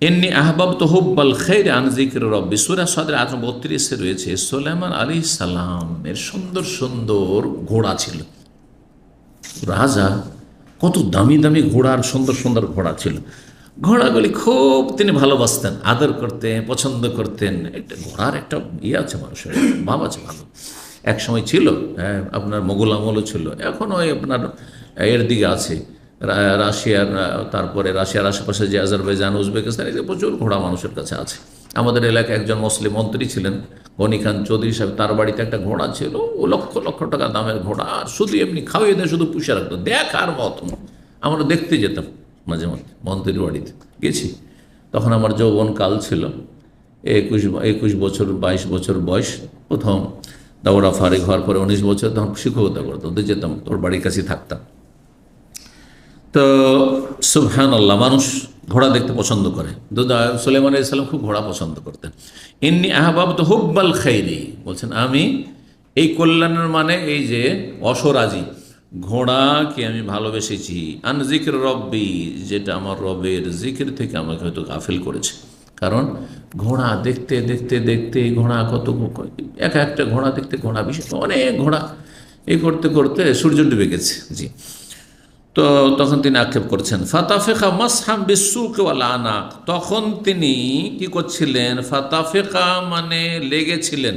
এমনি আহবাবতু হুব্বাল খায়রি আন যিকরি রাব্বি, সূরা সাদের আয়াত 32 রয়েছে সুলাইমান আলাইহিস সালামের সুন্দর সুন্দর ঘোড়া ছিল। রাজা কত দামি দামি ঘোড়ার সুন্দর সুন্দর ঘোড়া ছিল, ঘোড়াগুলি খুব তিনি ভালোবাসতেন, আদর করতেন, পছন্দ করতেন। একটা ঘোড়ার একটা ইয়ে আছে, মানুষের ভাব আছে ভালো। এক সময় ছিল, হ্যাঁ, আপনার মোগল আমলও ছিল, এখন ওই আপনার এর দিকে আছে রাশিয়ার, তারপরে রাশিয়ার আশেপাশে যে আজারবাইজান, উজবেকিস্তান, এদিকে প্রচুর ঘোড়া মানুষের কাছে আছে। আমাদের এলাকায় একজন মুসলিম মন্ত্রী ছিলেন, গনি খান চৌধুরী সাহেব, তার বাড়িতে একটা ঘোড়া ছিল, ও লক্ষ লক্ষ টাকা দামের ঘোড়া, আর শুধু এমনি খাওয়িয়ে দিয়ে শুধু পুষে রাখতো, দেখার মতো। আমরা দেখতে যেতাম মাঝে মাঝে, মন্ত্রীর বাড়িতে গেছি। তখন আমার যৌবন কাল ছিল, 21 বছর 22 বছর বয়স, প্রথম দাওরা ফারিক হওয়ার পরে 19 বছর তখন শিক্ষকতা করতাম, তো যেতাম, তোর বাড়ির কাছে থাকতাম। তো সুবহানাল্লাহ, মানুষ ঘোড়া দেখতে পছন্দ করে। সুলাইমান আলাইহিস সালাম খুব ঘোড়া পছন্দ করতেন। ইন্নী আহবাবতু হুব্বাল খায়রি, বলছেন আমি এই কল্যাণের মানে এই যে অসরাজি ঘোড়াকে আমি ভালোবেসেছি, আন যিকরি রব্বি, যেটা আমার রবের জিকির থেকে আমাকে হয়তো গাফিল করেছে। কারণ ঘোড়া দেখতে দেখতে দেখতে ঘোড়া কত, এক একটা ঘোড়া দেখতে, ঘোড়া বিশেষ অনেক ঘোড়া, এই করতে করতে সূর্য ডুবে গেছে। জি, তো তখন তিনি আক্ষেপ করছেন, ফাতাফিকা মাসহাম বিসুক ওয়াল আনাক, তখন তিনি কি করছিলেন, ফাতাফিকা মানে লেগেছিলেন,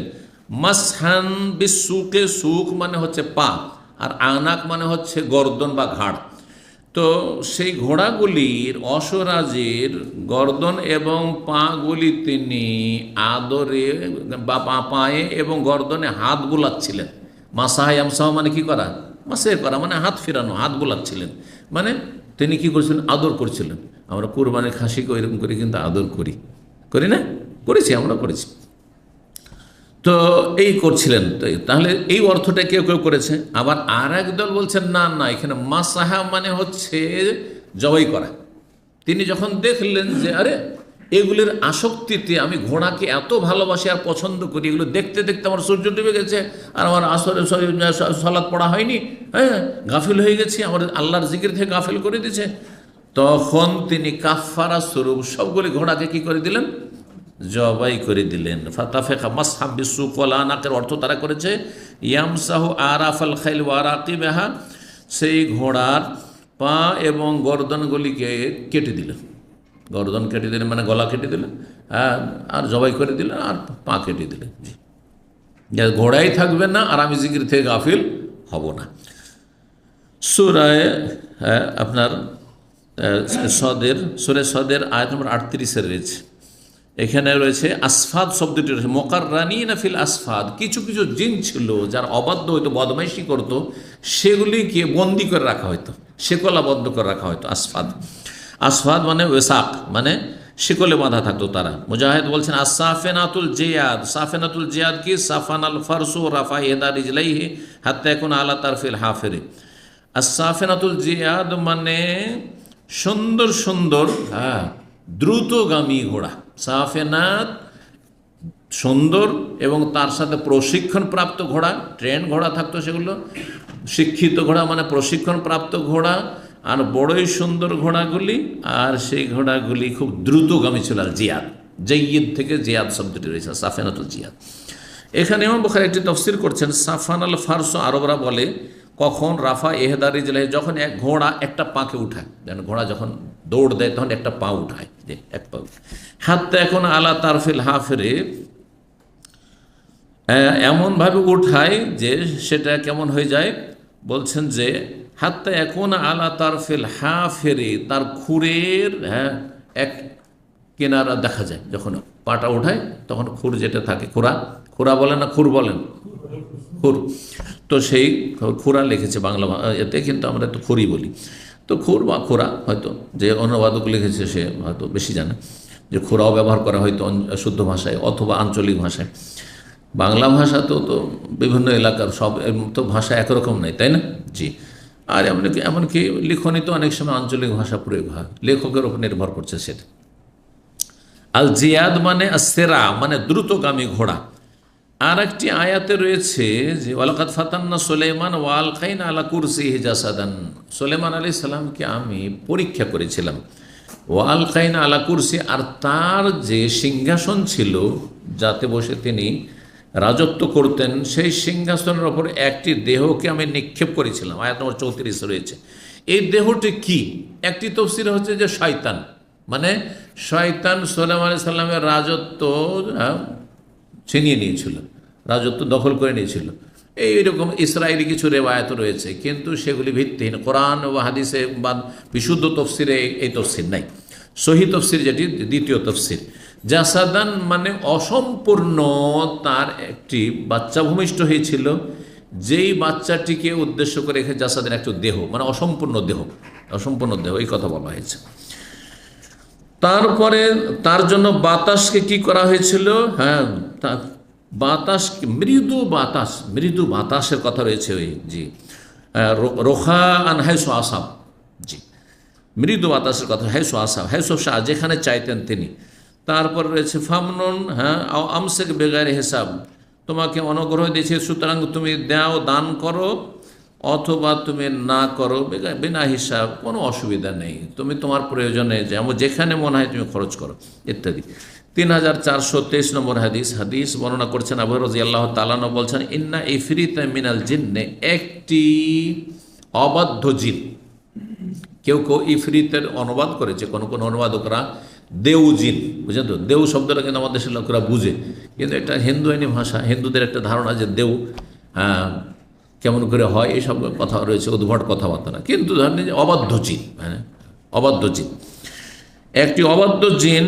মাসহান বিসুকে, সুক মানে হচ্ছে পা, আর আনাক মানে হচ্ছে গর্দন বা ঘাড়। তো সেই ঘোড়াগুলির অসরাজের গর্দন এবং পাগুলি তিনি আদরে বা পায়ে এবং গর্দনে হাত বুলাচ্ছিলেন। মাসাহ আমসাহ মানে কি করা, মাসে করা মানে হাত ফেরানো, হাত বুলাচ্ছিলেন, মানে তিনি কি করছিলেন, আদর করছিলেন। আমরা কুরবানির খাসিকে এরকম করে কিন্তু আদর করি, করি না? করেছি, আমরা করেছি। তো এই করছিলেন, তাহলে এই অর্থটা কেউ কেউ করেছে। আবার আর এক দল বলছেন না না, এখানে মাসাহা মানে হচ্ছে জবাই করা। তিনি যখন দেখলেন যে আরে এগুলির আসক্তিতে আমি ঘোড়াকে এত ভালোবাসি আর পছন্দ করি, এগুলো দেখতে দেখতে আমার সূর্য ডুবে গেছে, আর আমার আসরে সালাত পড়া হয়নি, হ্যাঁ, গাফিল হয়ে গেছি, আমার আল্লাহর জিকির থেকে গাফিল করে দিয়েছে। তখন তিনি কাফারা স্বরূপ সবগুলি ঘোড়াকে কি করে দিলেন, জবাই করে দিলেন। ফাতাফিকা মাসহাম বিসুক ওয়াল আনাকের অর্থ তারা করেছে ইয়ামসাহু আরাফাল খাইল ওয়া রাকিবাহা, সেই ঘোড়ার পা এবং গর্দনগুলিকে কেটে দিলেন। গর্দন কেটে দিলেন মানে গলা কেটে দিলেন, আর জবাই করে দিলেন, আর পা কেটে দিলেন। জি, ঘোড়াই থাকবে না আর আমি জিকির থেকে গাফিল হব না। সূরায়ে আপনার সূরা সদের আয়াত নম্বর 38 রয়েছে, এখানে রয়েছে আসফাদ শব্দটি রয়েছে, মুকাররানিনা ফিল আসফাদ, কিছু কিছু জিন ছিল যারা অবাধ্য হইতো, বদমাইশি করতো, সেগুলিকে বন্দি করে রাখা হইতো, শেকলাবদ্ধ করে রাখা হইতো। আসফাদ, আসফাদ মানে ওয়েসাক, মানে শিকলে বাঁধা থাকতো তারা। মুজাহিদ বলছেন আসাফেনাতুল জিয়াদ, সাফেনাতুল জিয়াদ কি, সাফানাল ফারসু রাফা ইহদা রিজলাইহি হাত্তা ইয়াকুনা আলা তারফিল হাফিরি। আসাফেনাতুল জিয়াদ মানে সুন্দর সুন্দর, হ্যাঁ, দ্রুতগামী ঘোড়া। সাফেনাত সুন্দর এবং তার সাথে প্রশিক্ষণপ্রাপ্ত ঘোড়া, ট্রেন ঘোড়া থাকতো, সেগুলো শিক্ষিত ঘোড়া মানে প্রশিক্ষণপ্রাপ্ত ঘোড়া, আর বড়ই সুন্দর ঘোড়াগুলি, আর সেই ঘোড়াগুলি খুব দ্রুতগামী ছিল। আর জিয়াদ, জয়্যিদ থেকে জিয়াদ শব্দটি রয়েছে, সাফেনাতুল জিয়াদ। এখানে ইমাম বুখারী একটি তাফসীর করছেন, সাফানাল ফারস আরবরা বলে কখন রাফা এহদা রিজলাইহি, যখন এক ঘোড়া একটা পাকে উঠায়, যেন ঘোড়া যখন দৌড় দেয় তখন একটা পা উঠায়, যে এক পা, হাত্তা এখন আলা তারফিল হাফিরে, এমনভাবে উঠায় যে সেটা কেমন হয়ে যায়, বলছেন যে হাত্তা এখন আলা তারফিল হাফিরে, তার খুরের, হ্যাঁ, এক কিনারা দেখা যায়, যখন পাটা উঠায় তখন খুর যেটা থাকে, খুরা বলেন না খুর বলেন, খুর, তো সেই খুরা লিখেছে বাংলা এতে, কিন্তু আমরা তো খুরই বলি। তো খুর বা খুরা হয়তো যে অনুবাদক লিখেছে সে হয়তো বেশি জানে। যে খোরাও ব্যবহার করা হয়তো শুদ্ধ ভাষায় অথবা আঞ্চলিক ভাষায়। বাংলা ভাষা তো বিভিন্ন এলাকার সব তো ভাষা একরকম নাই, তাই না? জি। আর এমনকি লিখনই তো অনেক সময় আঞ্চলিক ভাষা প্রয়োগ হয়, লেখকের উপর নির্ভর করছে সেটা। আল জিয়াদ মানে সেরা, মানে দ্রুতগামী ঘোড়া। আর একটি আয়াতে রয়েছে যে ওয়ালাকাদ ফাতান্না সুলাইমান ওয়ালকাইনা আলা কুরসিহি জাসাদান, সুলাইমান আলাইহিস সালামকে আমি পরীক্ষা করেছিলাম, ওয়ালকাইনা আলা কুরসি, আর তার যে সিংহাসন ছিল যাতে বসে তিনি রাজত্ব করতেন, সেই সিংহাসনের ওপর একটি দেহকে আমি নিক্ষেপ করেছিলাম। আয়াত নম্বর 34 রয়েছে। এই দেহটি কি? একটি তফসির হচ্ছে যে শয়তান, মানে শয়তান সুলাইমান আলাইহিস সালামের রাজত্ব ছিনিয়ে নিয়েছিল, রাজত্ব দখল করে নিয়েছিল। এইরকম ইসরায়েলি কিছু রেওয়ায়ত রয়েছে, কিন্তু সেগুলি ভিত্তিহীন। কোরআন ও হাদিসে বা বিশুদ্ধ তফসিরে এই তফসির নাই। সহি তফসির যেটি দ্বিতীয় তফসির, জাসাদান মানে অসম্পূর্ণ, তার একটি বাচ্চা ভূমিষ্ঠ হয়েছিল, যেই বাচ্চাটিকে উদ্দেশ্য করে রেখে জাসাদান একটি দেহ, মানে অসম্পূর্ণ দেহ, অসম্পূর্ণ দেহ, এই কথা বলা হয়েছে। তারপরে তার জন্য বাতাসকে কি করা হয়েছিল? হ্যাঁ, বাতাস, মৃদু বাতাসের কথা রয়েছে। ওই জি, রোখা আন হাইসো আসাব, জি, মৃদু বাতাসের কথা, হাইসো আসাব, হাইসো শাহ, যেখানে চাইতেন তিনি। তারপর রয়েছে ফামনুন, হ্যাঁ, আমসেক বেগারে হিসাব, তোমাকে অনুগ্রহ দিয়েছে, সুতরাং তুমি দাও, দান করো, অথবা তুমি না করো, বিনা হিসাব, কোনো অসুবিধা নেই, তুমি তোমার প্রয়োজনে যেমন যেখানে মনে হয় তুমি খরচ করো, ইত্যাদি। 3423 নম্বর হাদিস বর্ণনা করছেন আবু রাদিয়াল্লাহু তাআলা আনহু, বলছেন ইন্না ইফরিতা মিনাল জিন্নে, একটি অবাধ্য জিন। কেউ ইফরিতের অনুবাদ করেছে, কোন অনুবাদকরা দেউ জিন, বুঝলেন তো? দেউ শব্দটা কিন্তু আমাদের দেশের লোকেরা বুঝে, কিন্তু এটা হিন্দুয়ানি ভাষা, হিন্দুদের একটা ধারণা যে দেউ কেমন করে হয়, এইসব কথা রয়েছে, উদ্ভট কথাবার্তা না। কিন্তু ধরেন যে অবাধ্য জিন, হ্যাঁ, অবাধ্য জিন, একটি অবাধ্য জিন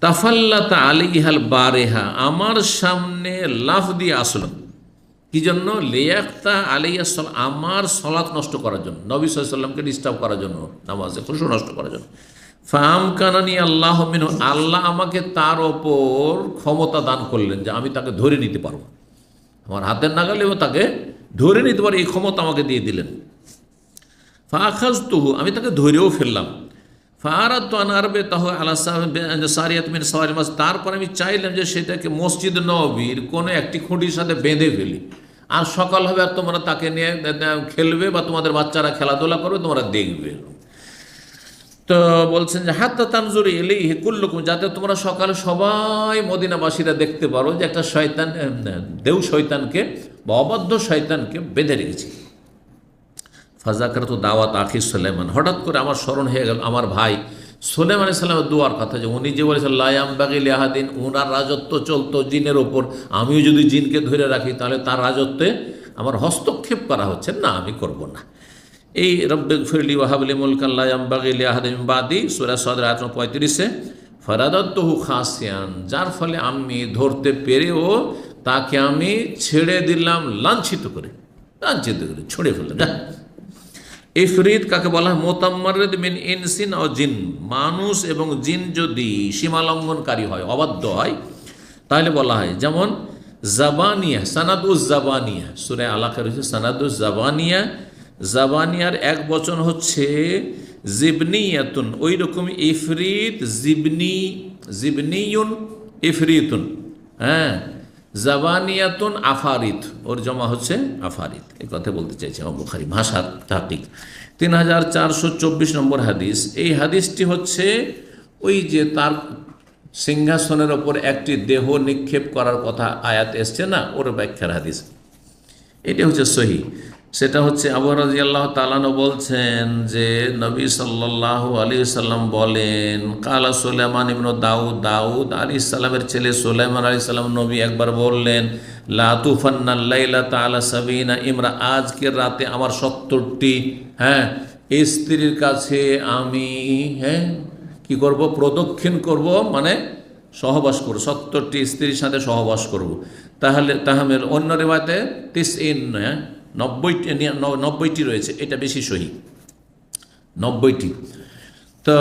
তাফাল্লাতা আলাইহাল বারেহা, আমার সামনে লাফ দিয়ে আসলো। কি জন্য? লিয়াক্তা আলাইয়া, আমার সলাৎ নষ্ট করার জন্য, নবী সাল্লাল্লাহু আলাইহি ওয়াসাল্লামকে ডিস্টার্ব করার জন্য, নামাজে খুশু নষ্ট করার জন্য। ফাম কানানি আল্লাহ মিনহু, আল্লাহ আমাকে তার ওপর ক্ষমতা দান করলেন যে আমি তাকে ধরে নিতে পারবো, আমার হাতের নাগালেও তাকে ধরে নিতে পারি, এই ক্ষমতা আমাকে দিয়ে দিলেন। ফাখাজতুহু, আমি তাকে ধরেও ফেললাম। ফারাদতু আন আরবিতাহু আলা সারিয়াত মিন সাওয়ারিল মাসজিদ, তারপর আমি চাইলাম যে সেটাকে মসজিদ নববীর কোনো একটি খুঁটির সাথে বেঁধে ফেলি, আর সকাল হবে আর তোমরা তাকে নিয়ে খেলবে বা তোমাদের বাচ্চারা খেলাধুলা করবে, তোমরা দেখবে। তো বলছেন যে হাত্তা তানজুরি ইলাইহি কুল্লুকুম, যাতে তোমরা সকালে সবাই মদিনাবাসীরা দেখতে পারো যে একটা শয়তান, দেউ শয়তানকে বা অবাধ্য শয়তানকে বেঁধে রেখেছি। ফাজাকার তো দাওয়াত আখি সুলাইমান, হঠাৎ করে আমার স্মরণ হয়ে গেল আমার ভাই সুলাইমান আলাইহিস সালামের দোয়ার কথা, যে উনি যে বলেছেন লা ইয়ামবাগি লিআহাদিন, উনার রাজত্ব চলতো জিনের ওপর, আমিও যদি জিনকে ধরে রাখি তাহলে তার রাজত্বে আমার হস্তক্ষেপ করা হচ্ছে, না আমি করব না। এই রব্বিগফিরলি ওয়াহাবলি মুলকান লা ইয়ামবাগি লিআহাদিন মিন বাদি, সূরা সাদ আয়াত 35-এ ফারাদাতুহু খাসিয়ান, যার ফলে আমি ধরতে পেরেও তাকে আমি ছেড়ে দিলাম লাঞ্ছিত করে, ছুঁড়ে ফেললাম। ইফরিত কাকে বলা হয়? মুতাম্মারিদ মিন ইনসিন ও জিন, মানুষ এবং জিন যদি সীমালঙ্ঘনকারী হয়, অবাধ্য হয়, তাহলে বলা হয়। যেমন জাবানিয়া, সানাদুজ জাবানিয়া, সূরা আলাকা রয়েছে সানাদুজ জাবানিয়া, জাবানিয়ার এক বচন হচ্ছে জিবনিয়াতুন, ওই রকম ইফরিত, জিবনিয়ুন, ইফরিতুন, হ্যাঁ, জাবানিয়াতুন আফারিত, ওর জমা হচ্ছে আফারিত, এই কথা বলতে চাইছে বুখারী ভাষার তাহকিক। 3424 নম্বর হাদিস, এই হাদিসটি হচ্ছে ওই যে তার সিংহাসনের ওপর একটি দেহ নিক্ষেপ করার কথা আয়াত এসছে না, ওর ব্যাখ্যার হাদিস, এটা হচ্ছে সহি। সেটা হচ্ছে আবু রাদিয়াল্লাহু তাআলা আনহু বলছেন যে নবী সাল্লাল্লাহু আলাইহি সাল্লাম বলেন, কালা সুলাইমান ইবনে দাউদ আলাইহিস সালামের ছেলে সুলাইমান আলাইহিস সালাম নবী একবার বললেন, লা তুফান্নাল লাইলাতা আলা সাবিনা ইমরা, আজকের রাতে আমার 70টি স্ত্রীর কাছে আমি কি করব? প্রদক্ষিণ করব, মানে সহবাস করব, 70টি স্ত্রীর সাথে সহবাস করব। তাহলে অন্য রিওয়ায়াতে 90টি রয়েছে, এটা বেশি সহি, 90টি। তো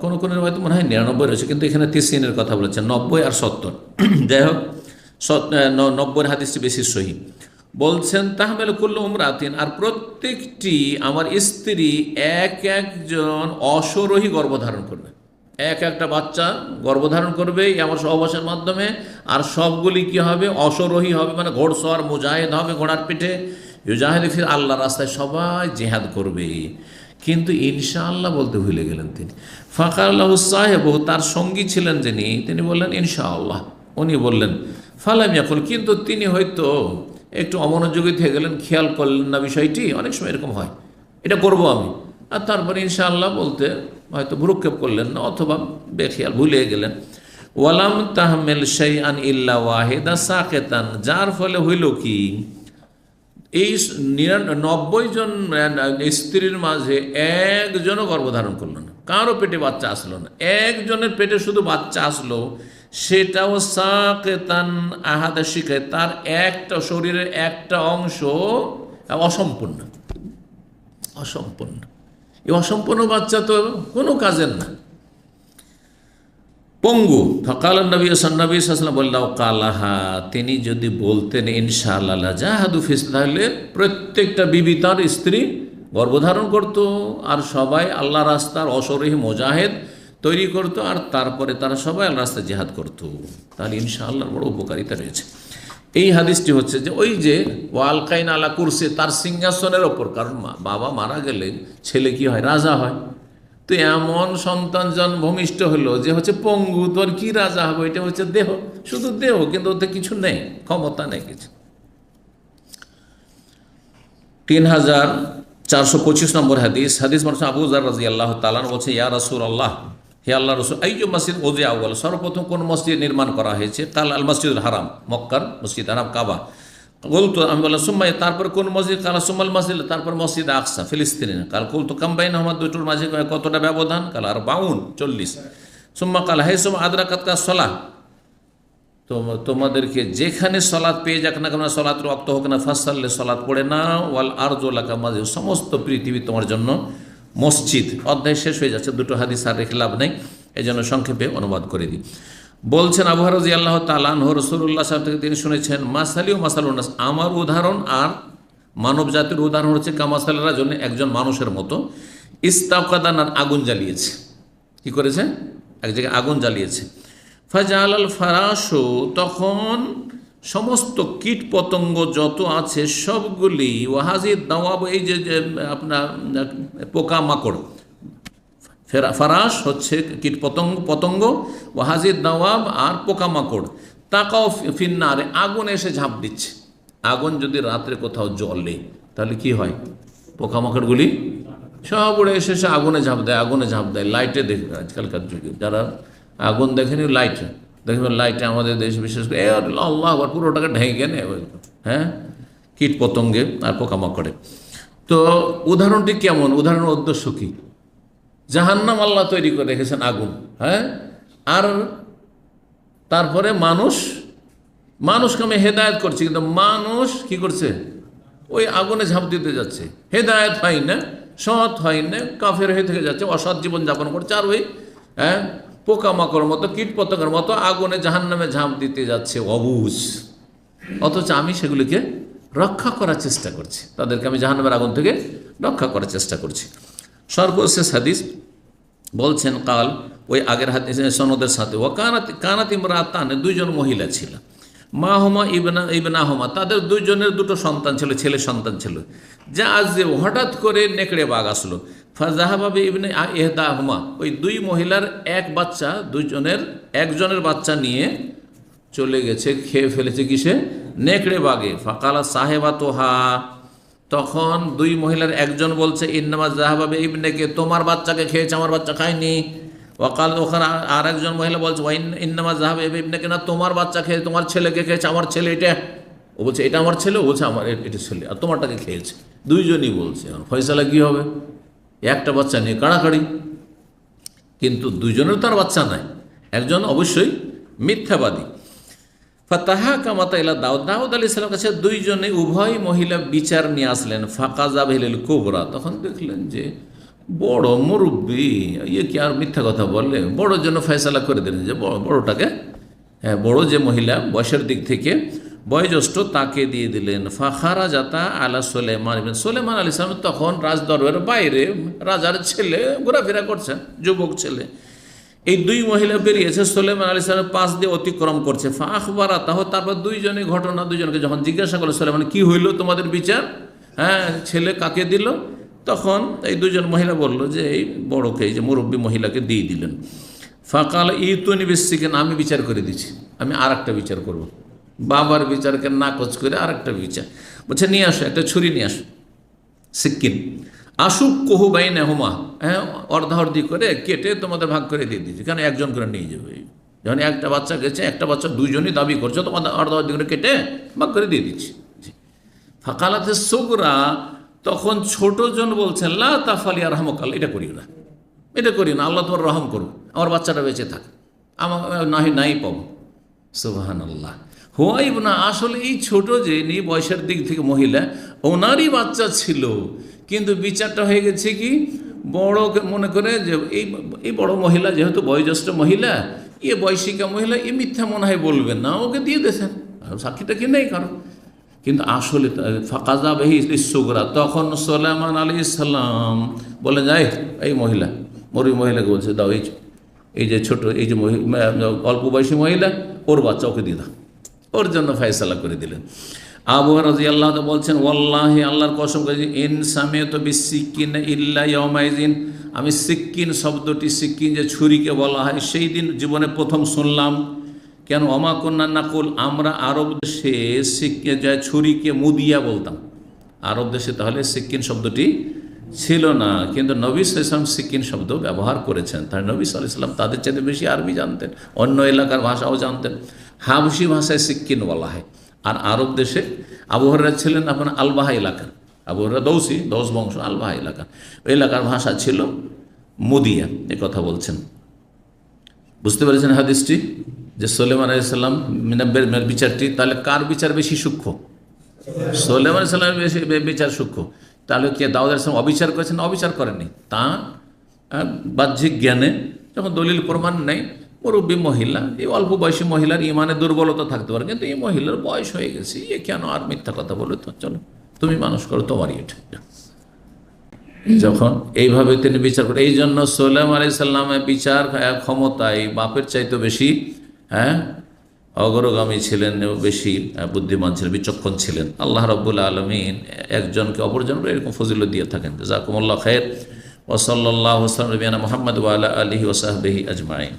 কোনো কোনো হয়তো মনে হয় 99 রয়েছে, কিন্তু এখানে 93-এর কথা বলেছেন, 90 আর 70। যাই হোক, 90 হাদিসটি বেশি সহি। বলছেন তাহমেল কুল্লু উমরাতিন, আর প্রত্যেকটি আমার স্ত্রী এক একজন অশরোহী গর্ভধারণ করবে, এক একটা বাচ্চা গর্ভধারণ করবে এই আমার সহবাসের মাধ্যমে। আর সবগুলি কি হবে? অশরোহী হবে, মানে ঘোড়সওয়ার মুজাহিদ হবে, ঘোড়ার পিঠে। ইউজাহিদ ফির আল্লাহ রাস্তায় সবাই জেহাদ করবে। কিন্তু ইনশাআল্লাহ বলতে ভুলে গেলেন তিনি। ফাঁকা আল্লাহ সাহেব, তার সঙ্গী ছিলেন যিনি, তিনি বললেন ইনশাআল্লাহ। উনি বললেন ফালাম ইয়াকুল, কিন্তু তিনি হয়তো একটু অমনোযোগী থেকে গেলেন, খেয়াল করলেন না বিষয়টি। অনেক সময় এরকম হয়, এটা করবো আমি, আর তারপরে ইনশাআল্লাহ বলতে হয়তো ভ্রুক্ষেপ করলেন না, অথবা বেখেয়াল ভুলে গেলেন। ওয়ালাম তাহমেল শাইআন ইল্লা ওয়াহিদা সাকেতান, যার ফলে হইল কি, এই 90 জন স্ত্রীর মাঝে একজনও গর্ভধারণ করলো না, কারো পেটে বাচ্চা আসলো না। একজনের পেটে শুধু বাচ্চা আসলো, সেটাও সাকেতান আহাদা শিখে, তার একটা শরীরের একটা অংশ অসম্পূর্ণ। অসম্পূর্ণ, এই অসম্পূর্ণ বাচ্চা তো কোনো কাজের না, পঙ্গু। ফকাল নবী নবী সাল্লাল্লাহু বললাম কালাহা, তিনি যদি বলতেন ইনশাআল্লাহ জাহাদু ফিস, তাহলে প্রত্যেকটা বিবি তার স্ত্রী গর্ভধারণ করত, আর সবাই আল্লাহ রাস্তার অশরীহী মুজাহিদ তৈরি করত, আর তারপরে তারা সবাই আল্লাহ রাস্তায় জিহাদ করত। তাহলে ইনশাআল্লাহর বড় উপকারিতা রয়েছে। এই হাদিসটি হচ্ছে যে ওই যে ওয়ালকাইন আলা কুরসি, তার সিংহাসনের ওপর, কারণ বাবা মারা গেলে ছেলে কি হয়? রাজা হয়। তো এমন সন্তান জন্মভূমিষ্ঠ হলো যে হচ্ছে পঙ্গু, তোর কি রাজা হবে? এটা হচ্ছে দেহ, শুধু দেহ, কিন্তু ওতে কিছু নেই, ক্ষমতা নেই কিছু। 3425 নম্বর হাদিস। হাদিস মানুষ আবু যার রাদিয়াল্লাহু তাআলা বলছে, ইয়া রাসূলুল্লাহ, হে আল্লাহ রসুল, আইয়ু মসজিদ ওযিয়া আউয়াল, সর্বপ্রথম কোন মসজিদ নির্মাণ করা হয়েছে? কাল আল মসজিদুল হারাম, মক্কার মসজিদ হারাম কাবা। বলতো আমি বললাম সুম্মাই, তারপর কোন মসজিদ? কাল সুম্মাল মসজিদ, তারপর মসজিদ আকসা ফিলিস্তিনে। কাল কুল তো কাম্বাইন আমার দুটোর মাঝে কতটা ব্যবধান? কাল আর 40। সুম্মা কাল হে সুম্মা আদরাকাতকা সলাহ, তোমাদেরকে যেখানে সলাৎ পেয়ে যাক না কেন, সলাৎ রক্ত হোক না, ফাসাল্লে সলাৎ পড়ে না, ওয়াল আরজুলাকা মাসজিদ, সমস্ত পৃথিবী তোমার জন্য মসজিদ। অধ্যায় শেষ হয়ে যাচ্ছে, দুটো হাদিস আর রেখে লাভ নেই, এই জন্য সংক্ষেপে অনুবাদ করে দিই। বলছেন আবু হুরায়রা রাদিয়াল্লাহু তাআলা আনহু, রাসূলুল্লাহ সাল্লাল্লাহু আলাইহি ওয়াসাল্লাম থেকে তিনি শুনেছেন, মাসালি ও মাসালুন নাস, আমার উদাহরণ আর মানব জাতির উদাহরণ হচ্ছে কামাসালের জন্য একজন মানুষের মতো। ইস্তাকাদান, আগুন জ্বালিয়েছে। কি করেছে? এক জায়গায় আগুন জ্বালিয়েছে। ফাজাল আল ফারাসু, তখন সমস্ত কীট পতঙ্গ যত আছে সবগুলি, ওয়াহাজিদ দাওয়াব, এই যে আপনার পোকামাকড়, ফারাস হচ্ছে কীট পতঙ্গ, ওয়াহাজিদ দাওয়াব আর পোকামাকড়, তাকাও ফিন্নারে, আগুন এসে ঝাঁপ দিচ্ছে। আগুন যদি রাত্রে কোথাও জ্বলে তাহলে কি হয়? পোকামাকড়গুলি সব উড়ে এসে আগুনে ঝাঁপ দেয়, আগুনে ঝাঁপ দেয়। লাইটে দেখবে আজকালকার যুগে, যারা আগুন দেখেনি, লাইটে দেখবেন, লাইটে আমাদের দেশ বিশেষ করে আল্লাহ আবার পুরোটাকে ঢেকে নেয়, হ্যাঁ, কীট পতঙ্গে আর পোকামাকড়ে। তো উদাহরণটি কেমন? উদাহরণের উদ্দেশ্য কি? জাহান্নাম আল্লাহ তৈরি করে রেখেছেন আগুন, হ্যাঁ, আর তারপরে মানুষকে আমি হেদায়েত করছি, কিন্তু মানুষ কি করছে? ওই আগুনে ঝাঁপ দিতে যাচ্ছে, হেদায়েত হয় না, সৎ হয় না, কাফের হয়ে থেকে যাচ্ছে, অসৎ জীবন যাপন করছে, আর ওই হ্যাঁ পোকামাকড়ের মতো, কীট পতঙ্গের মতো আগুনে জাহান্নামে ঝাঁপ দিতে যাচ্ছে অবুঝ। অথচ আমি সেগুলিকে রক্ষা করার চেষ্টা করছি, তাদেরকে আমি জাহান্নামের আগুন থেকে রক্ষা করার চেষ্টা করছি। সর্বশেষ হাদিস বলছেন, কাল ওই আগের হাদিস সনদের সাথে, ও কানাত ইমরাতান, দুইজন মহিলা ছিল, মা হোমা ইবনা হোমা, তাদের দুইজনের দুটো সন্তান ছিল, ছেলে সন্তান ছিল। যা আজ যে হঠাৎ করে নেকড়ে বাঘ আসলো, ফাজাহাবাবে ইবনে এহদা হোমা, ওই দুই মহিলার এক বাচ্চা, একজনের বাচ্চা নিয়ে চলে গেছে, খেয়ে ফেলেছে কিসে? নেকড়ে বাঘে। ফাকালা সাহেবা তোহা, তখন দুই মহিলার একজন বলছে, ইন্নামা জাহাবাবে ইবনেকে, তোমার বাচ্চাকে খেয়েছে, আমার বাচ্চা খায়নি। ওয়াকাল, ওখানে আর একজন মহিলা বলছে, ইন্নামা জাহাবে ইবনেকে, না তোমার বাচ্চা খেয়ে তোমার ছেলেকে খেয়েছে, আমার ছেলে এটা। ও বলছে এটা আমার ছেলে, ও বলছে আমার এটা ছেলে, আর তোমারটাকে খেয়েছে। দুইজনই বলছে, ফয়সালা কি হবে? একটা বাচ্চা নিয়ে কাড়াকাড়ি, কিন্তু দুইজনের তার বাচ্চা নাই, একজন অবশ্যই মিথ্যাবাদী। ফাতাহা কামাতা ইলা দাউদ, দাউদ আলাইহিস সালামের কাছে দুইজনে উভয় মহিলা বিচার নিয়ে আসলেন। ফাকাজা বিল কুবরা, তখন দেখলেন যে বড় মুরব্বী, ইয়ে কি আর মিথ্যা কথা বললে? বড়োর জন্য ফয়সালা করে দিলেন যে বড়টাকে, হ্যাঁ, বড় যে মহিলা বয়সের দিক থেকে বয়োজ্যেষ্ঠ তাকে দিয়ে দিলেন। ফাখারা জাতা আলা সোলেমান, সোলেমান আলী ইসলাম তখন রাজদরবারের বাইরে রাজার ছেলে ঘোরাফেরা করছেন, যুবক ছেলে। এই দুই মহিলা বেরিয়েছে, সোলেমান আলী ইসলামের পাশ দিয়ে অতিক্রম করছে। ফাখবারা তাহ, তারপর দুইজনে ঘটনা, দুইজনকে যখন জিজ্ঞাসা করলো সোলেমান কি হইল তোমাদের বিচার, হ্যাঁ ছেলে কাকে দিল, তখন এই দুজন মহিলা বলল যে এই বড়কে, এই যে মুরব্বী মহিলাকে দিয়ে দিলেন। ফাকাল ইতুনি বিসিকিন, আমি বিচার করে দিচ্ছি, আমি আর একটা বিচার করব। বাবার বিচারকে নাকচ করে আর একটা বিচার বলছে, নিয়ে আসো একটা ছুরি নিয়ে আসো, সিক্কিন। আসুক কহু বাইনে হুমা, হ্যাঁ অর্ধাঅর্ধি করে কেটে তোমাদের ভাগ করে দিয়ে দিচ্ছি, কারণ একজন করে নিয়ে যাবে। যখন একটা বাচ্চা গেছে, একটা বাচ্চা দুইজনই দাবি করছে, তোমাদের অর্ধাঅর্ধি করে কেটে ভাগ করে দিয়ে দিচ্ছি। ফাকালাতে সুগরা, তখন ছোটজন বলছেন লা তাফালি আর রহমকাল, এটা করিও না, এটা করিও না, আল্লাহ তোমার রহম করুক, আমার বাচ্চাটা বেঁচে থাক, আমার নাই পাবো। সুবহানাল্লাহ। হুয়াইব না, আসলে এই ছোট যে বয়সের দিক থেকে মহিলা, ওনারই বাচ্চা ছিল, কিন্তু বিচারটা হয়ে গেছে কি বড়কে মনে করে যে এই বড় মহিলা যেহেতু বয়োজ্যেষ্ঠ মহিলা, বয়সিকা মহিলা, মিথ্যা মনে হয় বলবেন না, ওকে দিয়ে দিয়েছেন, সাক্ষীটা কি নেই কারণ। কিন্তু আসলে ফাকাজা বেহি সুগরা, তখন সোলেমান আলী ইসলাম বলেন যাই এই মহিলা, মরি মহিলাকে বলছে দাও, এই যে ছোট, এই যে অল্প বয়সী মহিলা, ওর বাচ্চা ওকে দিয়ে দাও, ওর জন্য ফয়সালা করে দিলেন। আবু রাদিয়াল্লাহু আনহু বলছেন, ওয়াল্লাহি আল্লাহর কসম করে, ইন সামিআতু বিসিকিন ইল্লা ইয়াউমাইযিন, আমি সিক্কিন শব্দটি, সিক্কিন যে ছুরিকে বলা হয়, সেই দিন জীবনে প্রথম শুনলাম। কেন? অমা কন্যা নাকুল, আমরা আরব দেশে ছুরিকে মুদিয়া বলতাম, আরব দেশে তাহলে সিক্কিন শব্দটি ছিল না, কিন্তু নবী সাল্লাল্লাহু আলাইহি ওয়াসাল্লাম সিক্কিন শব্দ ব্যবহার করেছেন। তাই নবী সাল্লাল্লাহু আলাইহি ওয়াসাল্লাম তাদের চাইতে বেশি আরবি জানতেন, অন্য এলাকার ভাষাও জানতেন। হাবশি ভাষায় সিক্কিন বলা হয়। আর আরব দেশে আবু হুরায়রা ছিলেন আপনার আলবাহা এলাকার, আবু হুরায়রা দৌস বংশ, আলবাহা এলাকার, ওই এলাকার ভাষা ছিল মুদিয়া, এ কথা বলছেন। বুঝতে পেরেছেন হাদিসটি, যে সোলেমান আলাইহিস সালাম বিচারটি, তাহলে কার বিচার বেশি সূক্ষ্ম? সোলেমান আলাইহিস সালামের বেশি বিচার সূক্ষ্ম। তাহলে কে দাউদ আলাইহিস সালাম অবিচার করেছেন? অবিচার করেননি, তা বাহ্যিক জ্ঞানে যখন দলিল প্রমাণ নেই, মুরব্বী মহিলা, এই অল্প বয়সী মহিলার ইমানে দুর্বলতা থাকতে পারে, কিন্তু এই মহিলার বয়স হয়ে গেছে, কেন আর মিথ্যা কথা বলে, তো চলো তুমি মানুষ করো, তোমারই এটা। যখন এইভাবে তিনি বিচার করেন, এই জন্য সোলেমান আলাইহিস সালামের বিচার ক্ষমতায় বাপের চাইতে বেশি, হ্যাঁ, অগ্রগামী ছিলেন, বেশি বুদ্ধিমান ছিলেন, বিচক্ষণ ছিলেন। আল্লাহ রাব্বুল আলামিন একজনকে অপরজনকে এরকম ফজিলত দিয়ে থাকেন। জাযাকুমুল্লাহ খায়র। ওয়া সাল্লাল্লাহু আলা নবিয়িনা মুহাম্মদ ওয়া আলা আলিহি ওয়া সাহবিহি আজমাইন।